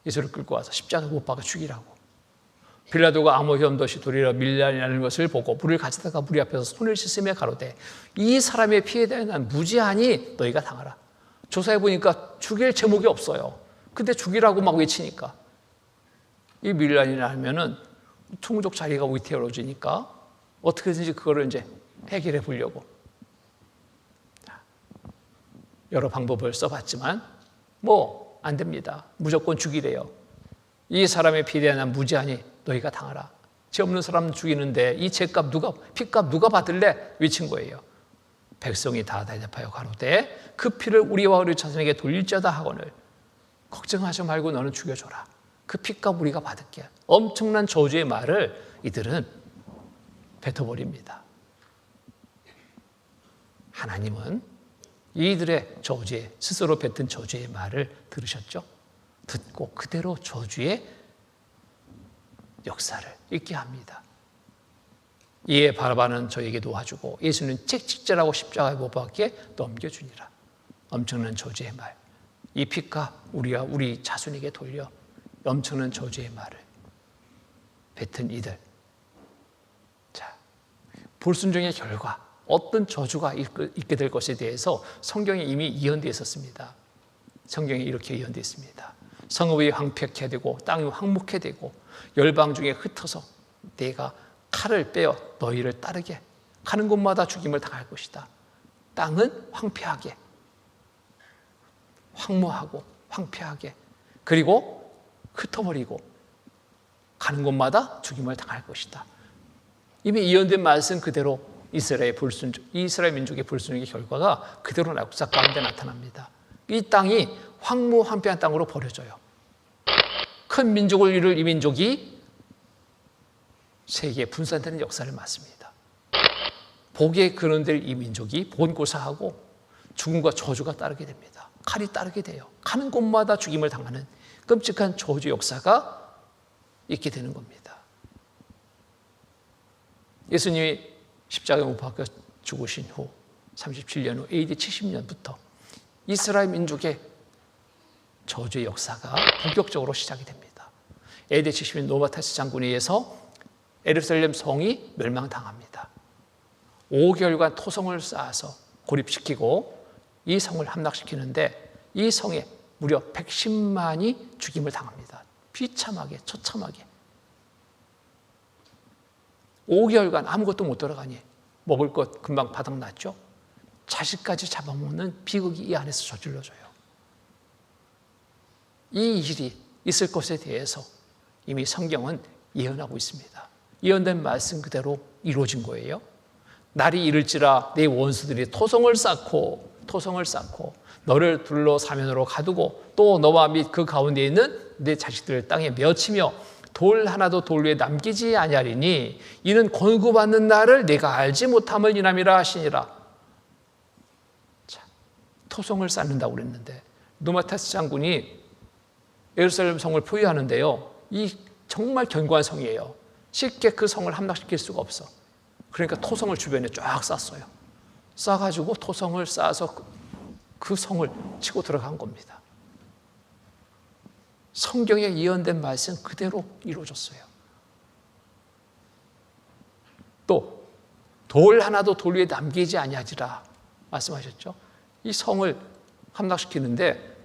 예수를 끌고 와서 십자가에 못 박아 죽이라고. 빌라도가 아무 염도 없이 도리어 밀려나는 것을 보고 물을 가져다가 무리 앞에서 손을 씻으며 가로되 이 사람의 피에 대해 난 무지하니 너희가 당하라. 조사해 보니까 죽일 제목이 없어요. 근데 죽이라고 막 외치니까 이 밀란이 나면은 총족 자리가 위태로워지니까 어떻게든지 그거를 이제 해결해 보려고 여러 방법을 써봤지만 뭐 안 됩니다. 무조건 죽이래요. 이 사람의 피에 대한 무지하니 너희가 당하라. 죄 없는 사람 죽이는데 이 죄값 피값 누가 받을래? 외친 거예요. 백성이 다 대답하여 가로되 그 피를 우리와 우리 자손에게 돌릴지어다 하거늘 걱정하지 말고 너는 죽여줘라. 그 피값 우리가 받을게. 엄청난 저주의 말을 이들은 뱉어버립니다. 하나님은 이들의 저주에 스스로 뱉은 저주의 말을 들으셨죠? 듣고 그대로 저주의 역사를 있게 합니다. 이에 바라바는 저에게 놓아주고 예수는 찍찍질하고 십자가에 못 박게 넘겨주니라. 엄청난 저주의 말. 이 피값 우리와 우리 자손에게 돌려 엄청난 저주의 말을 뱉은 이들. 자, 불순종의 결과 어떤 저주가 있게 될 것에 대해서 성경에 이미 예언되어 있었습니다. 성경에 이렇게 예언되어 있습니다. 성읍이 황폐케 되고 땅이 황무케 되고 열방 중에 흩어서 내가 칼을 빼어 너희를 따르게 가는 곳마다 죽임을 당할 것이다. 땅은 황폐하게 황무하고 황폐하게 그리고 흩어버리고 가는 곳마다 죽임을 당할 것이다. 이미 예언된 말씀 그대로 이스라엘 민족의 불순종의 결과가 그대로 역사 가운데 나타납니다. 이 땅이 황무 황폐한 땅으로 버려져요. 큰 민족을 이룰 이 민족이 세계에 분산되는 역사를 맞습니다. 복에 근원될 이 민족이 본고사하고 죽음과 저주가 따르게 됩니다. 칼이 따르게 돼요. 가는 곳마다 죽임을 당하는 끔찍한 저주 역사가 있게 되는 겁니다. 예수님이 십자가에 못 박혀 죽으신 후 37년 후 AD 70년부터 이스라엘 민족의 저주의 역사가 본격적으로 시작이 됩니다. AD 70년 노바타스 장군에 의해서 예루살렘 성이 멸망당합니다. 5개월간 토성을 쌓아서 고립시키고 이 성을 함락시키는데 이 성에 무려 110만이 죽임을 당합니다. 비참하게 처참하게 5개월간 아무것도 못 들어가니 먹을 것 금방 바닥났죠. 자식까지 잡아먹는 비극이 이 안에서 저질러져요. 이 일이 있을 것에 대해서 이미 성경은 예언하고 있습니다. 예언된 말씀 그대로 이루어진 거예요. 날이 이를지라 내 원수들이 토성을 쌓고 너를 둘러 사면으로 가두고 또 너와 및 그 가운데 있는 내 자식들을 땅에 메어치며 돌 하나도 돌 위에 남기지 아니하리니 이는 권고받는 날을 내가 알지 못함을 인함이라 하시니라. 자, 토성을 쌓는다고 그랬는데 노마타스 장군이 예루살렘 성을 포위하는데요. 이 정말 견고한 성이에요. 쉽게 그 성을 함락시킬 수가 없어. 그러니까 토성을 주변에 쫙 쌓았어요. 쌓아가지고 토성을 쌓아서 그 성을 치고 들어간 겁니다. 성경에 예언된 말씀 그대로 이루어졌어요. 또 돌 하나도 돌 위에 남기지 아니하지라 말씀하셨죠. 이 성을 함락시키는데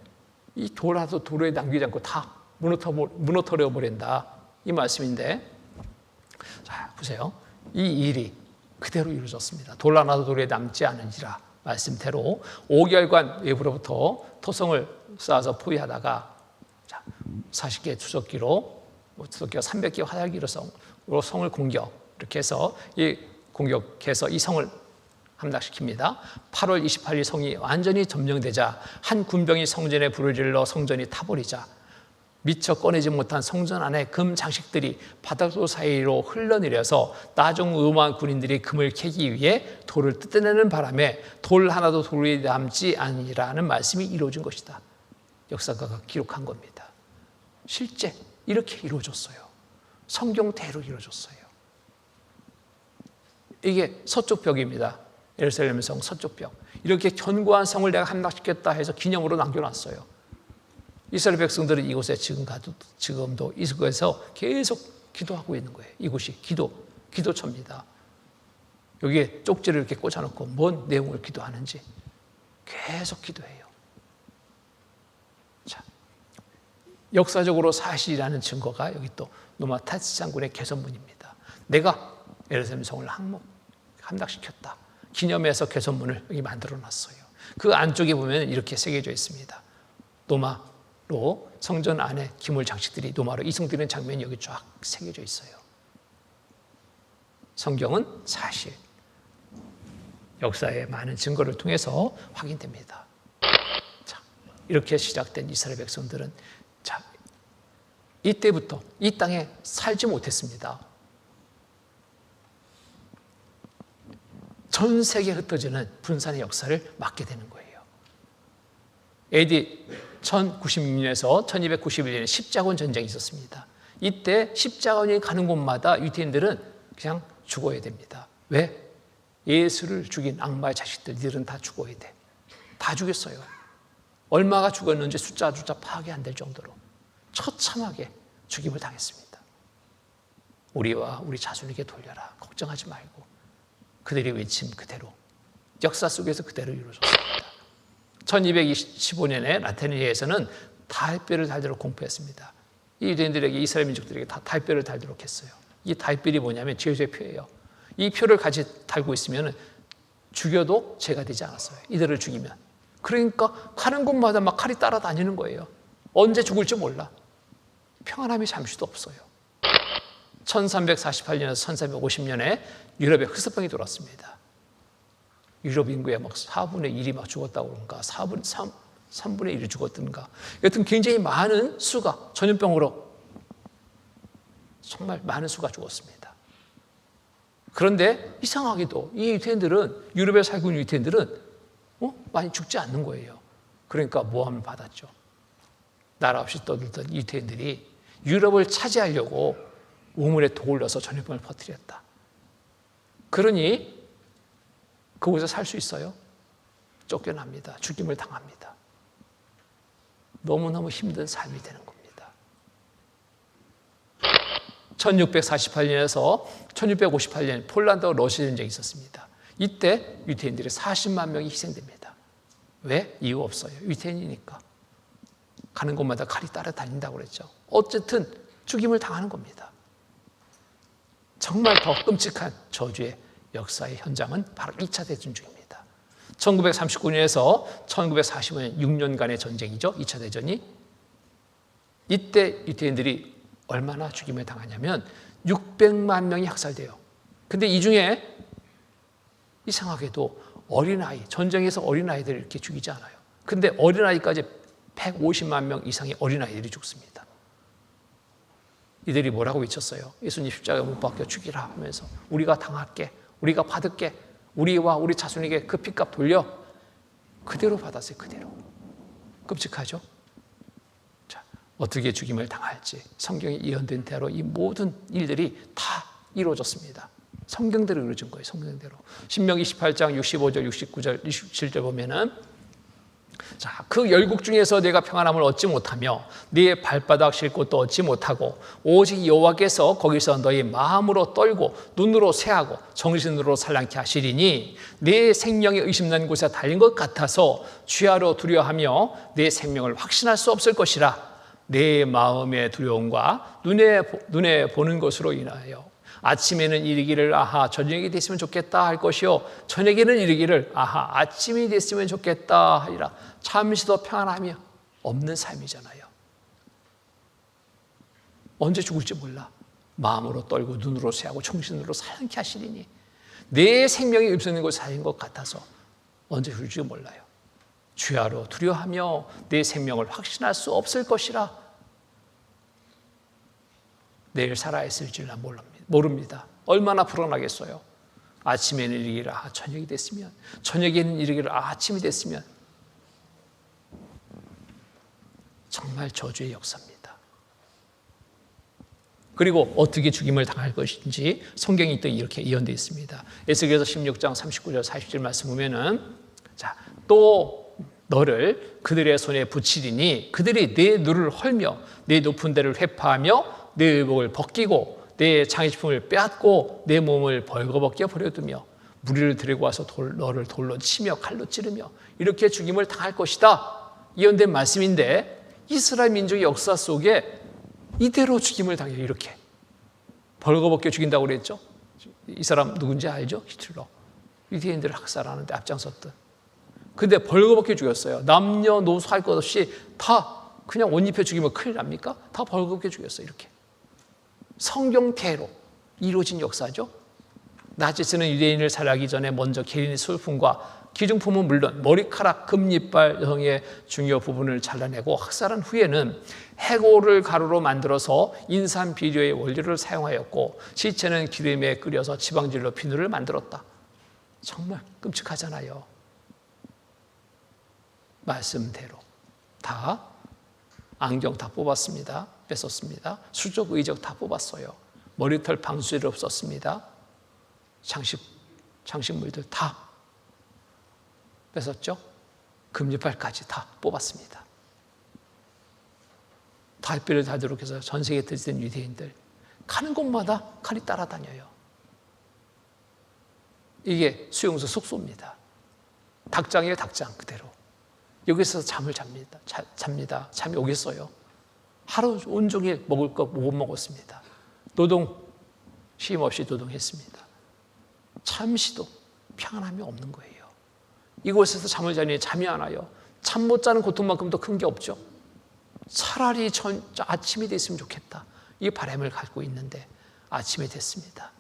이 돌 하나도 돌 위에 남기지 않고 다 무너뜨려 버린다 이 말씀인데, 자 보세요. 이 일이 그대로 이루어졌습니다. 돌 하나도 돌 위에 남지 않으니라 말씀대로 5개월간 외부로부터 토성을 쌓아서 포위하다가 40개의 투석기로 투석기가 300개의 화살기로 성을 공격 이렇게 해서 공격해서 이 성을 함락시킵니다. 8월 28일 성이 완전히 점령되자 한 군병이 성전에 불을 질러 성전이 타버리자 미처 꺼내지 못한 성전 안에 금 장식들이 바닥도 사이로 흘러내려서 나중음한 군인들이 금을 캐기 위해 돌을 뜯어내는 바람에 돌 하나도 돌 위에 남지 아니라는 말씀이 이루어진 것이다. 역사가가 기록한 겁니다. 실제 이렇게 이루어졌어요. 성경대로 이루어졌어요. 이게 서쪽 벽입니다. 예루살렘 성 서쪽 벽, 이렇게 견고한 성을 내가 함락시켰다 해서 기념으로 남겨놨어요. 이스라엘 백성들은 이곳에 지금도 이곳에서 계속 기도하고 있는 거예요. 이곳이 기도처입니다. 여기에 쪽지를 이렇게 꽂아놓고 뭔 내용을 기도하는지 계속 기도해요. 자, 역사적으로 사실이라는 증거가 여기 또 노마타스 장군의 개선문입니다. 내가 예루살렘 성을 함락시켰다. 기념해서 개선문을 여기 만들어놨어요. 그 안쪽에 보면 이렇게 새겨져 있습니다. 노마로 성전 안에 기물 장식들이 노마로 이송되는 장면이 여기 쫙 새겨져 있어요. 성경은 사실, 역사의 많은 증거를 통해서 확인됩니다. 자, 이렇게 시작된 이스라엘 백성들은 자, 이때부터 이 땅에 살지 못했습니다. 전 세계에 흩어지는 분산의 역사를 맞게 되는 거예요. AD 1096년에서 1291년에 십자군 전쟁이 있었습니다. 이때 십자군이 가는 곳마다 유대인들은 그냥 죽어야 됩니다. 왜? 예수를 죽인 악마의 자식들, 이들은 다 죽어야 돼. 다 죽였어요. 얼마가 죽었는지 숫자조차 파악이 안 될 정도로 처참하게 죽임을 당했습니다. 우리와 우리 자손에게 돌려라. 걱정하지 말고. 그들이 외침 그대로 역사 속에서 그대로 이루어졌습니다. 1225년에 라테니에서는 달뼈를 달도록 공포했습니다. 이 유대인들에게, 이스라엘 민족들에게 다 달뼈를 달도록 했어요. 이 달뼈이 뭐냐면 죄의 표예요. 이 표를 같이 달고 있으면 죽여도 죄가 되지 않았어요. 이들을 죽이면. 그러니까 가는 곳마다 막 칼이 따라다니는 거예요. 언제 죽을지 몰라. 평안함이 잠시도 없어요. 1348년에서 1350년에 유럽에 흑사병이 돌았습니다. 유럽 인구의 막 4분의 1이 막 죽었다고 그런가, 3분의 1이 죽었던가. 여튼 굉장히 많은 수가 전염병으로 정말 많은 수가 죽었습니다. 그런데 이상하게도 이 유태인들은, 유럽에 살고 있는 유태인들은 많이 죽지 않는 거예요. 그러니까 모함을 받았죠. 나라 없이 떠들던 유태인들이 유럽을 차지하려고 우물에 독을 넣어서 전염병을 퍼뜨렸다. 그러니 그곳에 살 수 있어요? 쫓겨납니다. 죽임을 당합니다. 너무너무 힘든 삶이 되는 겁니다. 1648년에서 1658년 폴란드와 러시아 전쟁이 있었습니다. 이때 유태인들이 40만 명이 희생됩니다. 왜? 이유 없어요. 유태인이니까. 가는 곳마다 칼이 따라다닌다고 그랬죠. 어쨌든 죽임을 당하는 겁니다. 정말 더 끔찍한 저주의 역사의 현장은 바로 2차 대전 중입니다. 1939년에서 1945년 6년간의 전쟁이죠. 2차 대전이. 이때 유태인들이 얼마나 죽임을 당하냐면 600만 명이 학살돼요. 근데 이 중에 이상하게도 어린아이, 전쟁에서 어린아이들을 이렇게 죽이지 않아요. 근데 어린아이까지 150만 명 이상의 어린아이들이 죽습니다. 이들이 뭐라고 외쳤어요? 예수님 십자가에 못 박혀 죽이라 하면서 우리가 당할게, 우리가 받을게, 우리와 우리 자손에게 그 핏값 돌려. 그대로 받았어요. 그대로. 끔찍하죠? 자, 어떻게 죽임을 당할지 성경에 예언된 대로 이 모든 일들이 다 이루어졌습니다. 성경대로 이루어진 거예요. 성경대로. 신명기 28장 65절, 69절, 67절 보면은 자, 그 열국 중에서 내가 평안함을 얻지 못하며 네 발바닥 실 곳도 얻지 못하고 오직 여호와께서 거기서 너희 마음으로 떨고 눈으로 새하고 정신으로 살랑케 하시리니 네 생명이 의심난 곳에 달린 것 같아서 취하로 두려워하며 네 생명을 확신할 수 없을 것이라. 내 마음의 두려움과 눈에 보는 것으로 인하여 아침에는 이르기를 아하 저녁이 됐으면 좋겠다 할 것이요 저녁에는 이르기를 아하 아침이 됐으면 좋겠다 하리라. 잠시도 평안함이 없는 삶이잖아요. 언제 죽을지 몰라. 마음으로 떨고 눈으로 새하고 정신으로 살랑케 하시리니 내 생명이 없는 곳에 살인 것 같아서 언제 죽을지 몰라요. 주야로 두려워하며 내 생명을 확신할 수 없을 것이라. 내일 살아있을지는 모릅니다. 얼마나 불안하겠어요. 아침에는 이르기를 아 저녁이 됐으면, 저녁에는 이르기를 아 아침이 됐으면. 정말 저주의 역사입니다. 그리고 어떻게 죽임을 당할 것인지 성경이 또 이렇게 예언되어 있습니다. 에스겔서 16장 39절 40절 말씀 보면은 자, 또 너를 그들의 손에 붙이리니 그들이 내 눈을 헐며 내 높은 데를 회파하며 내 의복을 벗기고 내 장식품을 빼앗고 내 몸을 벌거벗겨 버려두며 무리를 데리고 와서 너를 돌로 치며 칼로 찌르며 이렇게 죽임을 당할 것이다. 예언된 말씀인데 이스라엘 민족의 역사 속에 이대로 죽임을 당해요. 이렇게 벌거벗겨 죽인다고 그랬죠. 이 사람 누군지 알죠? 히틀러. 유대인들을 학살하는데 앞장섰던. 근데 벌거벗겨 죽였어요. 남녀노소 할 것 없이 다 그냥 옷 입혀 죽이면 큰일 납니까? 다 벌거벗겨 죽였어요. 이렇게 성경대로 이루어진 역사죠. 나치스는 유대인을 살해하기 전에 먼저 개인의 술품과 기중품은 물론 머리카락, 금이빨 등의 중요 부분을 잘라내고 학살한 후에는 해골을 가루로 만들어서 인삼 비료의 원료를 사용하였고 시체는 기름에 끓여서 지방질로 비누를 만들었다. 정말 끔찍하잖아요. 말씀대로 다 안경 다 뽑았습니다. 뺐었습니다. 수족 의적 다 뽑았어요. 머리털 방수제를 없었습니다. 장식물들 다 뺏었죠. 금리빨까지 다 뽑았습니다. 달뼈를 달도록 해서 전 세계에 들뜬 유대인들 가는 곳마다 칼이 따라다녀요. 이게 수용소 숙소입니다. 닭장이에요. 닭장 그대로. 여기서 잠을 잡니다. 잠이 오겠어요. 하루 온종일 먹을 거 못 먹었습니다. 노동 쉼 없이 노동했습니다. 잠시도 평안함이 없는 거예요. 이곳에서 잠을 자니 잠이 안 와요. 잠 못 자는 고통만큼 더 큰 게 없죠. 차라리 아침이 됐으면 좋겠다. 이 바람을 갖고 있는데 아침이 됐습니다.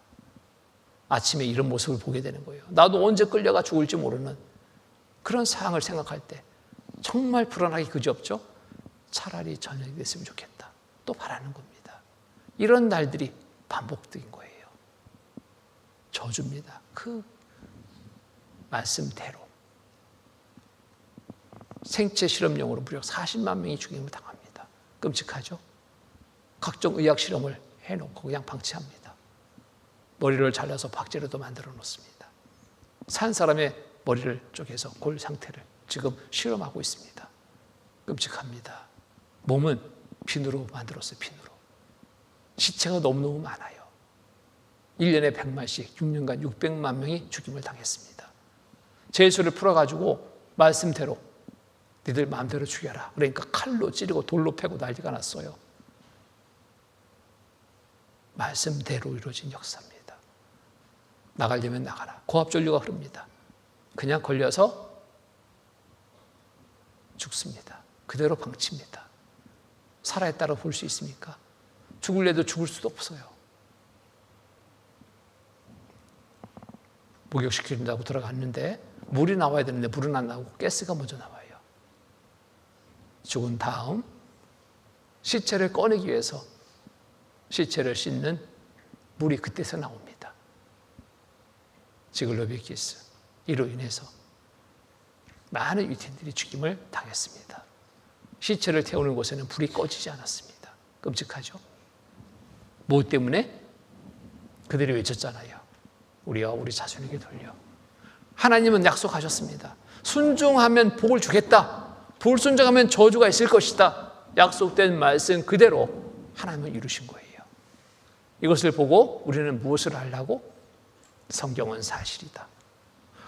아침에 이런 모습을 보게 되는 거예요. 나도 언제 끌려가 죽을지 모르는 그런 상황을 생각할 때 정말 불안하기 그지없죠. 차라리 저녁이 됐으면 좋겠다. 또 바라는 겁니다. 이런 날들이 반복된 거예요. 저주입니다. 그 말씀대로 생체 실험용으로 무려 40만 명이 죽임을 당합니다. 끔찍하죠? 각종 의학 실험을 해놓고 그냥 방치합니다. 머리를 잘라서 박제로도 만들어 놓습니다. 산 사람의 머리를 쪼개서 골 상태를 지금 실험하고 있습니다. 끔찍합니다. 몸은 비누로 만들었어요. 비누로. 시체가 너무너무 많아요. 1년에 100만씩 6년간 600만 명이 죽임을 당했습니다. 제수를 풀어가지고 말씀대로 니들 마음대로 죽여라. 그러니까 칼로 찌르고 돌로 패고 난리가 났어요. 말씀대로 이루어진 역사입니다. 나가려면 나가라. 고압전류가 흐릅니다. 그냥 걸려서 죽습니다. 그대로 방치입니다. 살아있다고 볼 수 있습니까? 죽을래도 죽을 수도 없어요. 목욕시킨다고 들어갔는데 물이 나와야 되는데 물은 안 나오고 가스가 먼저 나와요. 죽은 다음 시체를 꺼내기 위해서 시체를 씻는 물이 그때서 나옵니다. 지글로비키스 이로 인해서 많은 유대인들이 죽임을 당했습니다. 시체를 태우는 곳에는 불이 꺼지지 않았습니다. 끔찍하죠? 뭐 때문에? 그들이 외쳤잖아요. 우리와 우리 자손에게 돌려. 하나님은 약속하셨습니다. 순종하면 복을 주겠다. 불순종하면 저주가 있을 것이다. 약속된 말씀 그대로 하나님은 이루신 거예요. 이것을 보고 우리는 무엇을 하려고? 성경은 사실이다.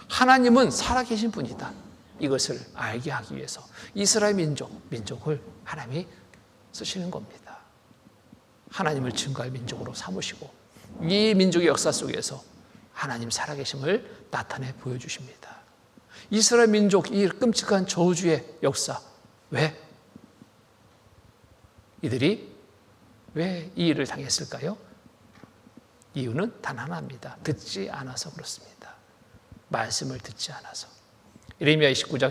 하나님은 살아계신 분이다. 이것을 알게 하기 위해서 이스라엘 민족을 하나님이 쓰시는 겁니다. 하나님을 증거할 민족으로 삼으시고 이 민족의 역사 속에서 하나님 살아계심을 나타내 보여주십니다. 이스라엘 민족 이 끔찍한 저주의 역사 왜? 이들이 왜 이 일을 당했을까요? 이유는 단 하나입니다. 듣지 않아서 그렇습니다. 말씀을 듣지 않아서. 예레미야 29장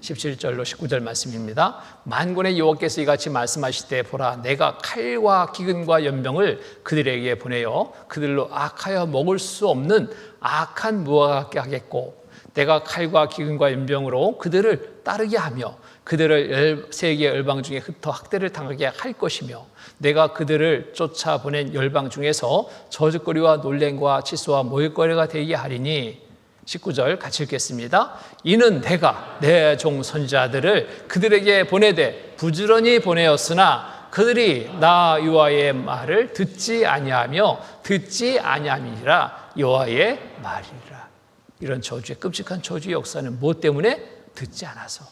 17절로 19절 말씀입니다. 만군의 여호와께서 이같이 말씀하시되 보라 내가 칼과 기근과 연병을 그들에게 보내어 그들로 악하여 먹을 수 없는 악한 무화과 같게 하겠고 내가 칼과 기근과 연병으로 그들을 따르게 하며 그들을 세계 열방 중에 흩어 학대를 당하게 할 것이며 내가 그들을 쫓아보낸 열방 중에서 저주거리와 놀램과 치수와 모욕거리가 되게 하리니 19절 같이 읽겠습니다. 이는 내가 내 종 선지자들을 그들에게 보내되 부지런히 보내었으나 그들이 나 여호와의 말을 듣지 아니하며 듣지 아니함이니라. 여호와의 말이라. 이런 저주의 끔찍한 저주의 역사는 무엇 때문에? 듣지 않아서.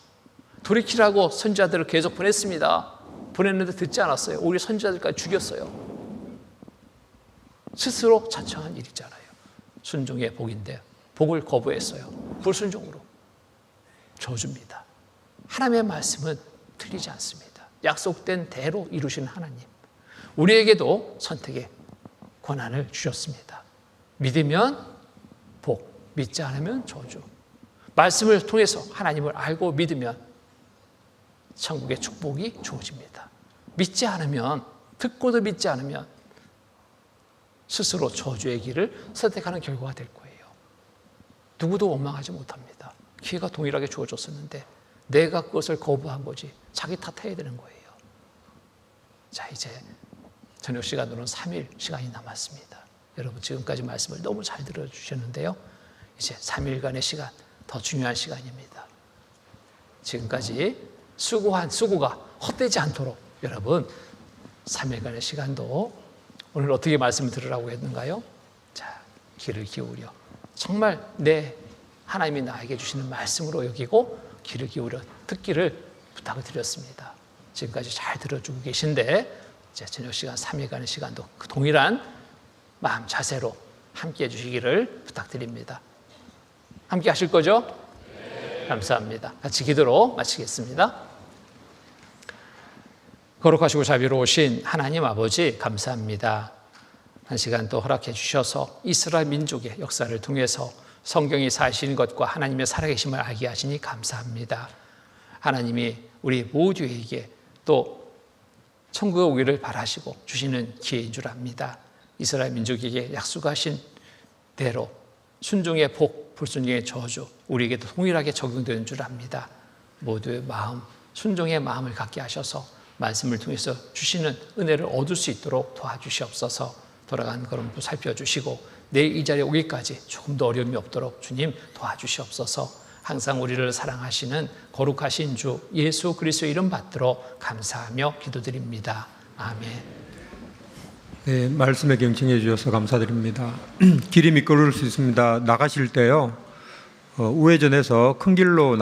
돌이키라고 선지자들을 계속 보냈습니다. 보냈는데 듣지 않았어요. 오히려 선지자들까지 죽였어요. 스스로 자청한 일이잖아요. 순종의 복인데 복을 거부했어요. 불순종으로. 저주입니다. 하나님의 말씀은 틀리지 않습니다. 약속된 대로 이루시는 하나님. 우리에게도 선택의 권한을 주셨습니다. 믿으면 복, 믿지 않으면 저주. 말씀을 통해서 하나님을 알고 믿으면 천국의 축복이 주어집니다. 믿지 않으면, 듣고도 믿지 않으면 스스로 저주의 길을 선택하는 결과가 될 거예요. 누구도 원망하지 못합니다. 기회가 동일하게 주어졌었는데 내가 그것을 거부한 거지. 자기 탓해야 되는 거예요. 자, 이제 저녁 시간으로는 3일 시간이 남았습니다. 여러분 지금까지 말씀을 너무 잘 들어주셨는데요. 이제 3일간의 시간, 더 중요한 시간입니다. 지금까지 수고한 수고가 헛되지 않도록 여러분 3일간의 시간도 오늘 어떻게 말씀을 들으라고 했는가요? 자, 귀를 기울여 정말 내 하나님이 나에게 주시는 말씀으로 여기고 귀를 기울여 듣기를 부탁을 드렸습니다. 지금까지 잘 들어주고 계신데 이제 저녁 시간 3일간의 시간도 그 동일한 마음 자세로 함께 해주시기를 부탁드립니다. 함께 하실 거죠? 네. 감사합니다. 같이 기도로 마치겠습니다. 거룩하시고 자비로우신 하나님 아버지 감사합니다. 한 시간 또 허락해 주셔서 이스라엘 민족의 역사를 통해서 성경이 사실 것과 하나님의 살아계심을 알게 하시니 감사합니다. 하나님이 우리 모두에게 또 천국에 오기를 바라시고 주시는 기회인 줄 압니다. 이스라엘 민족에게 약속하신 대로 순종의 복, 불순종의 저주 우리에게도 동일하게 적용되는 줄 압니다. 모두의 마음, 순종의 마음을 갖게 하셔서 말씀을 통해서 주시는 은혜를 얻을 수 있도록 도와주시옵소서. 돌아간 걸음도 살펴주시고 내일 이 자리에 오기까지 조금 더 어려움이 없도록 주님 도와주시옵소서. 항상 우리를 사랑하시는 거룩하신 주 예수 그리스도의 이름 받들어 감사하며 기도드립니다. 아멘. 네, 말씀에 경청해 주셔서 감사드립니다. 길이 미끄러울 수 있습니다. 나가실 때요, 우회전해서 큰 길로